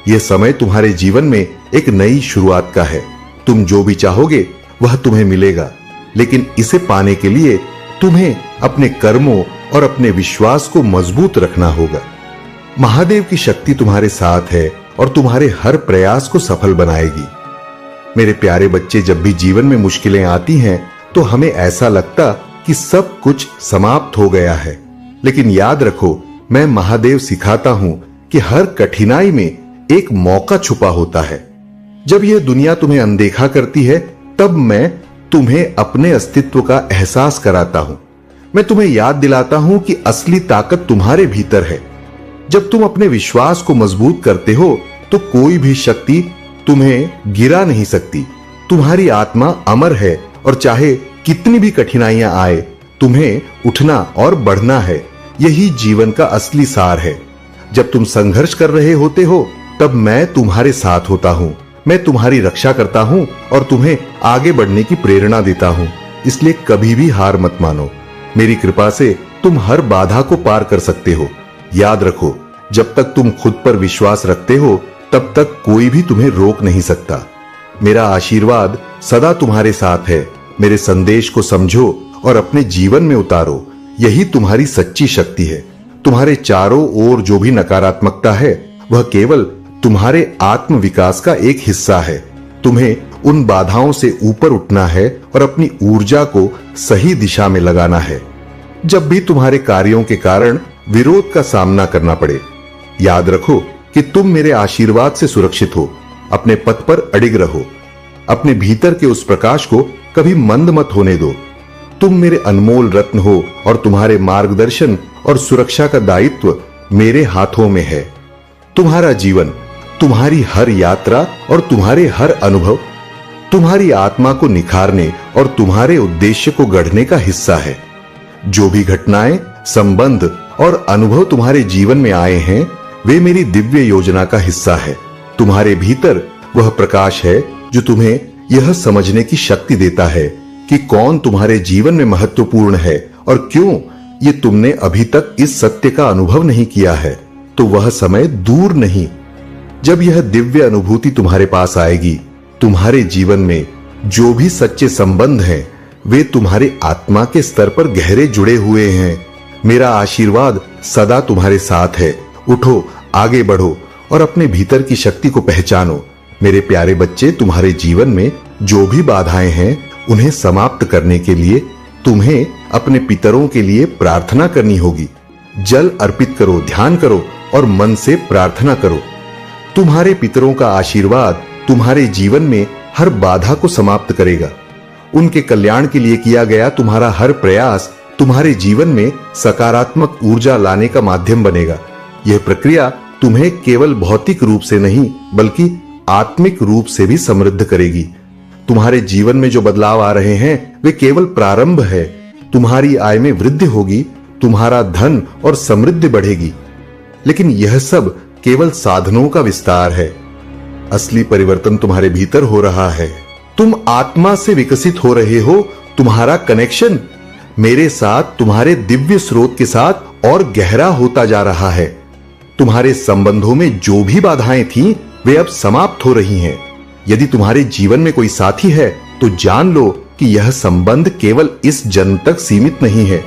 यह समय तुम्हारे जीवन में एक नई शुरुआत का है। तुम जो भी चाहोगे वह तुम्हें मिलेगा, लेकिन इसे पाने के लिए तुम्हें अपने कर्मों और अपने विश्वास को मजबूत रखना होगा। महादेव की शक्ति तुम्हारे साथ है और तुम्हारे हर प्रयास को सफल बनाएगी। मेरे प्यारे बच्चे, जब भी जीवन में मुश्किलें आती हैं तो हमें ऐसा लगता कि सब कुछ समाप्त हो गया है, लेकिन याद रखो, मैं महादेव सिखाता हूं कि हर कठिनाई में एक मौका छुपा होता है। जब यह दुनिया तुम्हें अनदेखा करती है तब मैं तुम्हें अपने अस्तित्व का एहसास कराता हूं। मैं तुम्हें याद दिलाता हूं कि असली ताकत तुम्हारे भीतर है। जब तुम अपने विश्वास को मजबूत करते हो तो कोई भी शक्ति तुम्हें गिरा नहीं सकती। तुम्हारी आत्मा अमर है और चाहे कितनी भी कठिनाइयां आए, तुम्हें उठना और बढ़ना है। यही जीवन का असली सार है। जब तुम संघर्ष कर रहे होते हो तब मैं तुम्हारे साथ होता हूं। मैं तुम्हारी रक्षा करता हूं और तुम्हें आगे बढ़ने की प्रेरणा देता हूं। इसलिए कभी भी हार मत मानो। मेरी कृपा से तुम हर बाधा को पार कर सकते हो। याद रखो, जब तक तुम खुद पर विश्वास रखते हो तब तक कोई भी तुम्हें रोक नहीं सकता। मेरा आशीर्वाद सदा तुम्हारे साथ है। मेरे संदेश को समझो और अपने जीवन में उतारो। यही तुम्हारी सच्ची शक्ति है। तुम्हारे चारों ओर जो भी नकारात्मकता है वह केवल तुम्हारे आत्म विकास का एक हिस्सा है। तुम्हें उन बाधाओं से ऊपर उठना है और अपनी ऊर्जा को सही दिशा में लगाना है। जब भी तुम्हारे कार्यों के कारण विरोध का सामना करना पड़े, याद रखो कि तुम मेरे आशीर्वाद से सुरक्षित हो। अपने पथ पर अडिग रहो। अपने भीतर के उस प्रकाश को कभी मंद मत होने दो। तुम मेरे अनमोल रत्न हो और तुम्हारे मार्गदर्शन और सुरक्षा का दायित्व मेरे हाथों में है। तुम्हारा जीवन, तुम्हारी हर यात्रा और तुम्हारे हर अनुभव तुम्हारी आत्मा को निखारने और तुम्हारे उद्देश्य को गढ़ने का हिस्सा है। जो भी घटनाएं, संबंध और अनुभव तुम्हारे जीवन में आए हैं वे मेरी दिव्य योजना का हिस्सा है। तुम्हारे भीतर वह प्रकाश है जो तुम्हें यह समझने की शक्ति देता है कि कौन तुम्हारे जीवन में महत्वपूर्ण है और क्यों। ये तुमने अभी तक इस सत्य का अनुभव नहीं किया है तो वह समय दूर नहीं। जब यह दिव्य अनुभूति तुम्हारे पास आएगी, तुम्हारे जीवन में जो भी सच्चे संबंध हैं वे तुम्हारे आत्मा के स्तर पर गहरे जुड़े हुए हैं। मेरा आशीर्वाद सदा तुम्हारे साथ है। उठो, आगे बढ़ो और अपने भीतर की शक्ति को पहचानो। मेरे प्यारे बच्चे, तुम्हारे जीवन में जो भी बाधाएं हैं उन्हें समाप्त करने के लिए तुम्हें अपने पितरों के लिए प्रार्थना करनी होगी। जल अर्पित करो, ध्यान करो और मन से प्रार्थना करो। तुम्हारे पितरों का आशीर्वाद तुम्हारे जीवन में हर बाधा को समाप्त करेगा। उनके कल्याण के लिए किया गया तुम्हारा हर प्रयास तुम्हारे जीवन में सकारात्मक ऊर्जा लाने का माध्यम बनेगा। यह प्रक्रिया तुम्हें केवल भौतिक रूप से नहीं बल्कि आत्मिक रूप से भी समृद्ध करेगी। तुम्हारे जीवन में जो बदलाव आ रहे हैं वे केवल प्रारंभ है। तुम्हारी आय में वृद्धि होगी, तुम्हारा धन और समृद्धि बढ़ेगी, लेकिन यह सब केवल साधनों का विस्तार है। असली परिवर्तन तुम्हारे भीतर हो रहा है। तुम आत्मा से विकसित हो रहे हो। तुम्हारा कनेक्शन मेरे साथ, तुम्हारे दिव्य स्रोत के साथ और गहरा होता जा रहा है। तुम्हारे संबंधों में जो भी बाधाएं थीं वे अब समाप्त हो रही हैं। यदि तुम्हारे जीवन में कोई साथी है तो जान लो कि यह संबंध केवल इस जन्म तक सीमित नहीं है।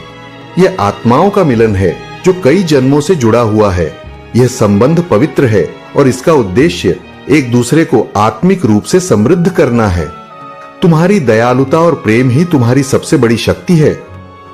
यह आत्माओं का मिलन है जो कई जन्मों से जुड़ा हुआ है। यह संबंध पवित्र है और इसका उद्देश्य एक दूसरे को आत्मिक रूप से समृद्ध करना है। तुम्हारी दयालुता और प्रेम ही तुम्हारी सबसे बड़ी शक्ति है।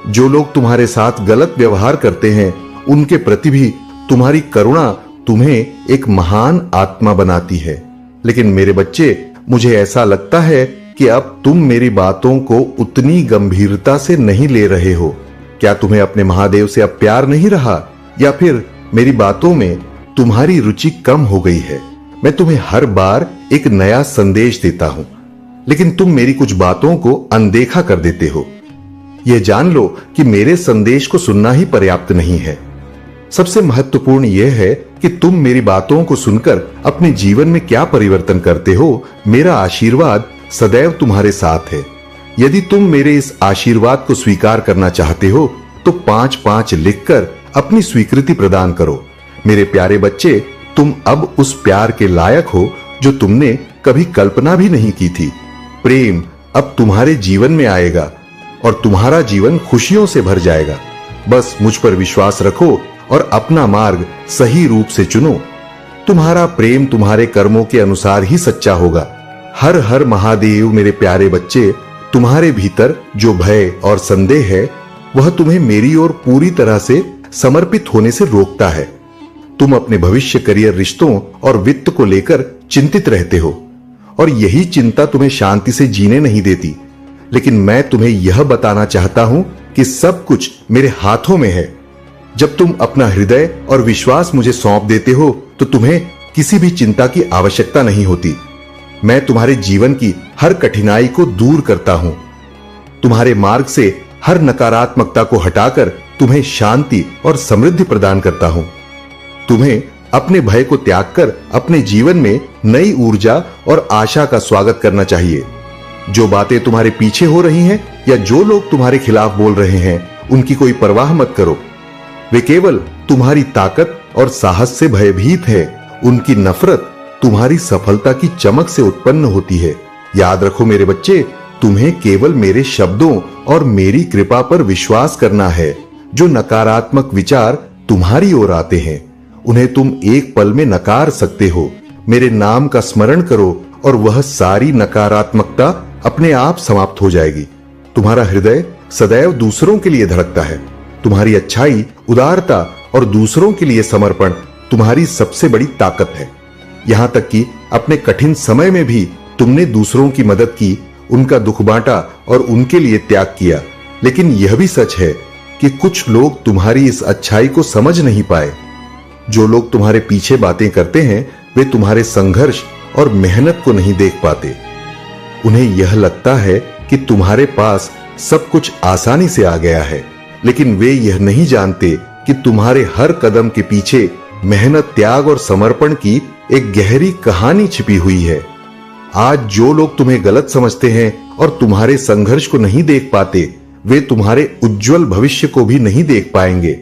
जो लोग तुम्हारे साथ गलत व्यवहार करते हैं उनके प्रति भी तुम्हारी करुणा तुम्हें एक महान आत्मा बनाती है। लेकिन मेरे बच्चे, मुझे ऐसा लगता है कि अब तुम मेरी बातों को उतनी गंभीरता से नहीं ले रहे हो। क्या तुम्हें अपने महादेव से अब प्यार नहीं रहा, या फिर मेरी बातों में तुम्हारी रुचि कम हो गई है? मैं तुम्हें हर बार एक नया संदेश देता हूं, लेकिन तुम मेरी कुछ बातों को अनदेखा कर देते हो। यह जान लो कि मेरे संदेश को सुनना ही पर्याप्त नहीं है। सबसे महत्वपूर्ण यह है कि तुम मेरी बातों को सुनकर अपने जीवन में क्या परिवर्तन करते हो। मेरा आशीर्वाद सदैव तुम्हारे साथ है। यदि तुम मेरे इस आशीर्वाद को स्वीकार करना चाहते हो तो 5-5 लिखकर अपनी स्वीकृति प्रदान करो। मेरे प्यारे बच्चे, तुम अब उस प्यार के लायक हो जो तुमने कभी कल्पना भी नहीं की थी। प्रेम अब तुम्हारे जीवन में आएगा और तुम्हारा जीवन खुशियों से भर जाएगा। बस मुझ पर विश्वास रखो और अपना मार्ग सही रूप से चुनो। तुम्हारा प्रेम तुम्हारे कर्मों के अनुसार ही सच्चा होगा। हर हर महादेव। मेरे प्यारे बच्चे, तुम्हारे भीतर जो भय और संदेह है वह तुम्हें मेरी ओर पूरी तरह से समर्पित होने से रोकता है। तुम अपने भविष्य, करियर, रिश्तों और वित्त को लेकर चिंतित रहते हो और यही चिंता तुम्हें शांति से जीने नहीं देती। लेकिन मैं तुम्हें यह बताना चाहता हूं कि सब कुछ मेरे हाथों में है। जब तुम अपना हृदय और विश्वास मुझे सौंप देते हो तो तुम्हें किसी भी चिंता की आवश्यकता नहीं होती। मैं तुम्हारे जीवन की हर कठिनाई को दूर करता हूं। तुम्हारे मार्ग से हर नकारात्मकता को हटाकर तुम्हें शांति और समृद्धि प्रदान करता हूं। तुम्हें अपने भय को त्याग कर अपने जीवन में नई ऊर्जा और आशा का स्वागत करना चाहिए। जो बातें तुम्हारे पीछे हो रही हैं या जो लोग तुम्हारे खिलाफ बोल रहे हैं, उनकी कोई परवाह मत करो। वे केवल तुम्हारी ताकत और साहस से भयभीत है। उनकी नफरत तुम्हारी सफलता की चमक से उत्पन्न होती है। याद रखो मेरे बच्चे, तुम्हें केवल मेरे शब्दों और मेरी कृपा पर विश्वास करना है। जो नकारात्मक विचार तुम्हारी ओर आते हैं उन्हें तुम एक पल में नकार सकते हो। मेरे नाम का स्मरण करो और वह सारी नकारात्मकता अपने आप समाप्त हो जाएगी। तुम्हारा हृदय सदैव दूसरों के लिए धड़कता है। तुम्हारी अच्छाई, उदारता और दूसरों के लिए समर्पण तुम्हारी सबसे बड़ी ताकत है। यहां तक कि अपने कठिन समय में भी तुमने दूसरों की मदद की, उनका दुख बांटा और उनके लिए त्याग किया। लेकिन यह भी सच है कि कुछ लोग तुम्हारी इस अच्छाई को समझ नहीं पाए। जो लोग तुम्हारे पीछे बातें करते हैं वे तुम्हारे संघर्ष और मेहनत को नहीं देख पाते। उन्हें यह लगता है कि तुम्हारे पास सब कुछ आसानी से आ गया है, लेकिन वे यह नहीं जानते कि तुम्हारे हर कदम के पीछे मेहनत, त्याग और समर्पण की एक गहरी कहानी छिपी हुई है। आज जो लोग तुम्हें गलत समझते हैं और तुम्हारे संघर्ष को नहीं देख पाते, वे तुम्हारे उज्जवल भविष्य को भी नहीं देख पाएंगे।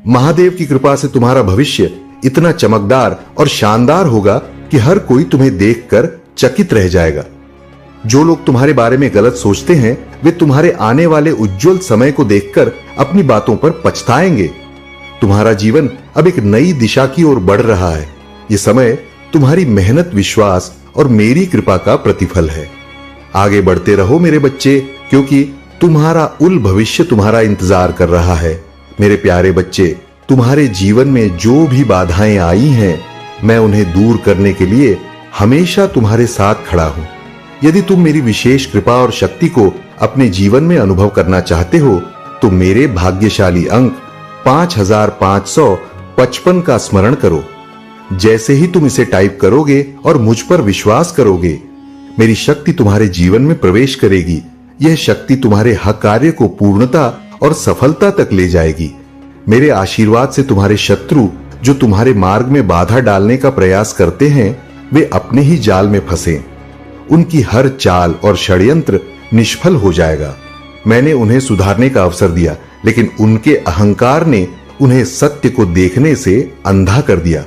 महादेव की कृपा से तुम्हारा भविष्य इतना चमकदार और शानदार होगा कि हर कोई तुम्हें देखकर चकित रह जाएगा। जो लोग तुम्हारे बारे में गलत सोचते हैं वे तुम्हारे आने वाले उज्जवल समय को देखकर अपनी बातों पर पछताएंगे। तुम्हारा जीवन अब एक नई दिशा की ओर बढ़ रहा है। यह समय तुम्हारी मेहनत, विश्वास और मेरी कृपा का प्रतिफल है। आगे बढ़ते रहो मेरे बच्चे, क्योंकि तुम्हारा उल भविष्य तुम्हारा इंतजार कर रहा है। मेरे प्यारे बच्चे, तुम्हारे जीवन में जो भी बाधाएं आई हैं, मैं उन्हें दूर करने के लिए हमेशा तुम्हारे साथ खड़ा हूं। यदि तुम मेरी विशेष कृपा और शक्ति को अपने जीवन में अनुभव करना चाहते हो तो मेरे भाग्यशाली अंक 5555 का स्मरण करो। जैसे ही तुम इसे टाइप करोगे और मुझ पर विश्वास करोगे, मेरी शक्ति तुम्हारे जीवन में प्रवेश करेगी। यह शक्ति तुम्हारे हर कार्य को पूर्णता और सफलता तक ले जाएगी। मेरे आशीर्वाद से तुम्हारे शत्रु जो तुम्हारे मार्ग में बाधा डालने का प्रयास करते हैं, वे अपने ही जाल में फंसे। उनकी हर चाल और षड्यंत्र निष्फल हो जाएगा। मैंने उन्हें सुधारने का अवसर दिया, लेकिन उनके अहंकार ने उन्हें सत्य को देखने से अंधा कर दिया।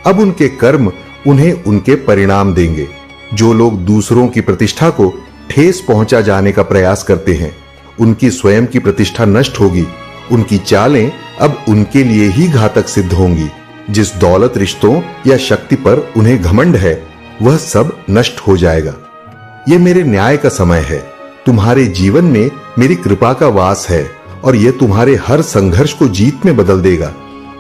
अब उनके कर्म उन्हें उनके परिणाम देंगे। जो लोग दूसरों की प्रतिष्ठा को ठेस पहुंचा जाने का प्रयास करते हैं, उनकी स्वयं की प्रतिष्ठा नष्ट होगी। उनकी चालें अब उनके लिए ही घातक सिद्ध होंगी। जिस दौलत, रिश्तों या शक्ति पर उन्हें घमंड है, वह सब नष्ट हो जाएगा। यह मेरे न्याय का समय है। तुम्हारे जीवन में मेरी कृपा का वास है और यह तुम्हारे हर संघर्ष को जीत में बदल देगा।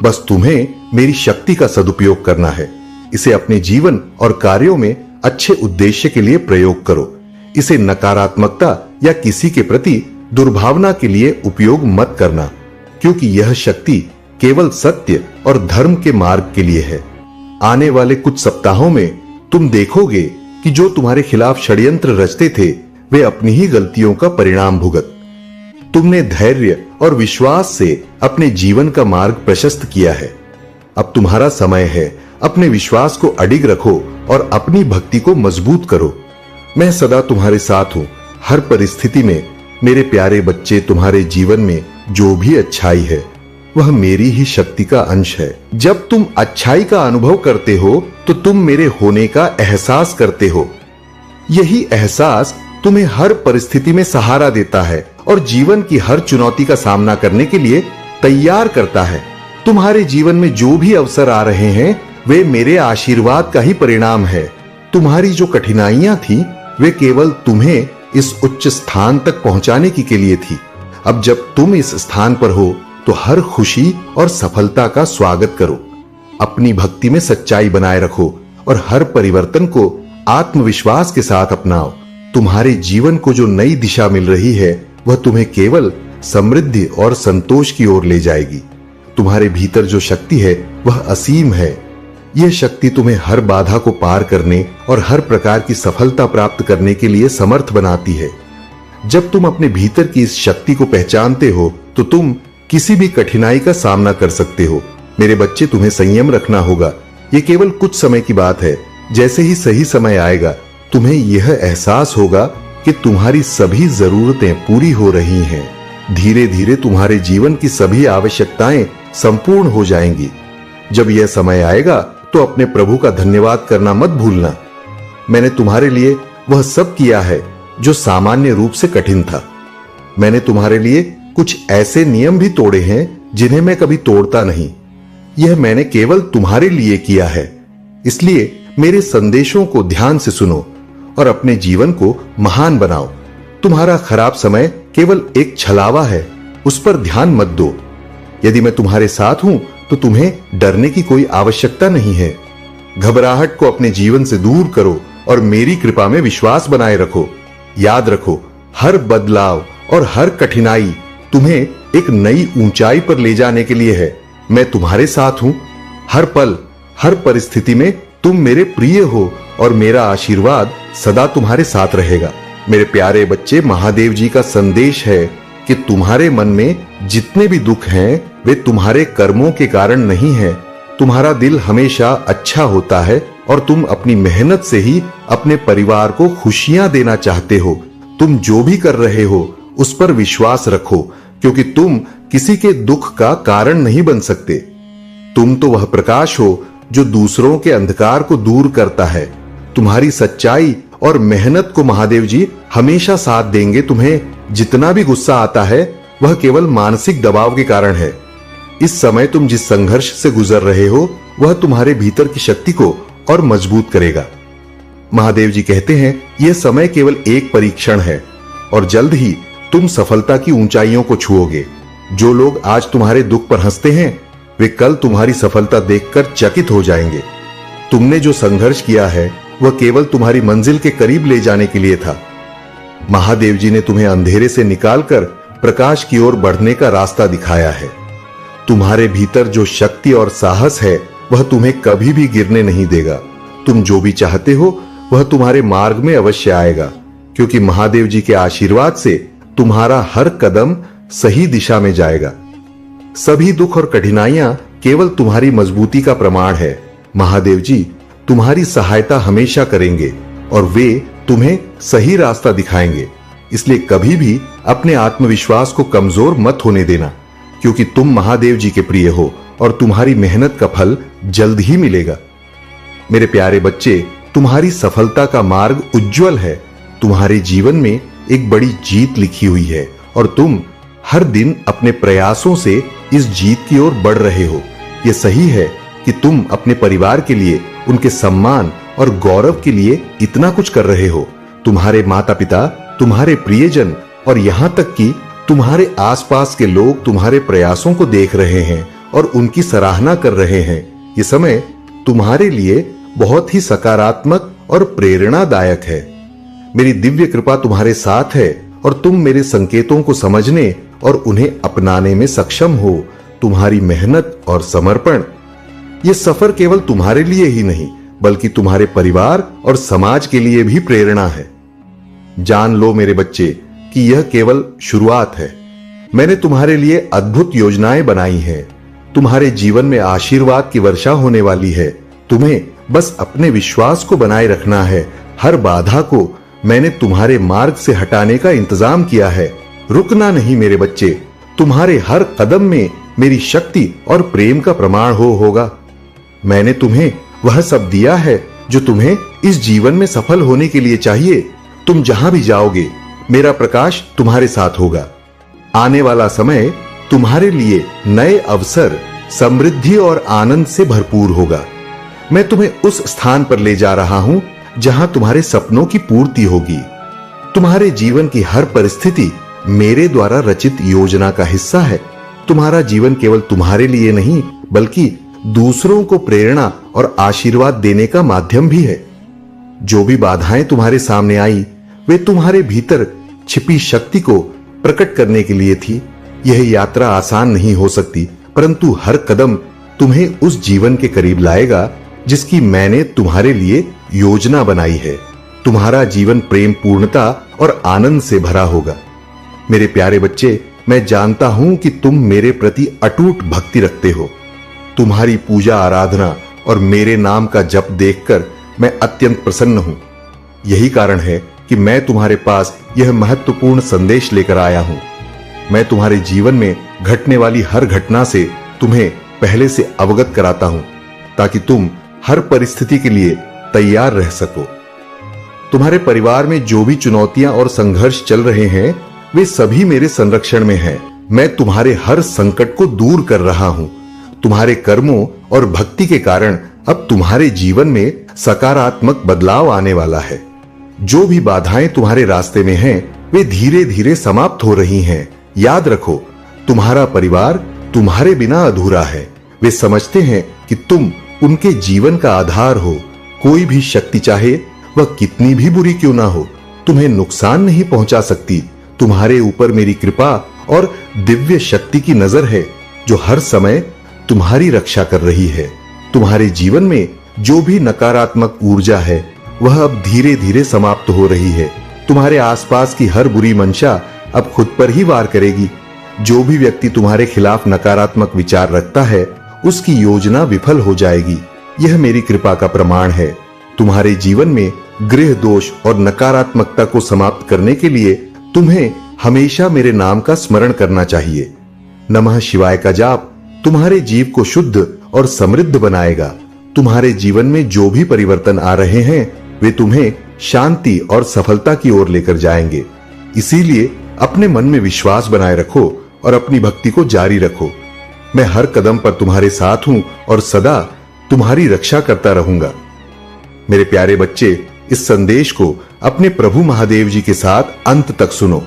बस तुम्हें मेरी शक्ति का सदुपयोग करना है। इसे अपने जीवन और कार्यों में अच्छे उद्देश्य के लिए प्रयोग करो। इसे नकारात्मकता या किसी के प्रति दुर्भावना के लिए उपयोग मत करना, क्योंकि यह शक्ति केवल सत्य और धर्म के मार्ग के लिए है। आने वाले कुछ सप्ताहों में तुम देखोगे कि जो तुम्हारे खिलाफ षड्यंत्र रचते थे वे अपनी ही गलतियों का परिणाम भुगत। तुमने धैर्य और विश्वास से अपने जीवन का मार्ग प्रशस्त किया है। अब तुम्हारा समय है। अपने विश्वास को अडिग रखो और अपनी भक्ति को मजबूत करो। मैं सदा तुम्हारे साथ हूं। हर परिस्थिति में मेरे प्यारे बच्चे, तुम्हारे जीवन में जो भी अच्छाई है वह मेरी ही शक्ति का अंश है। जब तुम अच्छाई का अनुभव करते हो तो तुम मेरे होने का एहसास करते हो। यही एहसास तुम्हें हर परिस्थिति में सहारा देता है और जीवन की हर चुनौती का सामना करने के लिए तैयार करता है। तुम्हारे जीवन में जो भी अवसर आ रहे हैं वे मेरे आशीर्वाद का ही परिणाम है। तुम्हारी जो कठिनाइयां थी वे केवल तुम्हें इस उच्च स्थान तक पहुंचाने के लिए थी। अब जब तुम इस स्थान पर हो तो हर खुशी और सफलता का स्वागत करो। अपनी भक्ति में सच्चाई बनाए रखो और हर परिवर्तन को आत्मविश्वास के साथ अपनाओ। तुम्हारे जीवन को जो नई दिशा मिल रही है वह तुम्हें केवल समृद्धि और संतोष की ओर ले जाएगी। तुम्हारे भीतर जो शक्ति है वह असीम है। यह शक्ति तुम्हें हर बाधा को पार करने और हर प्रकार की सफलता प्राप्त करने के लिए समर्थ बनाती है। जब तुम अपने भीतर की इस शक्ति को पहचानते हो तो तुम किसी भी कठिनाई का सामना कर सकते हो। मेरे बच्चे, तुम्हें संयम रखना होगा। यह केवल कुछ समय की बात है। जैसे ही सही समय आएगा तुम्हें यह एहसास होगा कि तुम्हारी सभी जरूरतें पूरी हो रही हैं। धीरे धीरे तुम्हारे जीवन की सभी आवश्यकताएं संपूर्ण हो जाएंगी। जब यह समय आएगा तो अपने प्रभु का धन्यवाद करना मत भूलना। मैंने तुम्हारे लिए वह सब किया है जो सामान्य रूप से कठिन था। मैंने तुम्हारे लिए कुछ ऐसे नियम भी तोड़े हैं जिन्हें मैं कभी तोड़ता नहीं। यह मैंने केवल तुम्हारे लिए किया है। इसलिए मेरे संदेशों को ध्यान से सुनो और अपने जीवन को महान बनाओ। तुम्हारा खराब समय केवल एक छलावा है, उस पर ध्यान मत दो। यदि मैं तुम्हारे साथ हूं तो तुम्हें डरने की कोई आवश्यकता नहीं है। घबराहट को अपने जीवन से दूर करो और मेरी कृपा में विश्वास बनाए रखो। याद रखो, हर बदलाव और हर कठिनाई तुम्हें एक नई ऊंचाई पर ले जाने के लिए है। मैं तुम्हारे साथ हूं। हर पल, हर परिस्थिति में तुम मेरे प्रिय हो और मेरा आशीर्वाद सदा तुम्हारे साथ रहेगा। मेरे प्यारे बच्चे, महादेव जी का संदेश है कि तुम्हारे मन में जितने भी दुख हैं वे तुम्हारे कर्मों के कारण नहीं हैं। तुम्हारा दिल हमेशा अच्छा होता है और तुम अपनी मेहनत से ही अपने परिवार को खुशियां देना चाहते हो। तुम जो भी कर रहे हो उस पर विश्वास रखो, क्योंकि तुम किसी के दुख का कारण नहीं बन सकते। तुम तो वह प्रकाश हो जो दूसरों के अंधकार को दूर करता है। तुम्हारी सच्चाई और मेहनत को महादेव जी हमेशा साथ देंगे। तुम्हें जितना भी गुस्सा आता है वह केवल मानसिक दबाव के कारण है। इस समय तुम जिस संघर्ष से गुजर रहे हो वह तुम्हारे भीतर की शक्ति को और मजबूत करेगा। महादेव जी कहते हैं यह समय केवल एक परीक्षण है और जल्द ही तुम सफलता की ऊंचाइयों को छुओगे। जो लोग आज तुम्हारे दुख पर हंसते हैं वे कल तुम्हारी सफलता देखकर चकित हो जाएंगे। तुमने जो संघर्ष किया है वह केवल तुम्हारी मंजिल के करीब ले जाने के लिए था। महादेव जी ने तुम्हें अंधेरे से निकालकर प्रकाश की ओर बढ़ने का रास्ता दिखाया है। तुम्हारे भीतर जो शक्ति और साहस है वह तुम्हें कभी भी गिरने नहीं देगा। तुम जो भी चाहते हो वह तुम्हारे मार्ग में अवश्य आएगा, क्योंकि महादेव जी के आशीर्वाद से तुम्हारा हर कदम सही दिशा में जाएगा। सभी दुख और कठिनाइयां केवल तुम्हारी मजबूती का प्रमाण है। महादेव जी तुम्हारी सहायता हमेशा करेंगे और वे तुम्हें सही रास्ता दिखाएंगे। इसलिए कभी भी अपने आत्मविश्वास को कमजोर मत होने देना, क्योंकि तुम महादेव जी के प्रिय हो और तुम्हारी मेहनत का फल जल्द ही मिलेगा। मेरे प्यारे बच्चे, तुम्हारी सफलता का मार्ग उज्जवल है। तुम्हारे जीवन में एक बड़ी जीत लिखी हुई है और तुम हर दिन अपने प्रयासों से इस जीत की ओर बढ़ रहे हो। यह सही है कि तुम अपने परिवार के लिए, उनके सम्मान और गौरव के लिए इतना कुछ कर रहे हो। तुम्हारे माता पिता, तुम्हारे प्रियजन और यहां तक कि तुम्हारे आसपास के लोग तुम्हारे प्रयासों को देख रहे हैं और उनकी सराहना कर रहे हैं। ये समय तुम्हारे लिए बहुत ही सकारात्मक और प्रेरणादायक है। मेरी दिव्य कृपा तुम्हारे साथ है और तुम मेरे संकेतों को समझने और उन्हें अपनाने में सक्षम हो। तुम्हारी मेहनत और समर्पण, यह सफर केवल तुम्हारे लिए ही नहीं बल्कि तुम्हारे परिवार और समाज के लिए भी प्रेरणा है। जान लो मेरे बच्चे कि यह केवल शुरुआत है। मैंने तुम्हारे लिए अद्भुत योजनाएं बनाई हैं। तुम्हारे जीवन में आशीर्वाद की वर्षा होने वाली है। तुम्हें बस अपने विश्वास को बनाए रखना है। हर बाधा को मैंने तुम्हारे मार्ग से हटाने का इंतजाम किया है। रुकना नहीं मेरे बच्चे। तुम्हारे हर कदम में मेरी शक्ति और प्रेम का प्रमाण होगा। मैंने तुम्हें वह सब दिया है जो तुम्हें इस जीवन में सफल होने के लिए चाहिए। तुम जहां भी जाओगे मेरा प्रकाश तुम्हारे साथ होगा। आने वाला समय तुम्हारे लिए नए अवसर, समृद्धि और आनंद से भरपूर होगा। मैं तुम्हें उस स्थान पर ले जा रहा हूं जहां तुम्हारे सपनों की पूर्ति होगी। तुम्हारे जीवन की हर परिस्थिति मेरे द्वारा रचित योजना का हिस्सा है। तुम्हारा जीवन केवल तुम्हारे लिए नहीं बल्कि दूसरों को प्रेरणा और आशीर्वाद देने का माध्यम भी है। जो भी बाधाएं तुम्हारे सामने आई वे तुम्हारे भीतर छिपी शक्ति को प्रकट करने के लिए थी। यह यात्रा आसान नहीं हो सकती, परंतु हर कदम तुम्हें उस जीवन के करीब लाएगा जिसकी मैंने तुम्हारे लिए योजना बनाई है। तुम्हारा जीवन प्रेम, पूर्णता और आनंद से भरा होगा। मेरे प्यारे बच्चे, मैं जानता हूं कि तुम मेरे प्रति अटूट भक्ति रखते हो। तुम्हारी पूजा, आराधना और मेरे नाम का जप देखकर मैं अत्यंत प्रसन्न हूं। यही कारण है कि मैं तुम्हारे पास यह महत्वपूर्ण संदेश लेकर आया हूं। मैं तुम्हारे जीवन में घटने वाली हर घटना से तुम्हें पहले से अवगत कराता हूं ताकि तुम हर परिस्थिति के लिए तैयार रह सको। तुम्हारे परिवार में जो भी चुनौतियां और संघर्ष चल रहे हैं वे सभी मेरे संरक्षण में हैं। मैं तुम्हारे हर संकट को दूर कर रहा हूं। तुम्हारे कर्मों और भक्ति के कारण अब तुम्हारे जीवन में सकारात्मक बदलाव आने वाला है। जो भी बाधाएं तुम्हारे रास्ते में हैं वे धीरे धीरे समाप्त हो रही हैं। याद रखो, तुम्हारा परिवार तुम्हारे बिना अधूरा है। वे समझते हैं कि तुम उनके जीवन का आधार हो। कोई भी शक्ति, चाहे वह कितनी भी बुरी क्यों ना हो, तुम्हें नुकसान नहीं पहुंचा सकती। तुम्हारे ऊपर मेरी कृपा और दिव्य शक्ति की नजर है जो हर समय तुम्हारी रक्षा कर रही है। तुम्हारे जीवन में जो भी नकारात्मक ऊर्जा है वह अब धीरे धीरे समाप्त हो रही है। तुम्हारे आसपास की हर बुरी मंशा अब खुद पर ही वार करेगी। जो भी व्यक्ति तुम्हारे खिलाफ नकारात्मक विचार रखता है उसकी योजना विफल हो जाएगी। यह मेरी कृपा का प्रमाण है। तुम्हारे जीवन में गृह दोष और नकारात्मकता को समाप्त करने के लिए तुम्हें हमेशा मेरे नाम का स्मरण करना चाहिए। नमः शिवाय का जाप तुम्हारे जीव को शुद्ध और समृद्ध बनाएगा। तुम्हारे जीवन में जो भी परिवर्तन आ रहे हैं वे तुम्हें शांति और सफलता की ओर लेकर जाएंगे। इसीलिए अपने मन में विश्वास बनाए रखो और अपनी भक्ति को जारी रखो। मैं हर कदम पर तुम्हारे साथ हूं और सदा तुम्हारी रक्षा करता रहूंगा। मेरे प्यारे बच्चे, इस संदेश को अपने प्रभु महादेव जी के साथ अंत तक सुनो।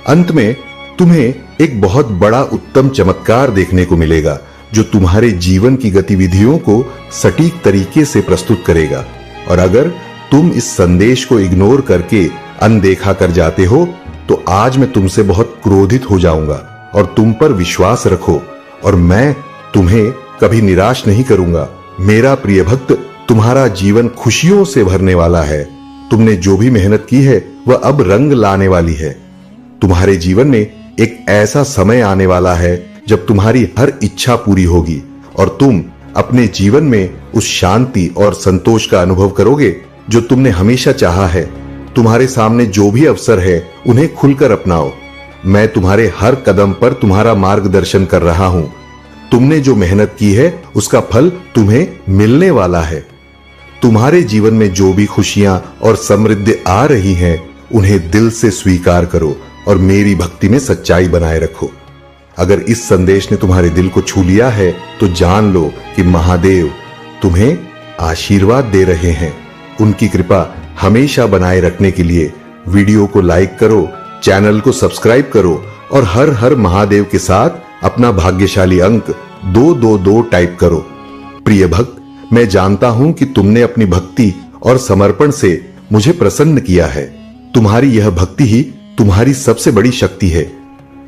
अंत में तुम्हें एक बहुत बड़ा उत्तम चमत्कार देखने को मिलेगा जो तुम्हारे जीवन की गतिविधियों को सटीक तरीके से प्रस्तुत करेगा। और अगर तुम इस संदेश को इग्नोर करके अनदेखा कर जाते हो तो आज मैं तुमसे बहुत क्रोधित हो जाऊंगा। और तुम पर विश्वास रखो और मैं तुम्हें कभी निराश नहीं करूंगा। मेरा प्रिय भक्त, तुम्हारा जीवन खुशियों से भरने वाला है। तुमने जो भी मेहनत की है वह अब रंग लाने वाली है। तुम्हारे जीवन में एक ऐसा समय आने वाला है जब तुम्हारी हर इच्छा पूरी होगी और तुम अपने जीवन में उस शांति और संतोष का अनुभव करोगे जो तुमने हमेशा चाहा है। तुम्हारे सामने जो भी अवसर है उन्हें खुलकर अपनाओ। मैं तुम्हारे हर कदम पर तुम्हारा मार्गदर्शन कर रहा हूं। तुमने जो मेहनत की है उसका फल तुम्हें मिलने वाला है। तुम्हारे जीवन में जो भी खुशियां और समृद्धि आ रही हैं उन्हें दिल से स्वीकार करो और मेरी भक्ति में सच्चाई बनाए रखो। अगर इस संदेश ने तुम्हारे दिल को छू लिया है तो जान लो कि महादेव तुम्हें आशीर्वाद दे रहे हैं। उनकी कृपा हमेशा बनाए रखने के लिए वीडियो को लाइक करो, चैनल को सब्सक्राइब करो और हर हर महादेव के साथ अपना भाग्यशाली अंक 222 टाइप करो। प्रिय भक्त, मैं जानता हूं कि तुमने अपनी भक्ति और समर्पण से मुझे प्रसन्न किया है। तुम्हारी यह भक्ति ही तुम्हारी सबसे बड़ी शक्ति है।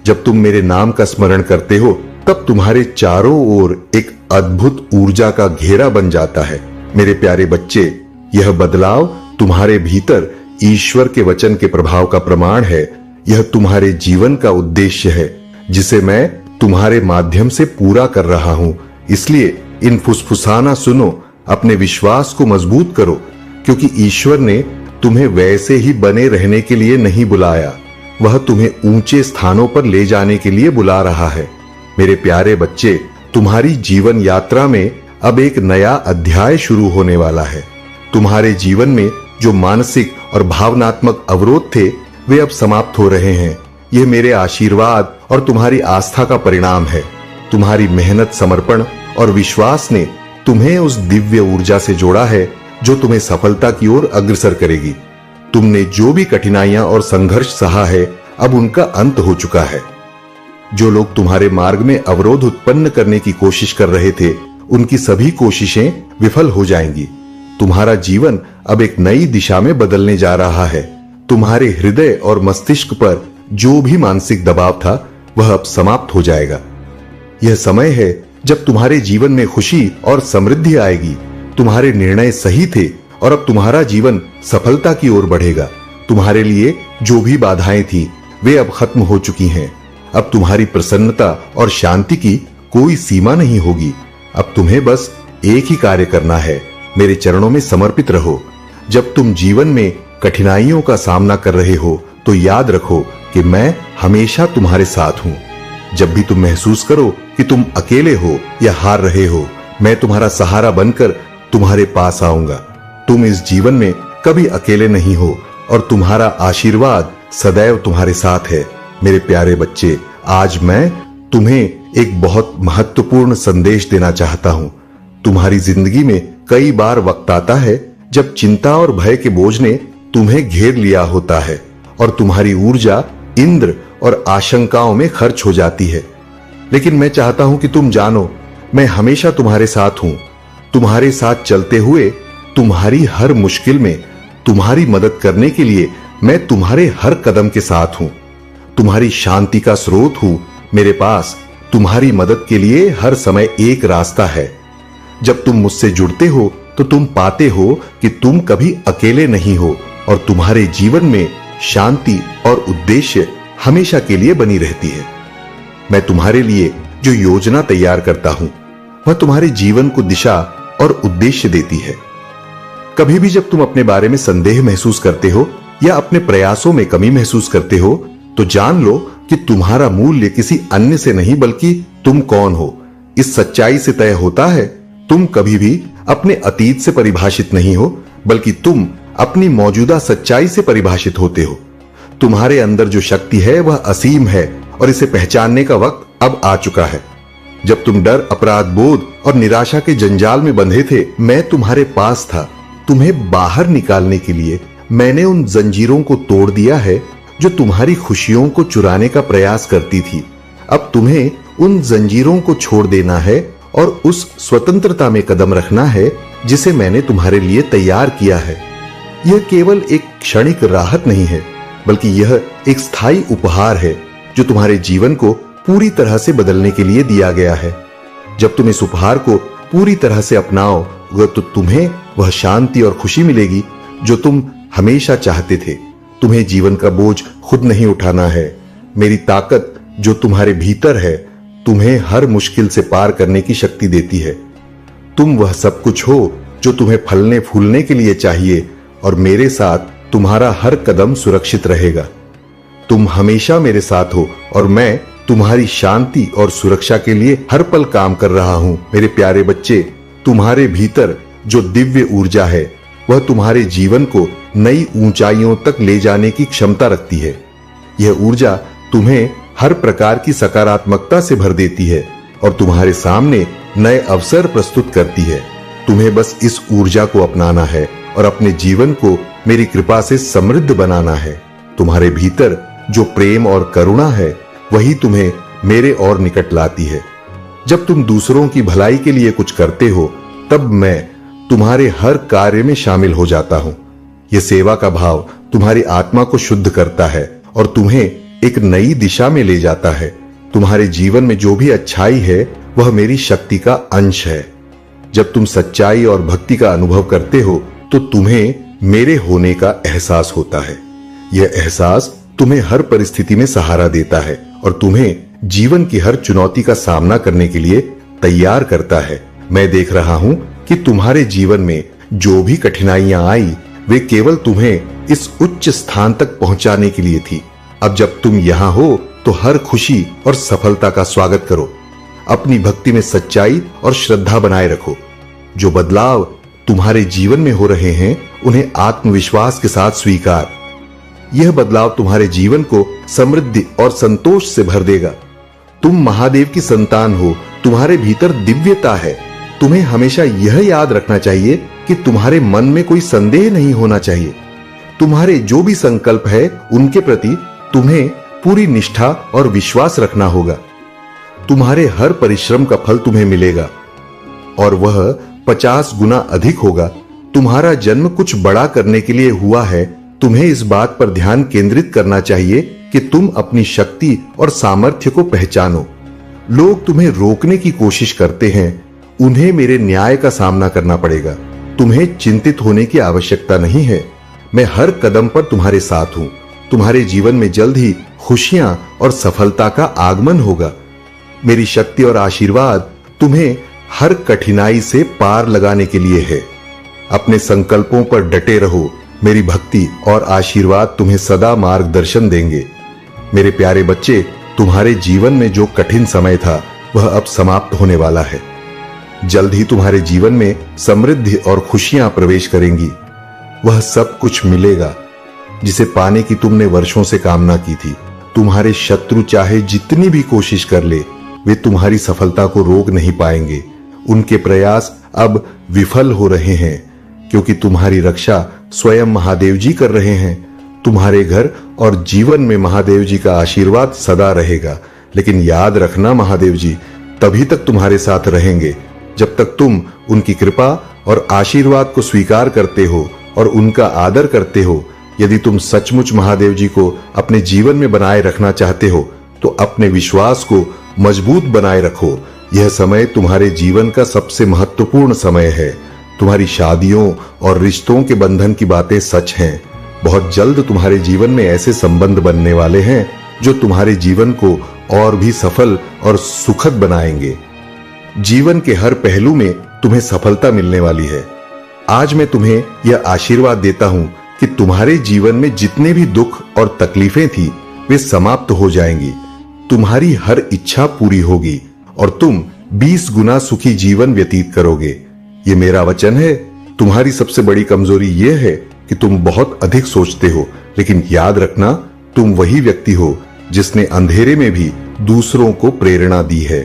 जब तुम मेरे नाम का स्मरण करते हो तब तुम्हारे चारों ओर एक अद्भुत ऊर्जा का घेरा बन जाता है। मेरे प्यारे बच्चे, यह बदलाव तुम्हारे भीतर ईश्वर के वचन के प्रभाव का प्रमाण है। यह तुम्हारे जीवन का उद्देश्य है जिसे मैं तुम्हारे माध्यम से पूरा कर रहा हूं। इसलिए इन फुसफुसाना सुनो, अपने विश्वास को मजबूत करो, क्योंकि ईश्वर ने तुम्हें वैसे ही बने रहने के लिए नहीं बुलाया, वह तुम्हें ऊंचे स्थानों पर ले जाने के लिए बुला रहा है। मेरे प्यारे बच्चे, तुम्हारी जीवन यात्रा में अब एक नया अध्याय शुरू होने वाला है। तुम्हारे जीवन में जो मानसिक और भावनात्मक अवरोध थे वे अब समाप्त हो रहे हैं। यह मेरे आशीर्वाद और तुम्हारी आस्था का परिणाम है। तुम्हारी मेहनत, समर्पण और विश्वास ने तुम्हें उस दिव्य ऊर्जा से जोड़ा है जो तुम्हें सफलता की ओर अग्रसर करेगी। तुमने जो भी कठिनाइयां और संघर्ष सहा है, अब उनका अंत हो चुका है। जो लोग तुम्हारे मार्ग में अवरोध उत्पन्न करने की कोशिश कर रहे थे, उनकी सभी कोशिशें विफल हो जाएंगी। तुम्हारा जीवन अब एक नई दिशा में बदलने जा रहा है। तुम्हारे हृदय और मस्तिष्क पर जो भी मानसिक दबाव था, वह अब समाप्त हो जाएगा। यह समय है जब तुम्हारे जीवन में खुशी और समृद्धि आएगी। तुम्हारे निर्णय सही थे और अब तुम्हारा जीवन सफलता की ओर बढ़ेगा। तुम्हारे लिए जो भी बाधाएं थी, वे अब खत्म हो चुकी हैं। अब तुम्हारी प्रसन्नता और शांति की कोई सीमा नहीं होगी। अब तुम्हें बस एक ही कार्य करना है, मेरे चरणों में समर्पित रहो। जब तुम जीवन में कठिनाइयों का सामना कर रहे हो तो याद रखो कि मैं हमेशा तुम्हारे साथ हूं। जब भी तुम महसूस करो कि तुम अकेले हो या हार रहे हो, मैं तुम्हारा सहारा बनकर तुम्हारे पास आऊंगा। तुम इस जीवन में कभी अकेले नहीं हो और तुम्हारा आशीर्वाद सदैव तुम्हारे साथ है। मेरे प्यारे बच्चे, आज मैं तुम्हें एक बहुत महत्वपूर्ण संदेश देना चाहता हूं। तुम्हारी जिंदगी में कई बार वक्त आता है जब चिंता और भय के बोझ ने तुम्हें घेर लिया होता है और तुम्हारी ऊर्जा इंद्र और आशंकाओं में खर्च हो जाती है। लेकिन मैं चाहता हूं कि तुम जानो, मैं हमेशा तुम्हारे साथ हूं। तुम्हारे साथ चलते हुए तुम्हारी हर मुश्किल में तुम्हारी मदद करने के लिए मैं तुम्हारे हर कदम के साथ हूं। तुम्हारी शांति का स्रोत हूं। मेरे पास तुम्हारी मदद के लिए हर समय एक रास्ता है। जब तुम मुझसे जुड़ते हो तो तुम पाते हो कि तुम कभी अकेले नहीं हो और तुम्हारे जीवन में शांति और उद्देश्य हमेशा के लिए बनी रहती है। मैं तुम्हारे लिए जो योजना तैयार करता हूं, वह तुम्हारे जीवन को दिशा और उद्देश्य देती है। कभी भी जब तुम अपने बारे में संदेह महसूस करते हो या अपने प्रयासों में कमी महसूस करते हो, तो जान लो कि तुम्हारा मूल्य किसी अन्य से नहीं बल्कि तुम कौन हो, इस सच्चाई से तय होता है। तुम कभी भी अपने अतीत से परिभाषित नहीं हो, बल्कि तुम अपनी मौजूदा सच्चाई से परिभाषित होते हो। तुम्हारे अंदर जो शक्ति है वह असीम है और इसे पहचानने का वक्त अब आ चुका है। जब तुम डर, अपराध बोध और निराशा के जंजाल में बंधे थे, मैं तुम्हारे पास था। तुम्हें बाहर निकालने के लिए मैंने उन जंजीरों को तोड़ दिया है जो तुम्हारी खुशियों को चुराने का प्रयास करती थी। अब तुम्हें उन जंजीरों को छोड़ देना है और उस स्वतंत्रता में कदम रखना है जिसे मैंने तुम्हारे लिए तैयार किया है। यह केवल एक क्षणिक राहत नहीं है, बल्कि यह एक स्थायी उपहार है जो तुम्हारे जीवन को पूरी तरह से बदलने के लिए दिया गया है। जब तुम इस उपहार को पूरी तरह से अपनाओगे तो तुम्हें वह शांति और खुशी मिलेगी जो तुम हमेशा चाहते थे। तुम्हें जीवन का बोझ खुद नहीं उठाना है। मेरी ताकत जो तुम्हारे भीतर है तुम्हें हर मुश्किल से पार करने की शक्ति देती है। तुम वह सब कुछ हो जो तुम्हें फलने फूलने के लिए चाहिए और मेरे साथ तुम्हारा हर कदम सुरक्षित रहेगा। तुम हमेशा मेरे साथ हो और मैं तुम्हारी शांति और सुरक्षा के लिए हर पल काम कर रहा हूं। मेरे प्यारे बच्चे, तुम्हारे भीतर जो दिव्य ऊर्जा है वह तुम्हारे जीवन को नई ऊंचाइयों तक ले जाने की क्षमता रखती है। यह ऊर्जा तुम्हें हर प्रकार की सकारात्मकता से भर देती है और तुम्हारे सामने नए अवसर प्रस्तुत करती है। तुम्हें बस इस ऊर्जा को अपनाना है और अपने जीवन को मेरी कृपा से समृद्ध बनाना है। तुम्हारे भीतर जो प्रेम और करुणा है वही तुम्हें मेरे और निकट लाती है। जब तुम दूसरों की भलाई के लिए कुछ करते हो, तब मैं तुम्हारे हर कार्य में शामिल हो जाता हूं। यह सेवा का भाव तुम्हारी आत्मा को शुद्ध करता है और तुम्हें एक नई दिशा में ले जाता है। तुम्हारे जीवन में जो भी अच्छाई है वह मेरी शक्ति का अंश है। जब तुम सच्चाई और भक्ति का अनुभव करते हो तो तुम्हें मेरे होने का एहसास होता है। यह एहसास तुम्हें हर परिस्थिति में सहारा देता है और तुम्हें जीवन की हर चुनौती का सामना करने के लिए तैयार करता है। मैं देख रहा हूं कि तुम्हारे जीवन में जो भी कठिनाइयां आई वे केवल तुम्हें इस उच्च स्थान तक पहुंचाने के लिए थी। अब जब तुम यहां हो तो हर खुशी और सफलता का स्वागत करो। अपनी भक्ति में सच्चाई और श्रद्धा बनाए रखो। जो बदलाव तुम्हारे जीवन में हो रहे हैं उन्हें आत्मविश्वास के साथ स्वीकार। यह बदलाव तुम्हारे जीवन को समृद्धि और संतोष से भर देगा। तुम महादेव की संतान हो, तुम्हारे भीतर दिव्यता है। तुम्हें हमेशा यह याद रखना चाहिए कि तुम्हारे मन में कोई संदेह नहीं होना चाहिए। तुम्हारे जो भी संकल्प है उनके प्रति तुम्हें पूरी निष्ठा और विश्वास रखना होगा। तुम्हारे हर परिश्रम का फल तुम्हें मिलेगा और वह 50 गुना अधिक होगा। तुम्हारा जन्म कुछ बड़ा करने के लिए हुआ है। तुम्हें इस बात पर ध्यान केंद्रित करना चाहिए कि तुम अपनी शक्ति और सामर्थ्य को पहचानो। लोग तुम्हें रोकने की कोशिश करते हैं, उन्हें मेरे न्याय का सामना करना पड़ेगा। तुम्हें चिंतित होने की आवश्यकता नहीं है। मैं हर कदम पर तुम्हारे साथ हूं। तुम्हारे जीवन में जल्द ही खुशियां और सफलता का आगमन होगा। मेरी शक्ति और आशीर्वाद तुम्हें हर कठिनाई से पार लगाने के लिए है। अपने संकल्पों पर डटे रहो। मेरी भक्ति और आशीर्वाद तुम्हें सदा मार्गदर्शन देंगे। मेरे प्यारे बच्चे, तुम्हारे जीवन में जो कठिन समय था वह अब समाप्त होने वाला है। जल्द ही तुम्हारे जीवन में समृद्धि और खुशियां प्रवेश करेंगी। वह सब कुछ मिलेगा जिसे पाने की तुमने वर्षों से कामना की थी। तुम्हारे शत्रु चाहे जितनी भी कोशिश कर ले, वे तुम्हारी सफलता को रोक नहीं पाएंगे। उनके प्रयास अब विफल हो रहे हैं क्योंकि तुम्हारी रक्षा स्वयं महादेव जी कर रहे हैं। तुम्हारे घर और जीवन में महादेव जी का आशीर्वाद सदा रहेगा। लेकिन याद रखना, महादेव जी तभी तक तुम्हारे साथ रहेंगे जब तक तुम उनकी कृपा और आशीर्वाद को स्वीकार करते हो और उनका आदर करते हो। यदि तुम सचमुच महादेव जी को अपने जीवन में बनाए रखना चाहते हो तो अपने विश्वास को मजबूत बनाए रखो। यह समय तुम्हारे जीवन का सबसे महत्वपूर्ण समय है। तुम्हारी शादियों और रिश्तों के बंधन की बातें सच हैं। बहुत जल्द तुम्हारे जीवन में ऐसे संबंध बनने वाले हैं जो तुम्हारे जीवन को और भी सफल और सुखद बनाएंगे। जीवन के हर पहलू में तुम्हें सफलता मिलने वाली है। आज मैं तुम्हें यह आशीर्वाद देता हूं कि तुम्हारे जीवन में जितने भी दुख और तकलीफें थी वे समाप्त हो जाएंगी। तुम्हारी हर इच्छा पूरी होगी और तुम 20 गुना सुखी जीवन व्यतीत करोगे। ये मेरा वचन है। तुम्हारी सबसे बड़ी कमजोरी यह है कि तुम बहुत अधिक सोचते हो, लेकिन याद रखना, तुम वही व्यक्ति हो जिसने अंधेरे में भी दूसरों को प्रेरणा दी है।